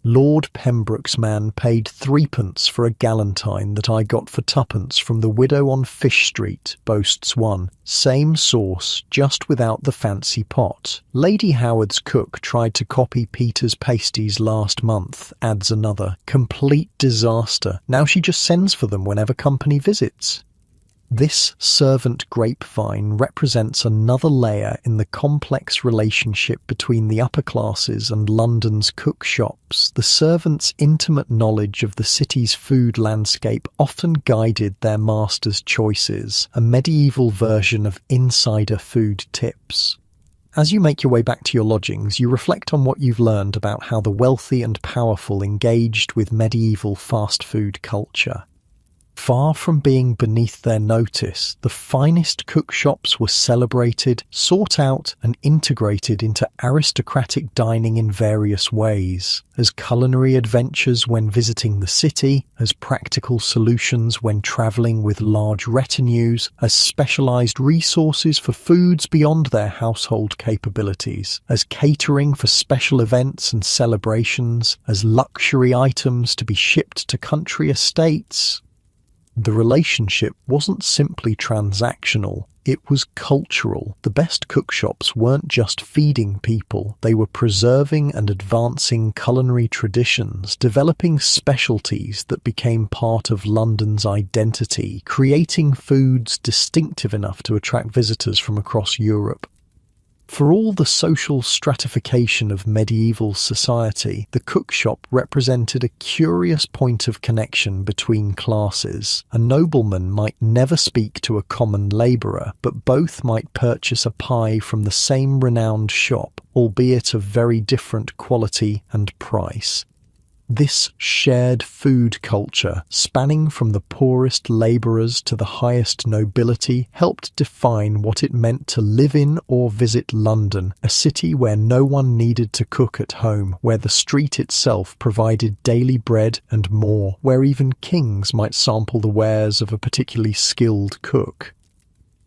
"Lord Pembroke's man paid 3p for a galantine that I got for 2p from the widow on Fish Street," boasts one. "Same sauce, just without the fancy pot. Lady Howard's cook tried to copy Peter's pasties last month," adds another. "Complete disaster. Now she just sends for them whenever company visits." This servant grapevine represents another layer in the complex relationship between the upper classes and London's cook shops. The servants' intimate knowledge of the city's food landscape often guided their masters' choices, a medieval version of insider food tips. As you make your way back to your lodgings, you reflect on what you've learned about how the wealthy and powerful engaged with medieval fast food culture. Far from being beneath their notice, the finest cookshops were celebrated, sought out, and integrated into aristocratic dining in various ways. As culinary adventures when visiting the city, as practical solutions when travelling with large retinues, as specialised resources for foods beyond their household capabilities, as catering for special events and celebrations, as luxury items to be shipped to country estates. The relationship wasn't simply transactional, it was cultural. The best cookshops weren't just feeding people, they were preserving and advancing culinary traditions, developing specialties that became part of London's identity, creating foods distinctive enough to attract visitors from across Europe. For all the social stratification of medieval society, the cookshop represented a curious point of connection between classes. A nobleman might never speak to a common labourer, but both might purchase a pie from the same renowned shop, albeit of very different quality and price. This shared food culture, spanning from the poorest labourers to the highest nobility, helped define what it meant to live in or visit London, a city where no one needed to cook at home, where the street itself provided daily bread and more, where even kings might sample the wares of a particularly skilled cook.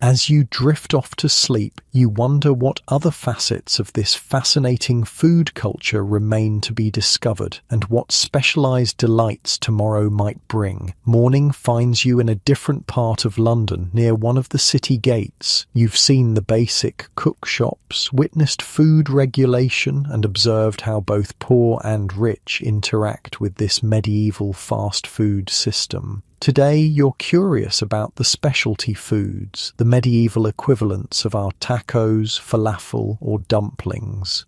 As you drift off to sleep, you wonder what other facets of this fascinating food culture remain to be discovered and what specialized delights tomorrow might bring. Morning finds you in a different part of London, near one of the city gates. You've seen the basic cook shops, witnessed food regulation, and observed how both poor and rich interact with this medieval fast food system. Today, you're curious about the specialty foods, the medieval equivalents of our tacos, falafel, or dumplings.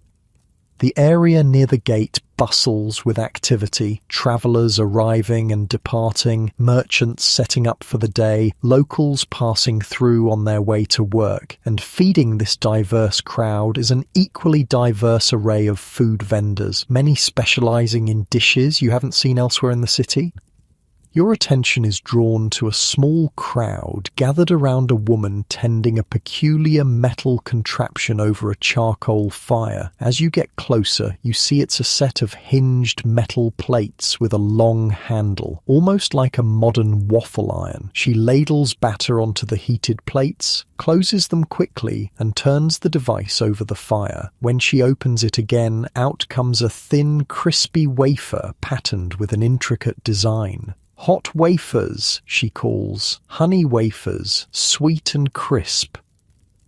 The area near the gate bustles with activity, travellers arriving and departing, merchants setting up for the day, locals passing through on their way to work, and feeding this diverse crowd is an equally diverse array of food vendors, many specialising in dishes you haven't seen elsewhere in the city. Your attention is drawn to a small crowd gathered around a woman tending a peculiar metal contraption over a charcoal fire. As you get closer, you see it's a set of hinged metal plates with a long handle, almost like a modern waffle iron. She ladles batter onto the heated plates, closes them quickly, and turns the device over the fire. When she opens it again, out comes a thin, crispy wafer patterned with an intricate design. Hot wafers, she calls, honey wafers, sweet and crisp.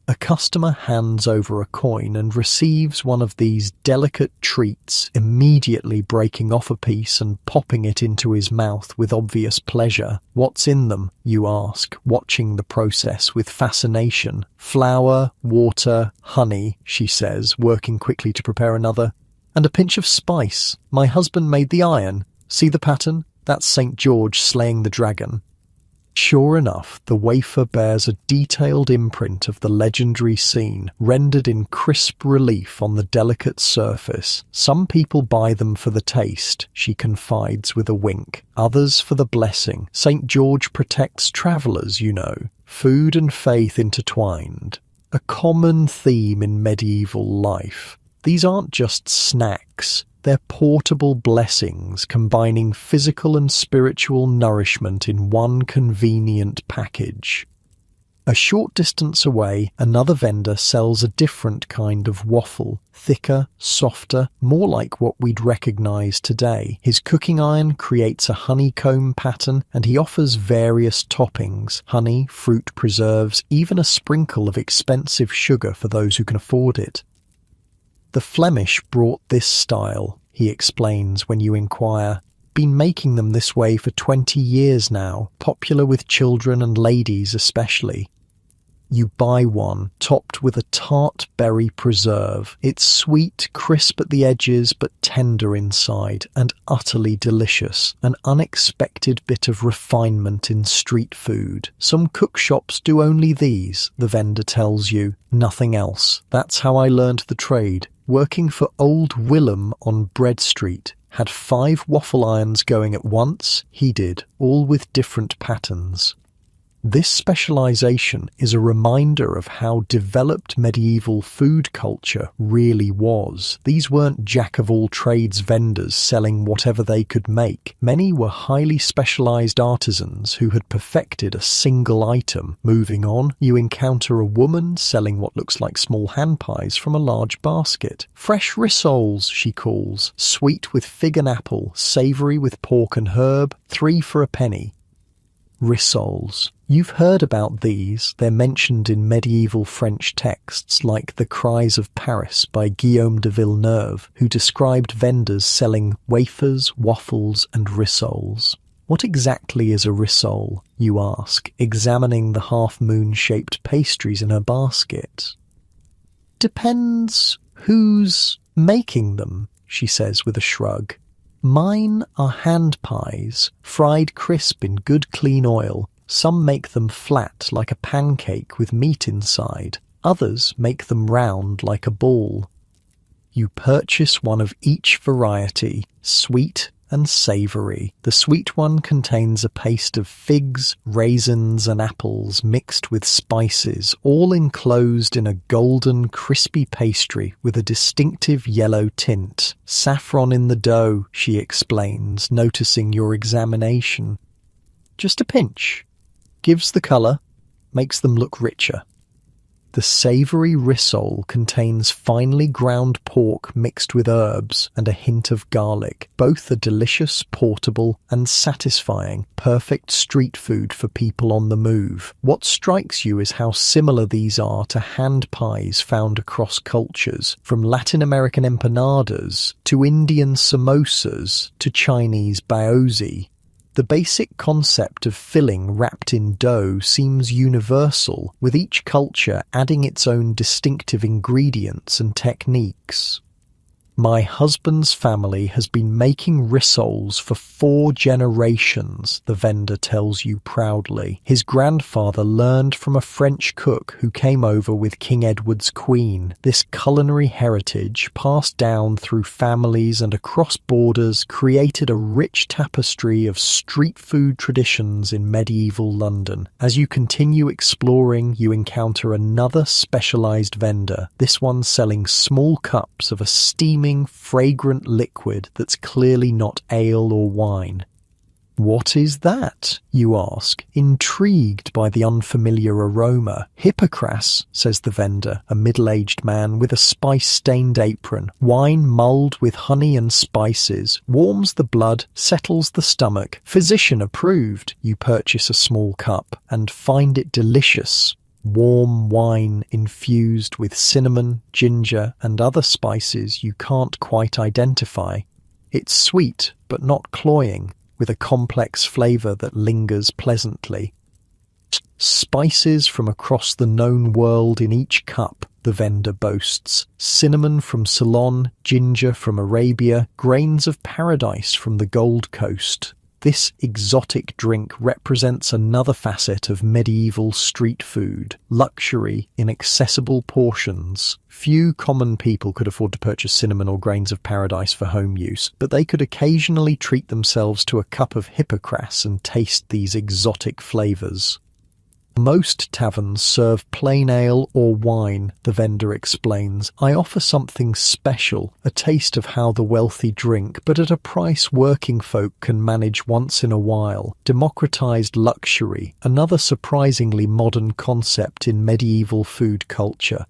A customer hands over a coin and receives one of these delicate treats, immediately breaking off a piece and popping it into his mouth with obvious pleasure. What's in them, you ask, watching the process with fascination. Flour, water, honey, she says, working quickly to prepare another. And a pinch of spice. My husband made the iron. See the pattern? That's St. George slaying the dragon. Sure enough, the wafer bears a detailed imprint of the legendary scene, rendered in crisp relief on the delicate surface. Some people buy them for the taste, she confides with a wink. Others for the blessing. St. George protects travellers, you know. Food and faith intertwined. A common theme in medieval life. These aren't just snacks. They're portable blessings combining physical and spiritual nourishment in one convenient package. A short distance away, another vendor sells a different kind of waffle, thicker, softer, more like what we'd recognize today. His cooking iron creates a honeycomb pattern, and he offers various toppings, honey, fruit preserves, even a sprinkle of expensive sugar for those who can afford it. The Flemish brought this style, he explains when you inquire. Been making them this way for 20 years now, popular with children and ladies especially. You buy one, topped with a tart berry preserve. It's sweet, crisp at the edges, but tender inside, and utterly delicious. An unexpected bit of refinement in street food. Some cook shops do only these, the vendor tells you. Nothing else. That's how I learned the trade. Working for Old Willem on Bread Street. Had 5 waffle irons going at once, he did, all with different patterns. This specialization is a reminder of how developed medieval food culture really was. These weren't jack-of-all-trades vendors selling whatever they could make. Many were highly specialized artisans who had perfected a single item. Moving on, you encounter a woman selling what looks like small hand pies from a large basket. Fresh rissoles, she calls, sweet with fig and apple, savory with pork and herb, 3 for a penny. Rissoles. You've heard about these. They're mentioned in medieval French texts like The Cries of Paris by Guillaume de Villeneuve, who described vendors selling wafers, waffles, and rissoles. What exactly is a rissole, you ask, examining the half-moon-shaped pastries in her basket. Depends who's making them, she says with a shrug. Mine are hand pies, fried crisp in good clean oil. Some make them flat like a pancake with meat inside. Others make them round like a ball. You purchase one of each variety, sweet and savoury. The sweet one contains a paste of figs, raisins and apples mixed with spices, all enclosed in a golden, crispy pastry with a distinctive yellow tint. Saffron in the dough, she explains, noticing your examination. Just a pinch. Gives the colour. makes them look richer. The savoury risole contains finely ground pork mixed with herbs and a hint of garlic. Both are delicious, portable, and satisfying, perfect street food for people on the move. What strikes you is how similar these are to hand pies found across cultures, from Latin American empanadas to Indian samosas to Chinese baozi. The basic concept of filling wrapped in dough seems universal, with each culture adding its own distinctive ingredients and techniques. My husband's family has been making rissoles for 4 generations, the vendor tells you proudly. His grandfather learned from a French cook who came over with King Edward's queen. This culinary heritage, passed down through families and across borders, created a rich tapestry of street food traditions in medieval London. As you continue exploring, you encounter another specialised vendor, this one selling small cups of a steaming, fragrant liquid that's clearly not ale or wine. What is that, you ask, intrigued by the unfamiliar aroma. Hippocras, says the vendor, a middle-aged man with a spice-stained apron. Wine mulled with honey and spices, warms the blood, settles the stomach. Physician approved. You purchase a small cup and find it delicious. Warm wine infused with cinnamon, ginger, and other spices you can't quite identify. It's sweet, but not cloying, with a complex flavour that lingers pleasantly. Spices from across the known world in each cup, the vendor boasts. Cinnamon from Ceylon, ginger from Arabia, grains of paradise from the Gold Coast. This exotic drink represents another facet of medieval street food, luxury in accessible portions. Few common people could afford to purchase cinnamon or grains of paradise for home use, but they could occasionally treat themselves to a cup of hippocras and taste these exotic flavours. Most taverns serve plain ale or wine, the vendor explains. I offer something special, a taste of how the wealthy drink, but at a price working folk can manage once in a while. Democratized luxury, another surprisingly modern concept in medieval food culture.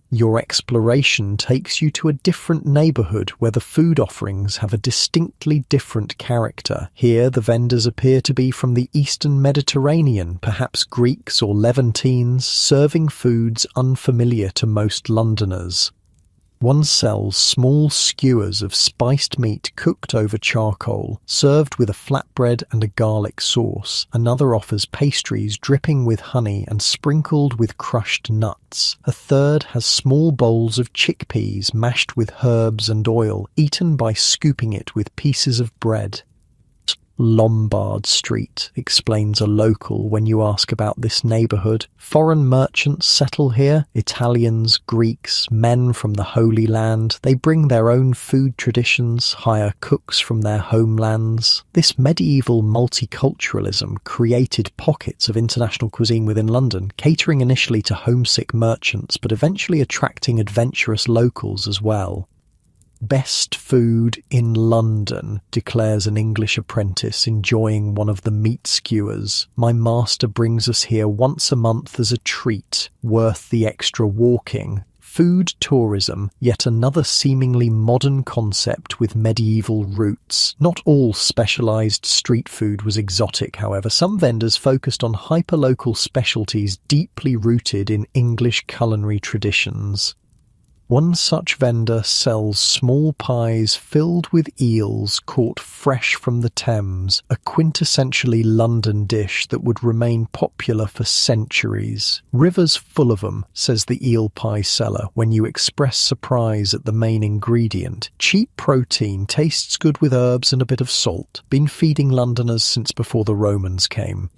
Your exploration takes you to a different neighbourhood where the food offerings have a distinctly different character. Here the vendors appear to be from the Eastern Mediterranean, perhaps Greeks or Levantines, serving foods unfamiliar to most Londoners. One sells small skewers of spiced meat cooked over charcoal, served with a flatbread and a garlic sauce. Another offers pastries dripping with honey and sprinkled with crushed nuts. A third has small bowls of chickpeas mashed with herbs and oil, eaten by scooping it with pieces of bread. Lombard Street, explains a local when you ask about this neighbourhood. Foreign merchants settle here, Italians, Greeks, men from the Holy Land. They bring their own food traditions, hire cooks from their homelands. This medieval multiculturalism created pockets of international cuisine within London, catering initially to homesick merchants, but eventually attracting adventurous locals as well. Best food in London, declares an English apprentice enjoying one of the meat skewers. My master brings us here once a month as a treat, worth the extra walking. Food tourism, yet another seemingly modern concept with medieval roots. Not all specialised street food was exotic, however. Some vendors focused on hyperlocal specialties deeply rooted in English culinary traditions. One such vendor sells small pies filled with eels caught fresh from the Thames, a quintessentially London dish that would remain popular for centuries. River's full of 'em, says the eel pie seller when you express surprise at the main ingredient. Cheap protein, tastes good with herbs and a bit of salt. Been feeding Londoners since before the Romans came.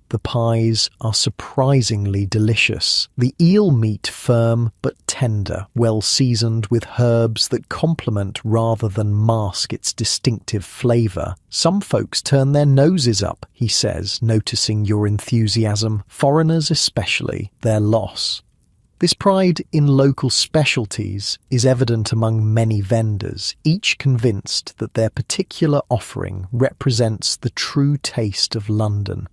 The pies are surprisingly delicious. The eel meat firm but tender, well seasoned with herbs that complement rather than mask its distinctive flavour. Some folks turn their noses up, he says, noticing your enthusiasm. Foreigners especially, their loss. This pride in local specialties is evident among many vendors, each convinced that their particular offering represents the true taste of London.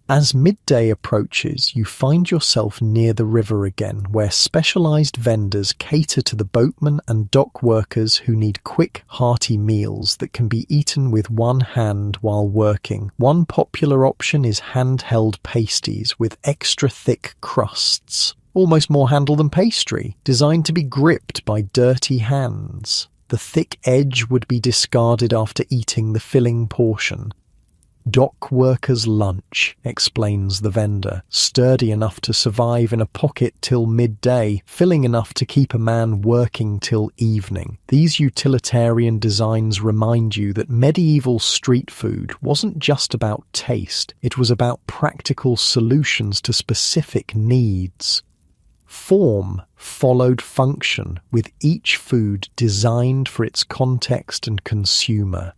As midday approaches, you find yourself near the river again, where specialized vendors cater to the boatmen and dock workers who need quick, hearty meals that can be eaten with one hand while working. One popular option is handheld pasties with extra thick crusts, almost more handle than pastry, designed to be gripped by dirty hands. The thick edge would be discarded after eating the filling portion. Dock workers' lunch, explains the vendor, sturdy enough to survive in a pocket till midday, filling enough to keep a man working till evening. These utilitarian designs remind you that medieval street food wasn't just about taste, it was about practical solutions to specific needs. Form followed function, with each food designed for its context and consumer.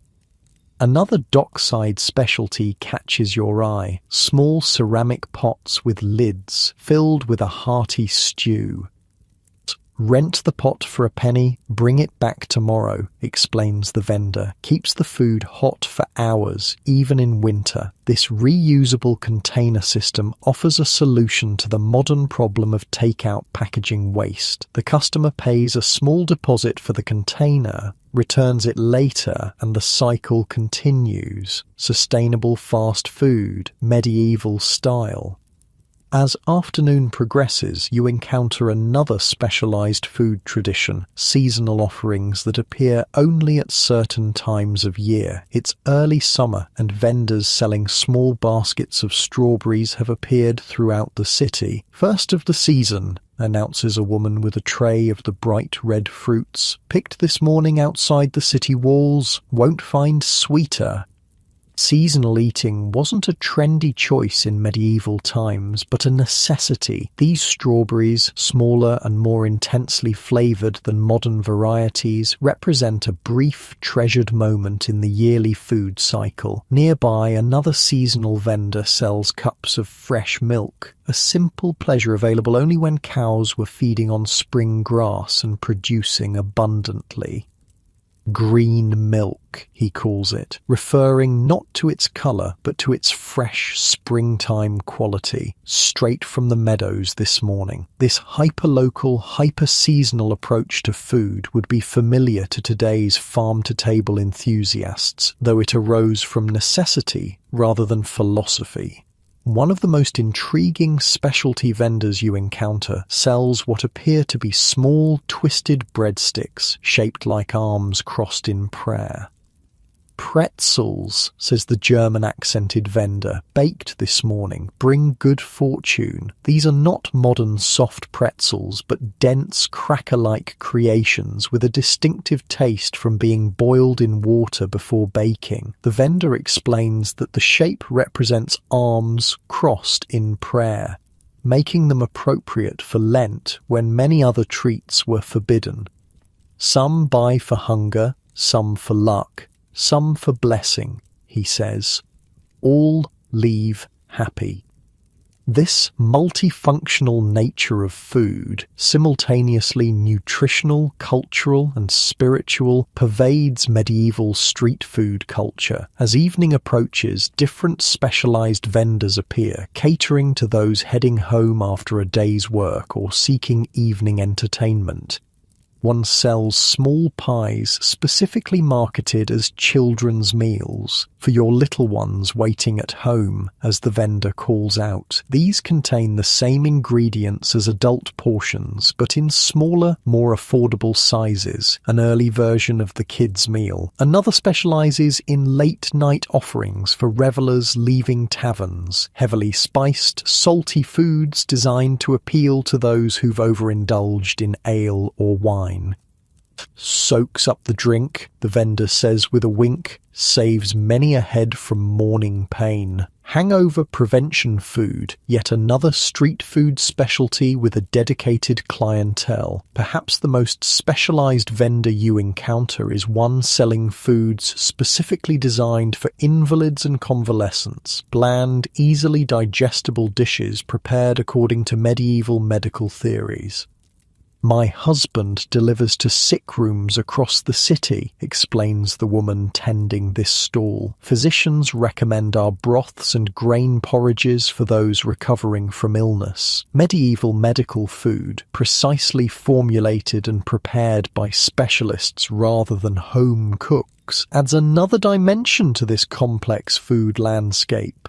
Another dockside specialty catches your eye: small ceramic pots with lids filled with a hearty stew. Rent the pot for a penny, bring it back tomorrow, explains the vendor. Keeps the food hot for hours, even in winter. This reusable container system offers a solution to the modern problem of takeout packaging waste. The customer pays a small deposit for the container, returns it later, and the cycle continues. Sustainable fast food, medieval style. As afternoon progresses, you encounter another specialized food tradition, seasonal offerings that appear only at certain times of year. It's early summer, and vendors selling small baskets of strawberries have appeared throughout the city. First of the season, announces a woman with a tray of the bright red fruits. Picked this morning outside the city walls, won't find sweeter. Seasonal eating wasn't a trendy choice in medieval times, but a necessity. These strawberries, smaller and more intensely flavored than modern varieties, represent a brief, treasured moment in the yearly food cycle. Nearby, another seasonal vendor sells cups of fresh milk, a simple pleasure available only when cows were feeding on spring grass and producing abundantly. Green milk, he calls it, referring not to its colour but to its fresh springtime quality, straight from the meadows this morning. This hyper-local, hyper-seasonal approach to food would be familiar to today's farm-to-table enthusiasts, though it arose from necessity rather than philosophy. One of the most intriguing specialty vendors you encounter sells what appear to be small, twisted breadsticks shaped like arms crossed in prayer. Pretzels, says the German-accented vendor, baked this morning, bring good fortune. These are not modern soft pretzels, but dense, cracker-like creations with a distinctive taste from being boiled in water before baking. The vendor explains that the shape represents arms crossed in prayer, making them appropriate for Lent when many other treats were forbidden. Some buy for hunger, some for luck, some for blessing, he says. All leave happy. This multifunctional nature of food, simultaneously nutritional, cultural, and spiritual, pervades medieval street food culture. As evening approaches, different specialized vendors appear, catering to those heading home after a day's work or seeking evening entertainment. One sells small pies specifically marketed as children's meals, for your little ones waiting at home, as the vendor calls out. These contain the same ingredients as adult portions, but in smaller, more affordable sizes, an early version of the kids' meal. Another specializes in late-night offerings for revelers leaving taverns, heavily spiced, salty foods designed to appeal to those who've overindulged in ale or wine. Soaks up the drink, the vendor says with a wink, saves many a head from morning pain. Hangover prevention food, yet another street food specialty with a dedicated clientele. Perhaps the most specialized vendor you encounter is one selling foods specifically designed for invalids and convalescents, bland, easily digestible dishes prepared according to medieval medical theories. "My husband delivers to sick rooms across the city," explains the woman tending this stall. "Physicians recommend our broths and grain porridges for those recovering from illness." Medieval medical food, precisely formulated and prepared by specialists rather than home cooks, adds another dimension to this complex food landscape.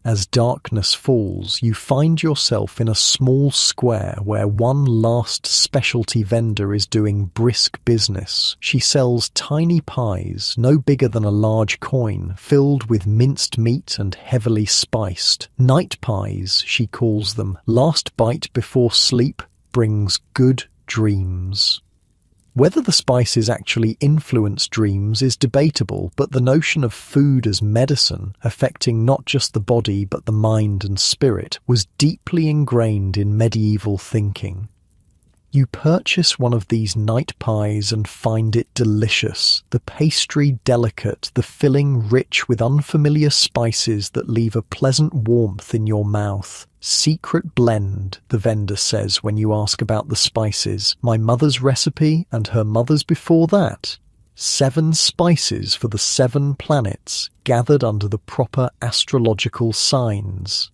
As darkness falls, you find yourself in a small square where one last specialty vendor is doing brisk business. She sells tiny pies, no bigger than a large coin, filled with minced meat and heavily spiced. Night pies, she calls them. Last bite before sleep brings good dreams. Whether the spices actually influence dreams is debatable, but the notion of food as medicine, affecting not just the body but the mind and spirit, was deeply ingrained in medieval thinking. You purchase one of these night pies and find it delicious, the pastry delicate, the filling rich with unfamiliar spices that leave a pleasant warmth in your mouth. "Secret blend," the vendor says when you ask about the spices. "My mother's recipe and her mother's before that. 7 spices for the 7 planets, gathered under the proper astrological signs."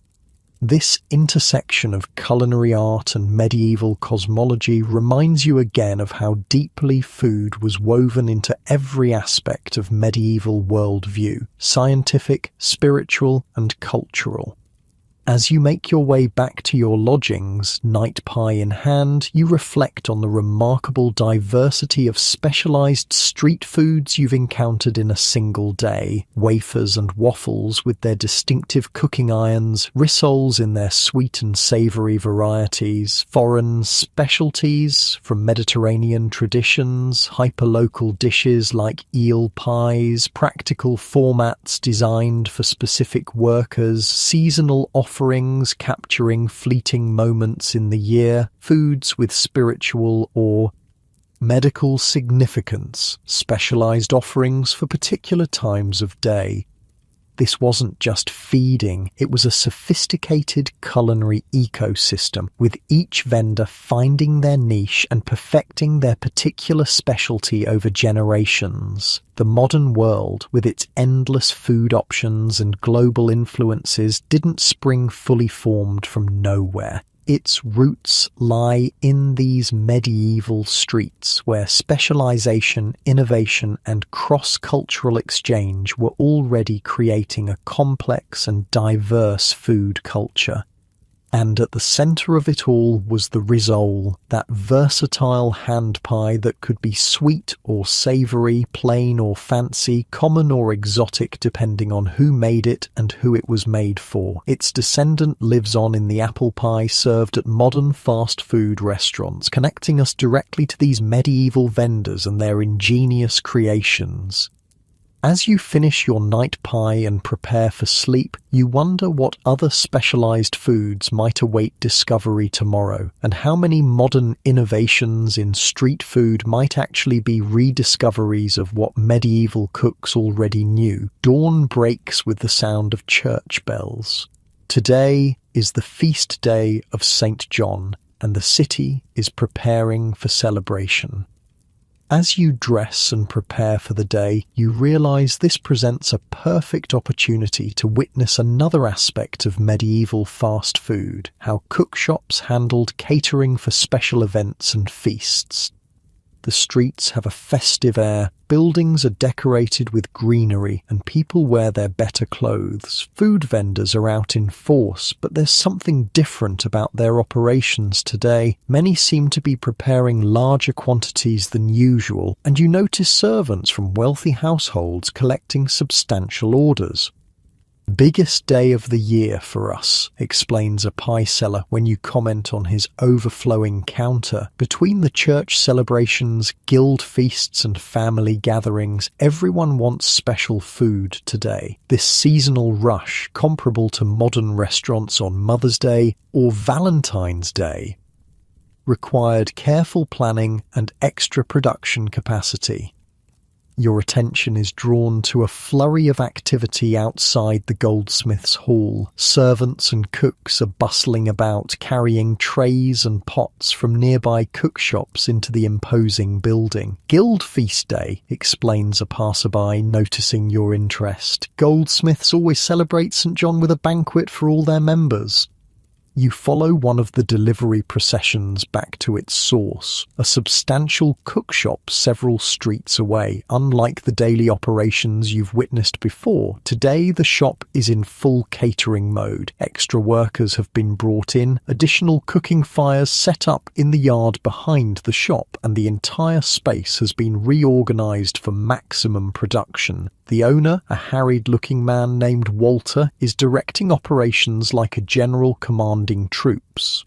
This intersection of culinary art and medieval cosmology reminds you again of how deeply food was woven into every aspect of medieval worldview, scientific, spiritual, and cultural. As you make your way back to your lodgings, night pie in hand, you reflect on the remarkable diversity of specialized street foods you've encountered in a single day. Wafers and waffles with their distinctive cooking irons, rissoles in their sweet and savory varieties, foreign specialties from Mediterranean traditions, hyperlocal dishes like eel pies, practical formats designed for specific workers, seasonal offerings capturing fleeting moments in the year, foods with spiritual or medical significance, specialized offerings for particular times of day. This wasn't just feeding, it was a sophisticated culinary ecosystem, with each vendor finding their niche and perfecting their particular specialty over generations. The modern world, with its endless food options and global influences, didn't spring fully formed from nowhere. Its roots lie in these medieval streets where specialization, innovation, and cross-cultural exchange were already creating a complex and diverse food culture. And at the center of it all was the risole, that versatile hand pie that could be sweet or savory, plain or fancy, common or exotic depending on who made it and who it was made for. Its descendant lives on in the apple pie served at modern fast food restaurants, connecting us directly to these medieval vendors and their ingenious creations. As you finish your night pie and prepare for sleep, you wonder what other specialized foods might await discovery tomorrow, and how many modern innovations in street food might actually be rediscoveries of what medieval cooks already knew. Dawn breaks with the sound of church bells. Today is the feast day of St. John, and the city is preparing for celebration. As you dress and prepare for the day, you realize this presents a perfect opportunity to witness another aspect of medieval fast food, how cookshops handled catering for special events and feasts. The streets have a festive air, buildings are decorated with greenery, and people wear their better clothes. Food vendors are out in force, but there's something different about their operations today. Many seem to be preparing larger quantities than usual, and you notice servants from wealthy households collecting substantial orders. "Biggest day of the year for us," explains a pie seller when you comment on his overflowing counter. Between the church celebrations, guild feasts and family gatherings, everyone wants special food today. This seasonal rush, comparable to modern restaurants on Mother's Day or Valentine's Day, required careful planning and extra production capacity. Your attention is drawn to a flurry of activity outside the goldsmith's hall. Servants and cooks are bustling about, carrying trays and pots from nearby cookshops into the imposing building. Guild Feast Day, explains a passerby, noticing your interest. Goldsmiths always celebrate St. John with a banquet for all their members. You follow one of the delivery processions back to its source, a substantial cookshop several streets away. Unlike the daily operations you've witnessed before, today the shop is in full catering mode. Extra workers have been brought in, additional cooking fires set up in the yard behind the shop, and the entire space has been reorganized for maximum production. The owner, a harried-looking man named Walter, is directing operations like a general commanding troops.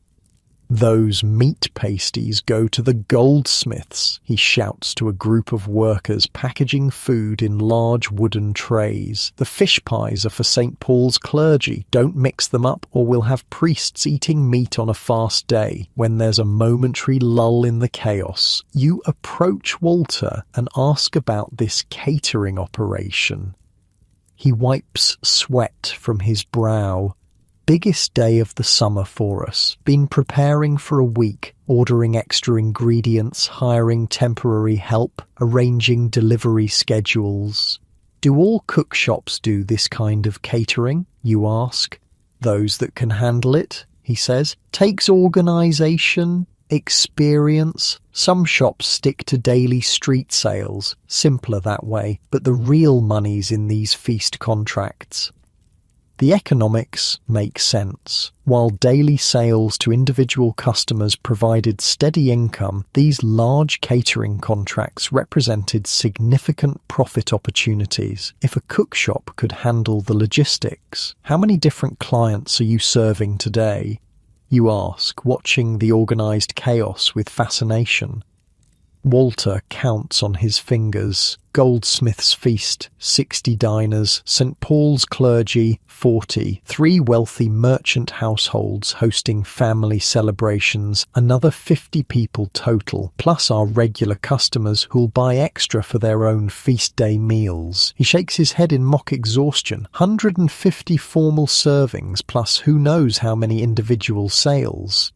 "Those meat pasties go to the goldsmiths," he shouts to a group of workers packaging food in large wooden trays. "The fish pies are for St. Paul's clergy. Don't mix them up or we'll have priests eating meat on a fast day." When there's a momentary lull in the chaos, you approach Walter and ask about this catering operation. He wipes sweat from his brow. "Biggest day of the summer for us. Been preparing for a week, ordering extra ingredients, hiring temporary help, arranging delivery schedules." "Do all cookshops do this kind of catering?" you ask. "Those that can handle it," he says. "Takes organisation, experience. Some shops stick to daily street sales, simpler that way, but the real money's in these feast contracts." The economics make sense. While daily sales to individual customers provided steady income, these large catering contracts represented significant profit opportunities. If a cookshop could handle the logistics, how many different clients are you serving today? You ask, watching the organized chaos with fascination. Walter counts on his fingers. Goldsmith's Feast, 60 diners. St. Paul's clergy, 40. 3 wealthy merchant households hosting family celebrations. Another 50 people total, plus our regular customers who'll buy extra for their own feast day meals. He shakes his head in mock exhaustion. 150 formal servings, plus who knows how many individual sales.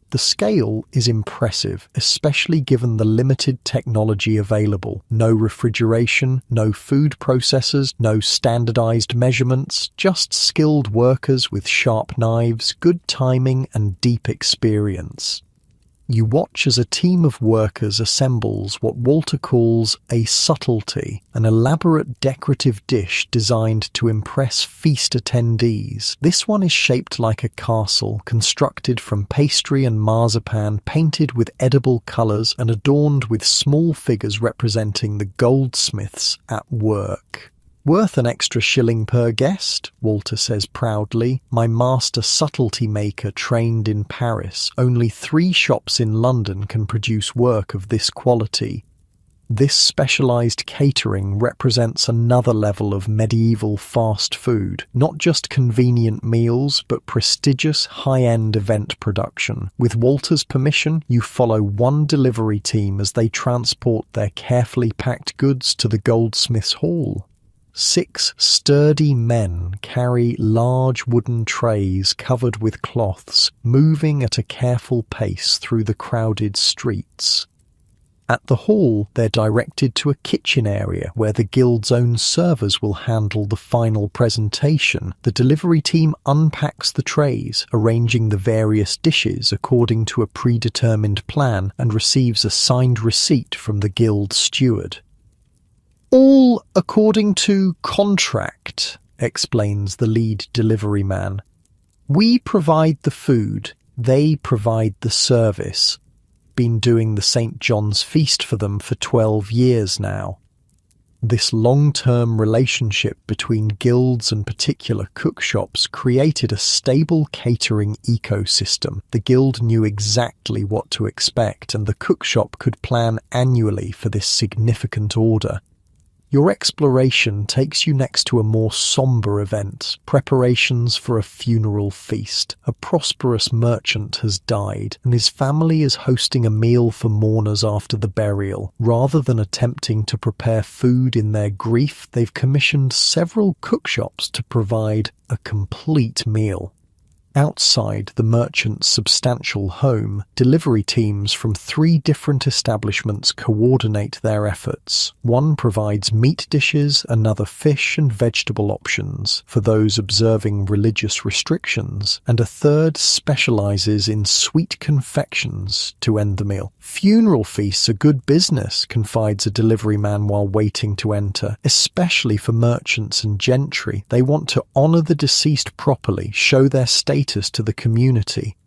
The scale is impressive, especially given the limited technology available. No refrigeration, no food processors, no standardized measurements, just skilled workers with sharp knives, good timing, and deep experience. You watch as a team of workers assembles what Walter calls a subtlety, an elaborate decorative dish designed to impress feast attendees. This one is shaped like a castle, constructed from pastry and marzipan, painted with edible colours and adorned with small figures representing the goldsmiths at work. "Worth an extra shilling per guest," Walter says proudly. "My master subtlety maker trained in Paris. Only 3 shops in London can produce work of this quality." This specialised catering represents another level of medieval fast food, not just convenient meals, but prestigious high-end event production. With Walter's permission, you follow one delivery team as they transport their carefully packed goods to the goldsmith's hall. 6 sturdy men carry large wooden trays covered with cloths, moving at a careful pace through the crowded streets. At the hall, they're directed to a kitchen area where the guild's own servers will handle the final presentation. The delivery team unpacks the trays, arranging the various dishes according to a predetermined plan, and receives a signed receipt from the guild steward. "All according to contract," explains the lead delivery man. "We provide the food, they provide the service. Been doing the St. John's Feast for them for 12 years now." This long-term relationship between guilds and particular cookshops created a stable catering ecosystem. The guild knew exactly what to expect, and the cookshop could plan annually for this significant order. Your exploration takes you next to a more somber event, preparations for a funeral feast. A prosperous merchant has died, and his family is hosting a meal for mourners after the burial. Rather than attempting to prepare food in their grief, they've commissioned several cookshops to provide a complete meal. Outside the merchant's substantial home, delivery teams from 3 different establishments coordinate their efforts. One provides meat dishes, another fish and vegetable options for those observing religious restrictions, and a third specializes in sweet confections to end the meal. Funeral feasts are good business, confides a delivery man while waiting to enter, especially for merchants and gentry. They want to honor the deceased properly, show their status to the community.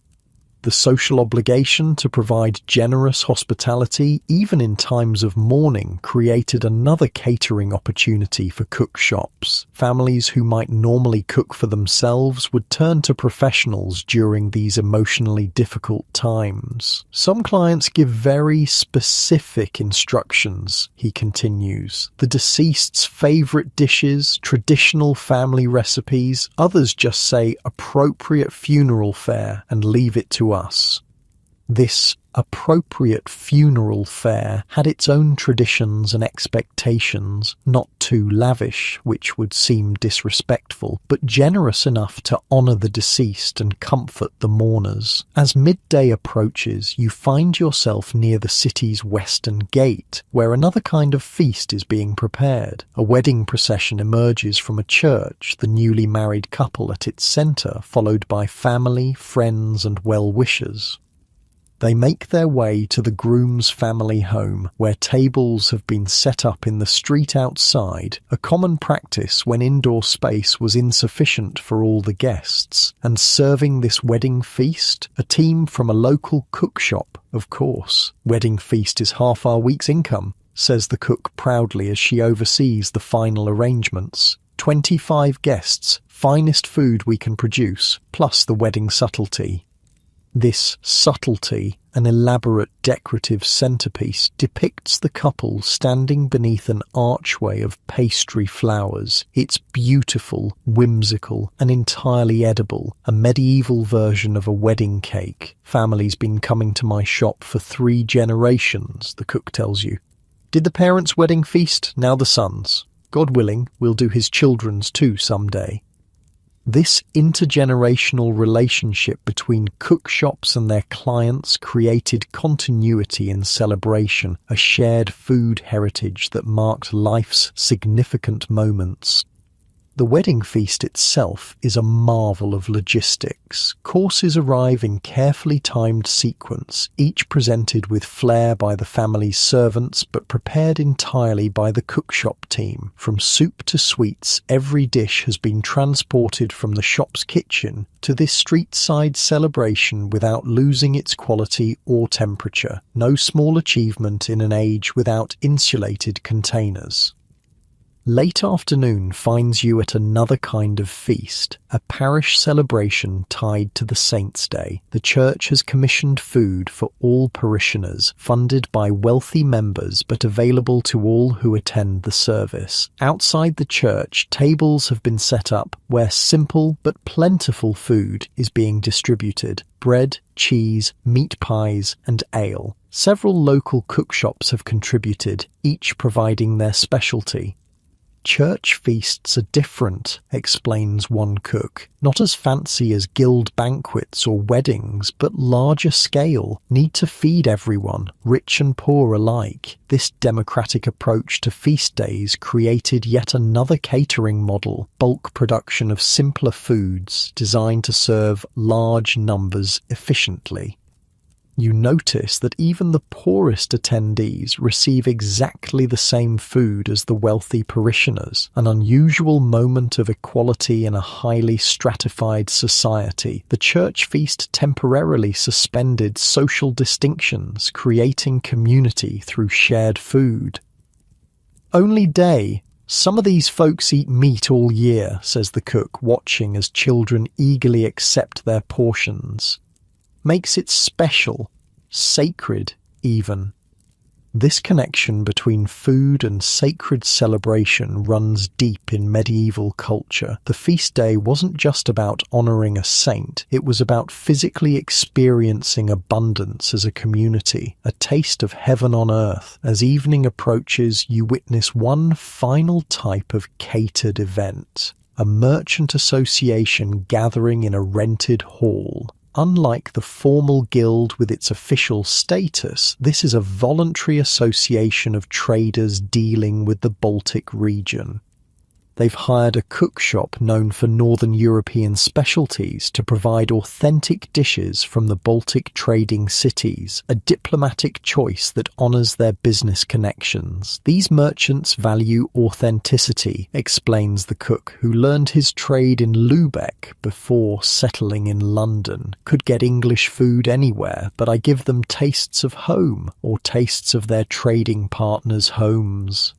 The social obligation to provide generous hospitality, even in times of mourning, created another catering opportunity for cook shops. Families who might normally cook for themselves would turn to professionals during these emotionally difficult times. Some clients give very specific instructions, he continues. The deceased's favorite dishes, traditional family recipes, others just say appropriate funeral fare and leave it to us. This appropriate funeral fare had its own traditions and expectations, not too lavish, which would seem disrespectful, but generous enough to honour the deceased and comfort the mourners. As midday approaches, you find yourself near the city's western gate, where another kind of feast is being prepared. A wedding procession emerges from a church, the newly married couple at its centre, followed by family, friends and well-wishers. They make their way to the groom's family home, where tables have been set up in the street outside, a common practice when indoor space was insufficient for all the guests. And serving this wedding feast, a team from a local cook shop, of course. Wedding feast is half our week's income, says the cook proudly as she oversees the final arrangements. 25 guests, finest food we can produce, plus the wedding subtlety. This subtlety, an elaborate decorative centerpiece, depicts the couple standing beneath an archway of pastry flowers. It's beautiful, whimsical, and entirely edible, a medieval version of a wedding cake. Family's been coming to my shop for 3 generations, the cook tells you. Did the parents' wedding feast, now the son's. God willing, we'll do his children's too someday. This intergenerational relationship between cook shops and their clients created continuity in celebration, a shared food heritage that marked life's significant moments. The wedding feast itself is a marvel of logistics. Courses arrive in carefully timed sequence, each presented with flair by the family's servants but prepared entirely by the cookshop team. From soup to sweets, every dish has been transported from the shop's kitchen to this street-side celebration without losing its quality or temperature. No small achievement in an age without insulated containers. Late afternoon finds you at another kind of feast, a parish celebration tied to the Saints' Day. The church has commissioned food for all parishioners, funded by wealthy members but available to all who attend the service. Outside the church, tables have been set up where simple but plentiful food is being distributed. Bread, cheese, meat pies, and ale. Several local cookshops have contributed, each providing their specialty. Church feasts are different, explains one cook. Not as fancy as guild banquets or weddings, but larger scale, need to feed everyone, rich and poor alike. This democratic approach to feast days created yet another catering model, bulk production of simpler foods designed to serve large numbers efficiently. You notice that even the poorest attendees receive exactly the same food as the wealthy parishioners, an unusual moment of equality in a highly stratified society. The church feast temporarily suspended social distinctions, creating community through shared food. Only day. Some of these folks eat meat all year, says the cook, watching as children eagerly accept their portions. Makes it special, sacred even. This connection between food and sacred celebration runs deep in medieval culture. The feast day wasn't just about honoring a saint, it was about physically experiencing abundance as a community, a taste of heaven on earth. As evening approaches, you witness one final type of catered event, a merchant association gathering in a rented hall. Unlike the formal guild with its official status, this is a voluntary association of traders dealing with the Baltic region. They've hired a cook shop known for Northern European specialties to provide authentic dishes from the Baltic trading cities, a diplomatic choice that honours their business connections. These merchants value authenticity, explains the cook, who learned his trade in Lübeck before settling in London. Could get English food anywhere, but I give them tastes of home, or tastes of their trading partners' homes.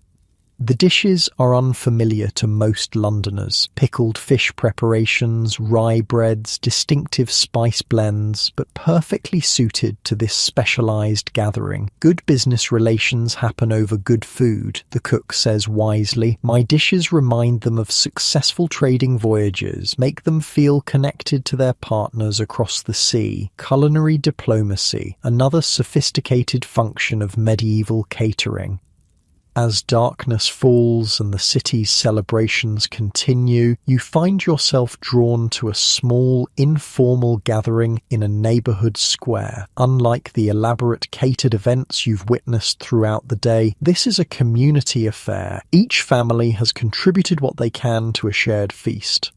The dishes are unfamiliar to most Londoners. Pickled fish preparations, rye breads, distinctive spice blends, but perfectly suited to this specialised gathering. Good business relations happen over good food, the cook says wisely. My dishes remind them of successful trading voyages, make them feel connected to their partners across the sea. Culinary diplomacy, another sophisticated function of medieval catering. As darkness falls and the city's celebrations continue, you find yourself drawn to a small, informal gathering in a neighbourhood square. Unlike the elaborate catered events you've witnessed throughout the day, this is a community affair. Each family has contributed what they can to a shared feast.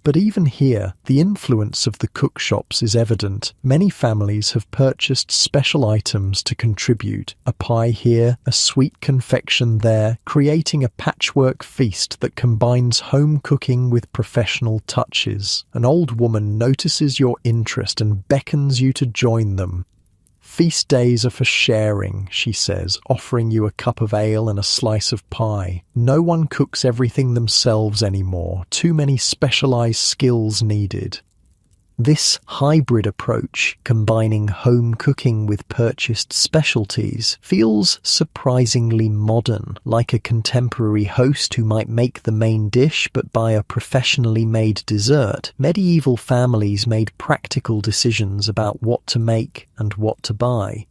But even here, the influence of the cook shops is evident. Many families have purchased special items to contribute. A pie here, a sweet confection there, creating a patchwork feast that combines home cooking with professional touches. An old woman notices your interest and beckons you to join them. Feast days are for sharing, she says, offering you a cup of ale and a slice of pie. No one cooks everything themselves anymore, too many specialised skills needed. This hybrid approach, combining home cooking with purchased specialties, feels surprisingly modern, like a contemporary host who might make the main dish but buy a professionally made dessert. Medieval families made practical decisions about what to make and what to buy.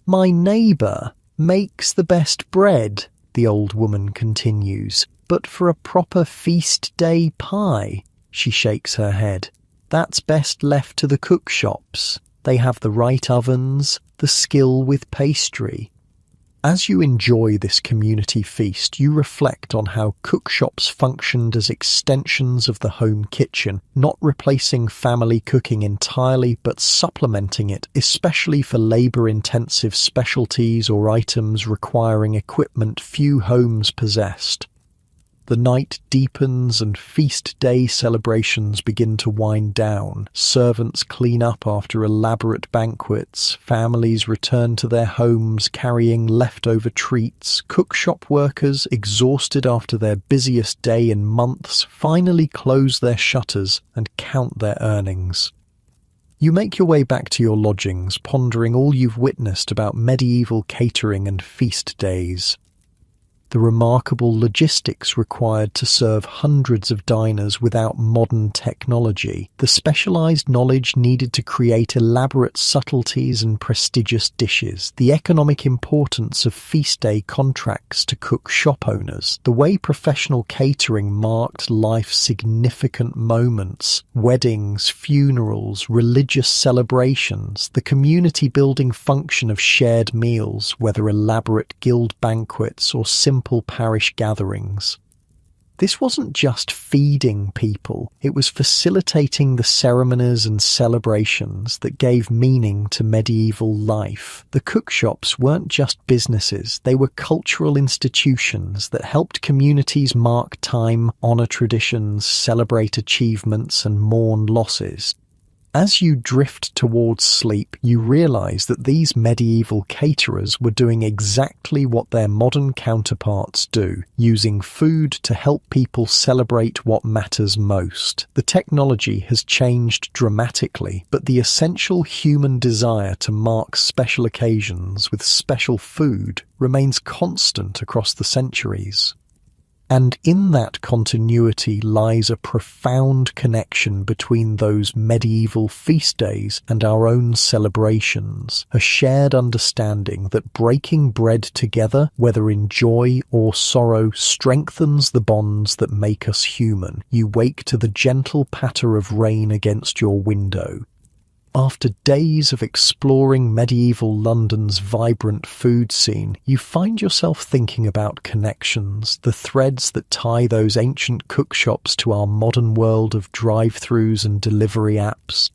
My neighbour makes the best bread, the old woman continues, but for a proper feast day pie, she shakes her head. That's best left to the cook shops. They have the right ovens, the skill with pastry. As you enjoy this community feast, you reflect on how cook shops functioned as extensions of the home kitchen, not replacing family cooking entirely, but supplementing it, especially for labour-intensive specialties or items requiring equipment few homes possessed. The night deepens and feast day celebrations begin to wind down. Servants clean up after elaborate banquets. Families return to their homes carrying leftover treats. Cookshop workers, exhausted after their busiest day in months, finally close their shutters and count their earnings. You make your way back to your lodgings, pondering all you've witnessed about medieval catering and feast days. The remarkable logistics required to serve hundreds of diners without modern technology, the specialised knowledge needed to create elaborate subtleties and prestigious dishes, the economic importance of feast day contracts to cook shop owners, the way professional catering marked life's significant moments, weddings, funerals, religious celebrations, the community-building function of shared meals, whether elaborate guild banquets or simple parish gatherings. This wasn't just feeding people, it was facilitating the ceremonies and celebrations that gave meaning to medieval life. The cookshops weren't just businesses, they were cultural institutions that helped communities mark time, honour traditions, celebrate achievements and mourn losses. As you drift towards sleep, you realize that these medieval caterers were doing exactly what their modern counterparts do, using food to help people celebrate what matters most. The technology has changed dramatically, but the essential human desire to mark special occasions with special food remains constant across the centuries. And in that continuity lies a profound connection between those medieval feast days and our own celebrations, a shared understanding that breaking bread together, whether in joy or sorrow, strengthens the bonds that make us human. You wake to the gentle patter of rain against your window. After days of exploring medieval London's vibrant food scene, you find yourself thinking about connections, the threads that tie those ancient cookshops to our modern world of drive-thrus and delivery apps.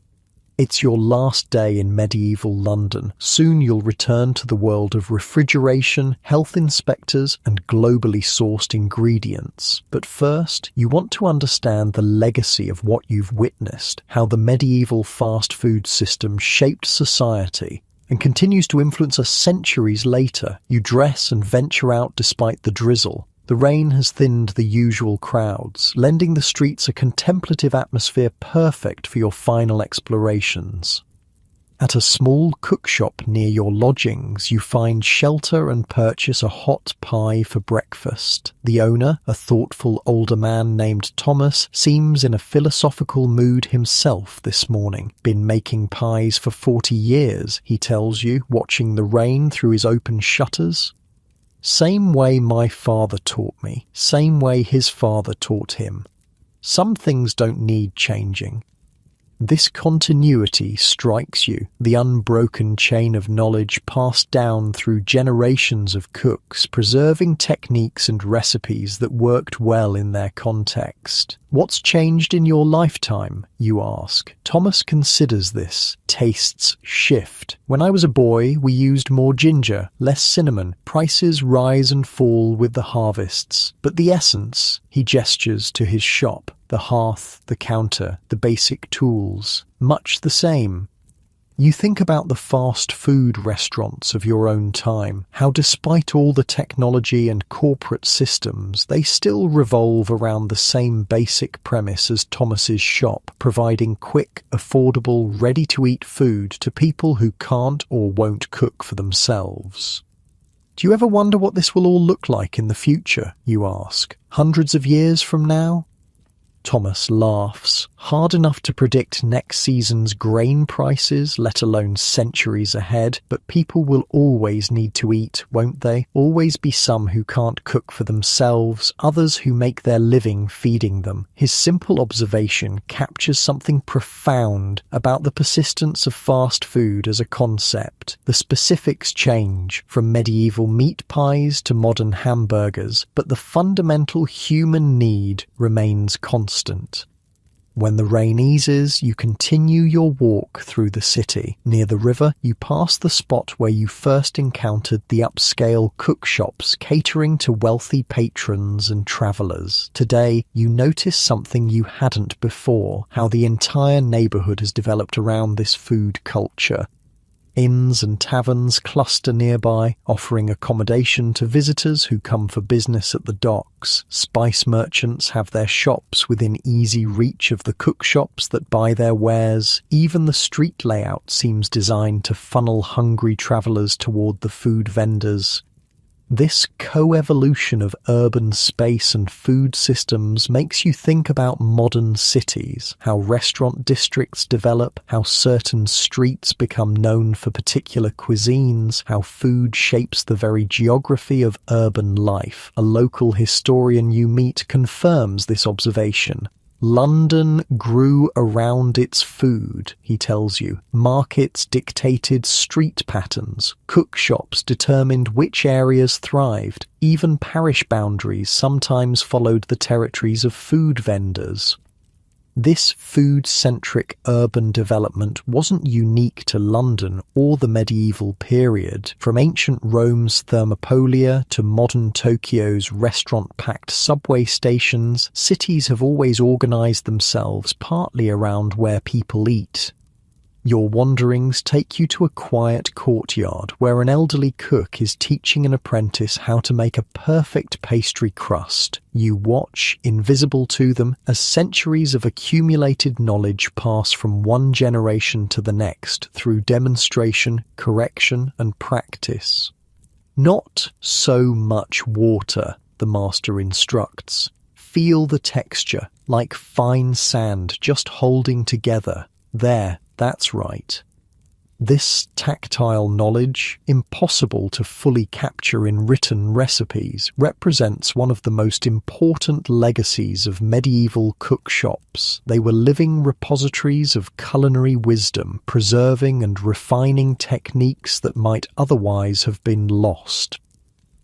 It's your last day in medieval London. Soon you'll return to the world of refrigeration, health inspectors, and globally sourced ingredients. But first, you want to understand the legacy of what you've witnessed, how the medieval fast food system shaped society and continues to influence us centuries later. You dress and venture out despite the drizzle. The rain has thinned the usual crowds, lending the streets a contemplative atmosphere perfect for your final explorations. At a small cookshop near your lodgings, you find shelter and purchase a hot pie for breakfast. The owner, a thoughtful older man named Thomas, seems in a philosophical mood himself this morning. Been making pies for 40 years, he tells you, watching the rain through his open shutters. Same way my father taught me, same way his father taught him. Some things don't need changing. This continuity strikes you, the unbroken chain of knowledge passed down through generations of cooks, preserving techniques and recipes that worked well in their context. What's changed in your lifetime, you ask? Thomas considers this. Tastes shift. When I was a boy, we used more ginger, less cinnamon. Prices rise and fall with the harvests. But the essence, he gestures to his shop. The hearth, the counter, the basic tools, much the same. You think about the fast food restaurants of your own time, how despite all the technology and corporate systems, they still revolve around the same basic premise as Thomas's shop, providing quick, affordable, ready-to-eat food to people who can't or won't cook for themselves. Do you ever wonder what this will all look like in the future, you ask? Hundreds of years from now? Thomas laughs. Hard enough to predict next season's grain prices, let alone centuries ahead, but people will always need to eat, won't they? Always be some who can't cook for themselves, others who make their living feeding them. His simple observation captures something profound about the persistence of fast food as a concept. The specifics change, from medieval meat pies to modern hamburgers, but the fundamental human need remains constant. When the rain eases, you continue your walk through the city. Near the river, you pass the spot where you first encountered the upscale cookshops catering to wealthy patrons and travellers. Today, you notice something you hadn't before, how the entire neighbourhood has developed around this food culture. Inns and taverns cluster nearby, offering accommodation to visitors who come for business at the docks. Spice merchants have their shops within easy reach of the cookshops that buy their wares. Even the street layout seems designed to funnel hungry travellers toward the food vendors. This co-evolution of urban space and food systems makes you think about modern cities, how restaurant districts develop, how certain streets become known for particular cuisines, how food shapes the very geography of urban life. A local historian you meet confirms this observation. London grew around its food, he tells you. Markets dictated street patterns. Cookshops determined which areas thrived. Even parish boundaries sometimes followed the territories of food vendors. This food-centric urban development wasn't unique to London or the medieval period. From ancient Rome's Thermopolia to modern Tokyo's restaurant-packed subway stations, cities have always organized themselves partly around where people eat. Your wanderings take you to a quiet courtyard where an elderly cook is teaching an apprentice how to make a perfect pastry crust. You watch, invisible to them, as centuries of accumulated knowledge pass from one generation to the next through demonstration, correction, and practice. Not so much water, the master instructs. Feel the texture, like fine sand just holding together. There, that's right. This tactile knowledge, impossible to fully capture in written recipes, represents one of the most important legacies of medieval cookshops. They were living repositories of culinary wisdom, preserving and refining techniques that might otherwise have been lost.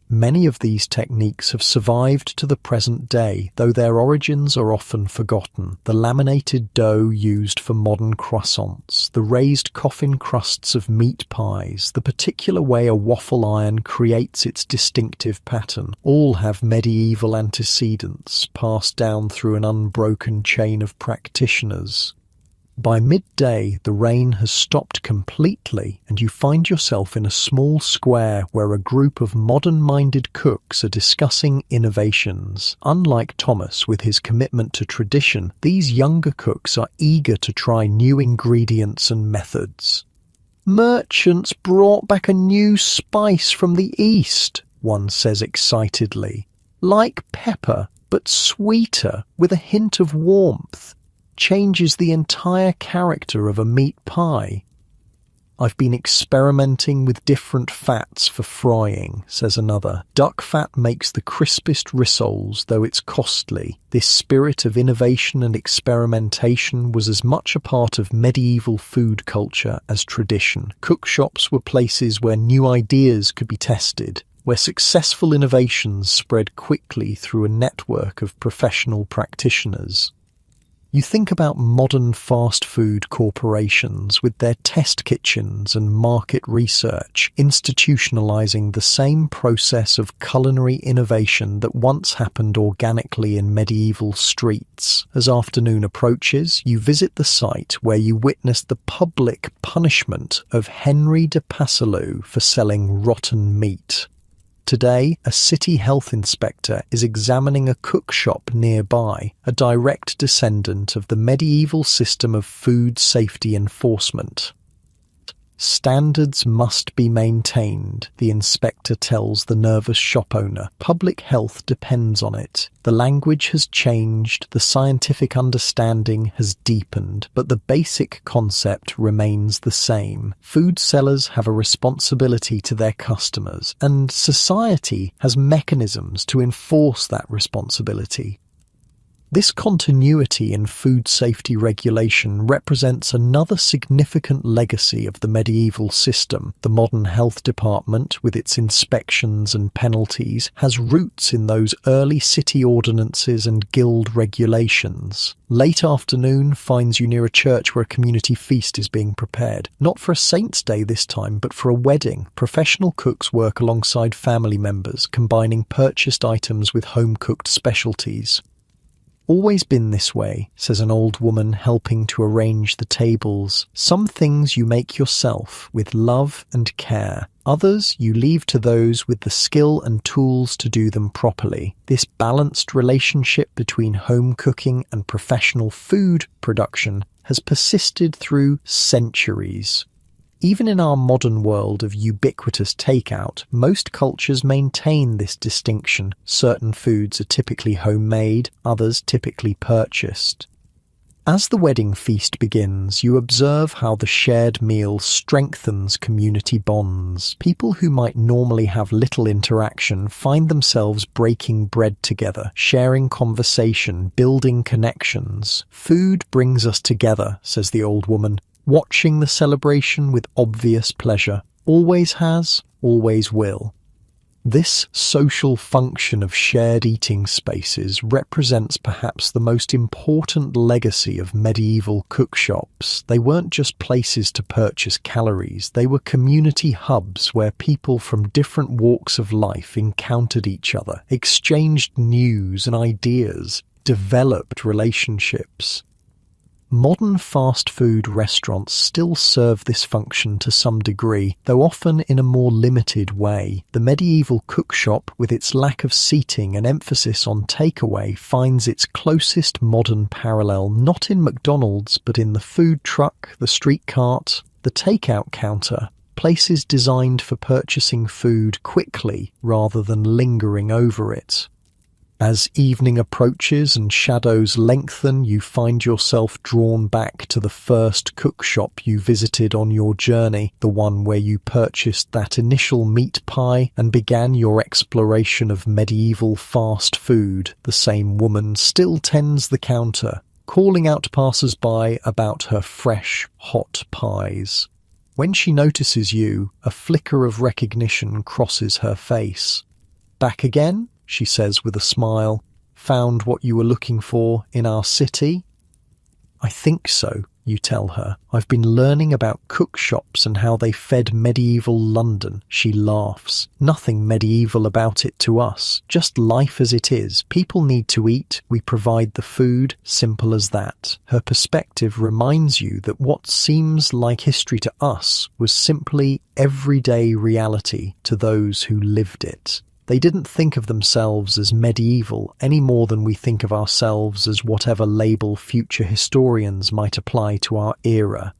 Many of these techniques have survived to the present day, though their origins are often forgotten. The laminated dough used for modern croissants, the raised coffin crusts of meat pies, the particular way a waffle iron creates its distinctive pattern, all have medieval antecedents passed down through an unbroken chain of practitioners. By midday, the rain has stopped completely, and you find yourself in a small square where a group of modern-minded cooks are discussing innovations. Unlike Thomas with his commitment to tradition, these younger cooks are eager to try new ingredients and methods. "Merchants brought back a new spice from the East," one says excitedly. "Like pepper, but sweeter, with a hint of warmth. Changes the entire character of a meat pie." "I've been experimenting with different fats for frying," says another. "Duck fat makes the crispest rissoles, though it's costly." This spirit of innovation and experimentation was as much a part of medieval food culture as tradition. Cookshops were places where new ideas could be tested, where successful innovations spread quickly through a network of professional practitioners. You think about modern fast food corporations with their test kitchens and market research, institutionalizing the same process of culinary innovation that once happened organically in medieval streets. As afternoon approaches, you visit the site where you witness the public punishment of Henry de Passalou for selling rotten meat. Today, a city health inspector is examining a cookshop nearby, a direct descendant of the medieval system of food safety enforcement. "Standards must be maintained," the inspector tells the nervous shop owner. "Public health depends on it. The language has changed, the scientific understanding has deepened, but the basic concept remains the same. Food sellers have a responsibility to their customers, and society has mechanisms to enforce that responsibility." This continuity in food safety regulation represents another significant legacy of the medieval system. The modern health department, with its inspections and penalties, has roots in those early city ordinances and guild regulations. Late afternoon finds you near a church where a community feast is being prepared. Not for a saint's day this time, but for a wedding. Professional cooks work alongside family members, combining purchased items with home-cooked specialties. "Always been this way," says an old woman helping to arrange the tables. "Some things you make yourself with love and care. Others you leave to those with the skill and tools to do them properly." This balanced relationship between home cooking and professional food production has persisted through centuries. Even in our modern world of ubiquitous takeout, most cultures maintain this distinction. Certain foods are typically homemade, others typically purchased. As the wedding feast begins, you observe how the shared meal strengthens community bonds. People who might normally have little interaction find themselves breaking bread together, sharing conversation, building connections. "Food brings us together," says the old woman, watching the celebration with obvious pleasure. "Always has, always will." This social function of shared eating spaces represents perhaps the most important legacy of medieval cookshops. They weren't just places to purchase calories, they were community hubs where people from different walks of life encountered each other, exchanged news and ideas, developed relationships. Modern fast food restaurants still serve this function to some degree, though often in a more limited way. The medieval cookshop, with its lack of seating and emphasis on takeaway, finds its closest modern parallel not in McDonald's but in the food truck, the street cart, the takeout counter, places designed for purchasing food quickly rather than lingering over it. As evening approaches and shadows lengthen, you find yourself drawn back to the first cookshop you visited on your journey, the one where you purchased that initial meat pie and began your exploration of medieval fast food. The same woman still tends the counter, calling out passers-by about her fresh, hot pies. When she notices you, a flicker of recognition crosses her face. "Back again?" she says with a smile. "Found what you were looking for in our city?" "I think so," you tell her. "I've been learning about cookshops and how they fed medieval London." She laughs. "Nothing medieval about it to us, just life as it is. People need to eat, we provide the food, simple as that." Her perspective reminds you that what seems like history to us was simply everyday reality to those who lived it. They didn't think of themselves as medieval any more than we think of ourselves as whatever label future historians might apply to our era.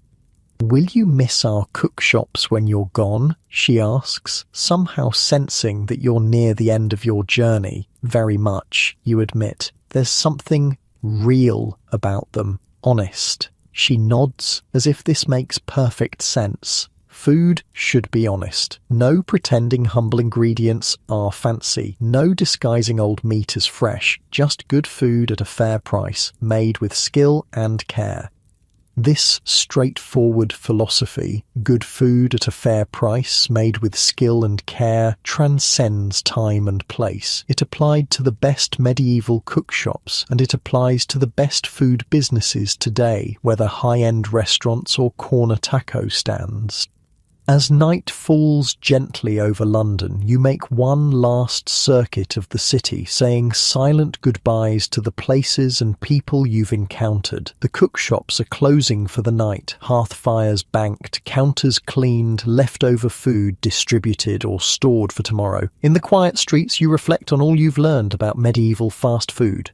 "Will you miss our cookshops when you're gone?" she asks, somehow sensing that you're near the end of your journey. "Very much," you admit. "There's something real about them, honest." She nods, as if this makes perfect sense. Food should be honest. No pretending humble ingredients are fancy. No disguising old meat as fresh. Just good food at a fair price, made with skill and care. This straightforward philosophy, good food at a fair price, made with skill and care, transcends time and place. It applied to the best medieval cookshops, and it applies to the best food businesses today, whether high-end restaurants or corner taco stands. As night falls gently over London, you make one last circuit of the city, saying silent goodbyes to the places and people you've encountered. The cookshops are closing for the night, hearth fires banked, counters cleaned, leftover food distributed or stored for tomorrow. In the quiet streets, you reflect on all you've learned about medieval fast food.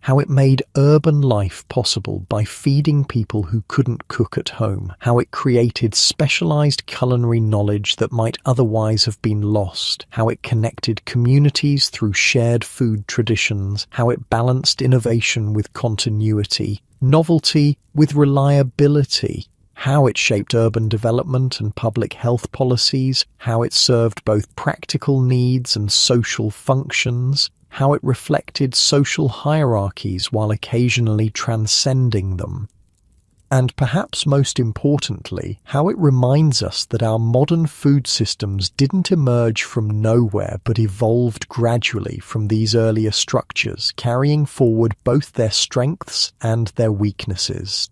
How it made urban life possible by feeding people who couldn't cook at home. How it created specialized culinary knowledge that might otherwise have been lost. How it connected communities through shared food traditions. How it balanced innovation with continuity, novelty with reliability. How it shaped urban development and public health policies. How it served both practical needs and social functions. How it reflected social hierarchies while occasionally transcending them. And perhaps most importantly, how it reminds us that our modern food systems didn't emerge from nowhere but evolved gradually from these earlier structures, carrying forward both their strengths and their weaknesses.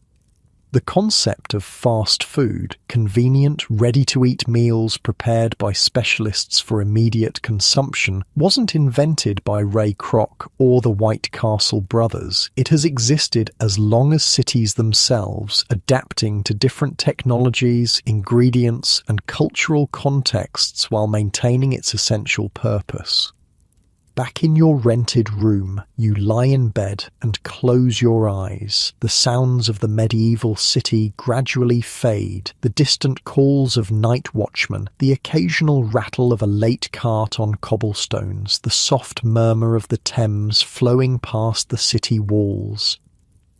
The concept of fast food, convenient, ready-to-eat meals prepared by specialists for immediate consumption, wasn't invented by Ray Kroc or the White Castle brothers. It has existed as long as cities themselves, adapting to different technologies, ingredients, and cultural contexts while maintaining its essential purpose. Back in your rented room, you lie in bed and close your eyes. The sounds of the medieval city gradually fade, the distant calls of night watchmen, the occasional rattle of a late cart on cobblestones, the soft murmur of the Thames flowing past the city walls.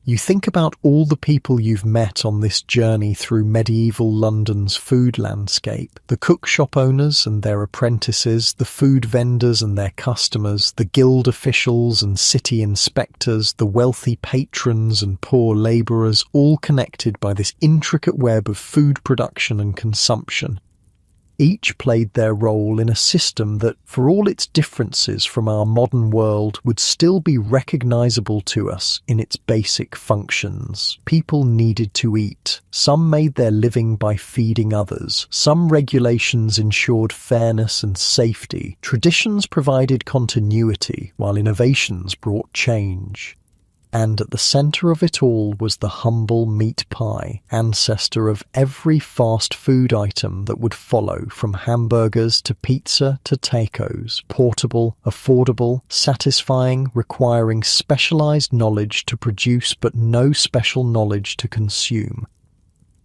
You think about all the people you've met on this journey through medieval London's food landscape, the cookshop owners and their apprentices, the food vendors and their customers, the guild officials and city inspectors, the wealthy patrons and poor labourers, all connected by this intricate web of food production and consumption. Each played their role in a system that, for all its differences from our modern world, would still be recognizable to us in its basic functions. People needed to eat. Some made their living by feeding others. Some regulations ensured fairness and safety. Traditions provided continuity, while innovations brought change. And at the centre of it all was the humble meat pie, ancestor of every fast food item that would follow, from hamburgers to pizza to tacos, portable, affordable, satisfying, requiring specialised knowledge to produce but no special knowledge to consume.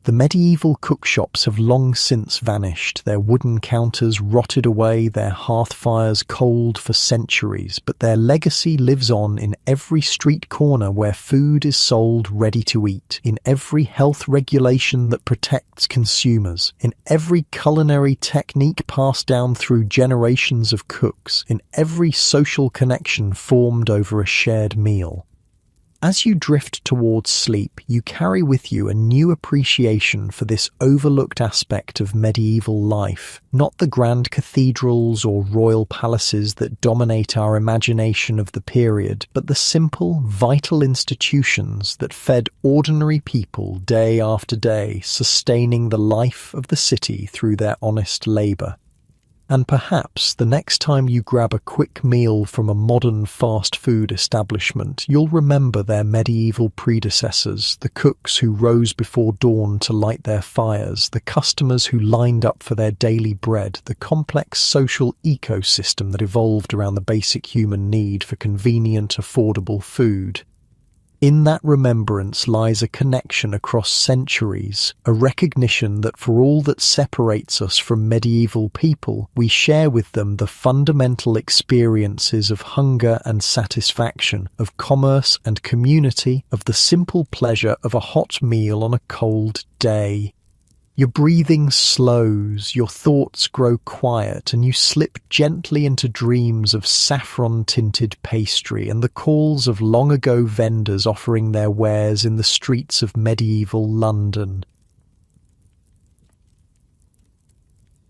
The medieval cookshops have long since vanished, their wooden counters rotted away, their hearth fires cold for centuries, but their legacy lives on in every street corner where food is sold ready to eat, in every health regulation that protects consumers, in every culinary technique passed down through generations of cooks, in every social connection formed over a shared meal. As you drift towards sleep, you carry with you a new appreciation for this overlooked aspect of medieval life, not the grand cathedrals or royal palaces that dominate our imagination of the period, but the simple, vital institutions that fed ordinary people day after day, sustaining the life of the city through their honest labour. And perhaps the next time you grab a quick meal from a modern fast food establishment, you'll remember their medieval predecessors, the cooks who rose before dawn to light their fires, the customers who lined up for their daily bread, the complex social ecosystem that evolved around the basic human need for convenient, affordable food. In that remembrance lies a connection across centuries, a recognition that for all that separates us from medieval people, we share with them the fundamental experiences of hunger and satisfaction, of commerce and community, of the simple pleasure of a hot meal on a cold day. Your breathing slows, your thoughts grow quiet, and you slip gently into dreams of saffron-tinted pastry and the calls of long-ago vendors offering their wares in the streets of medieval London.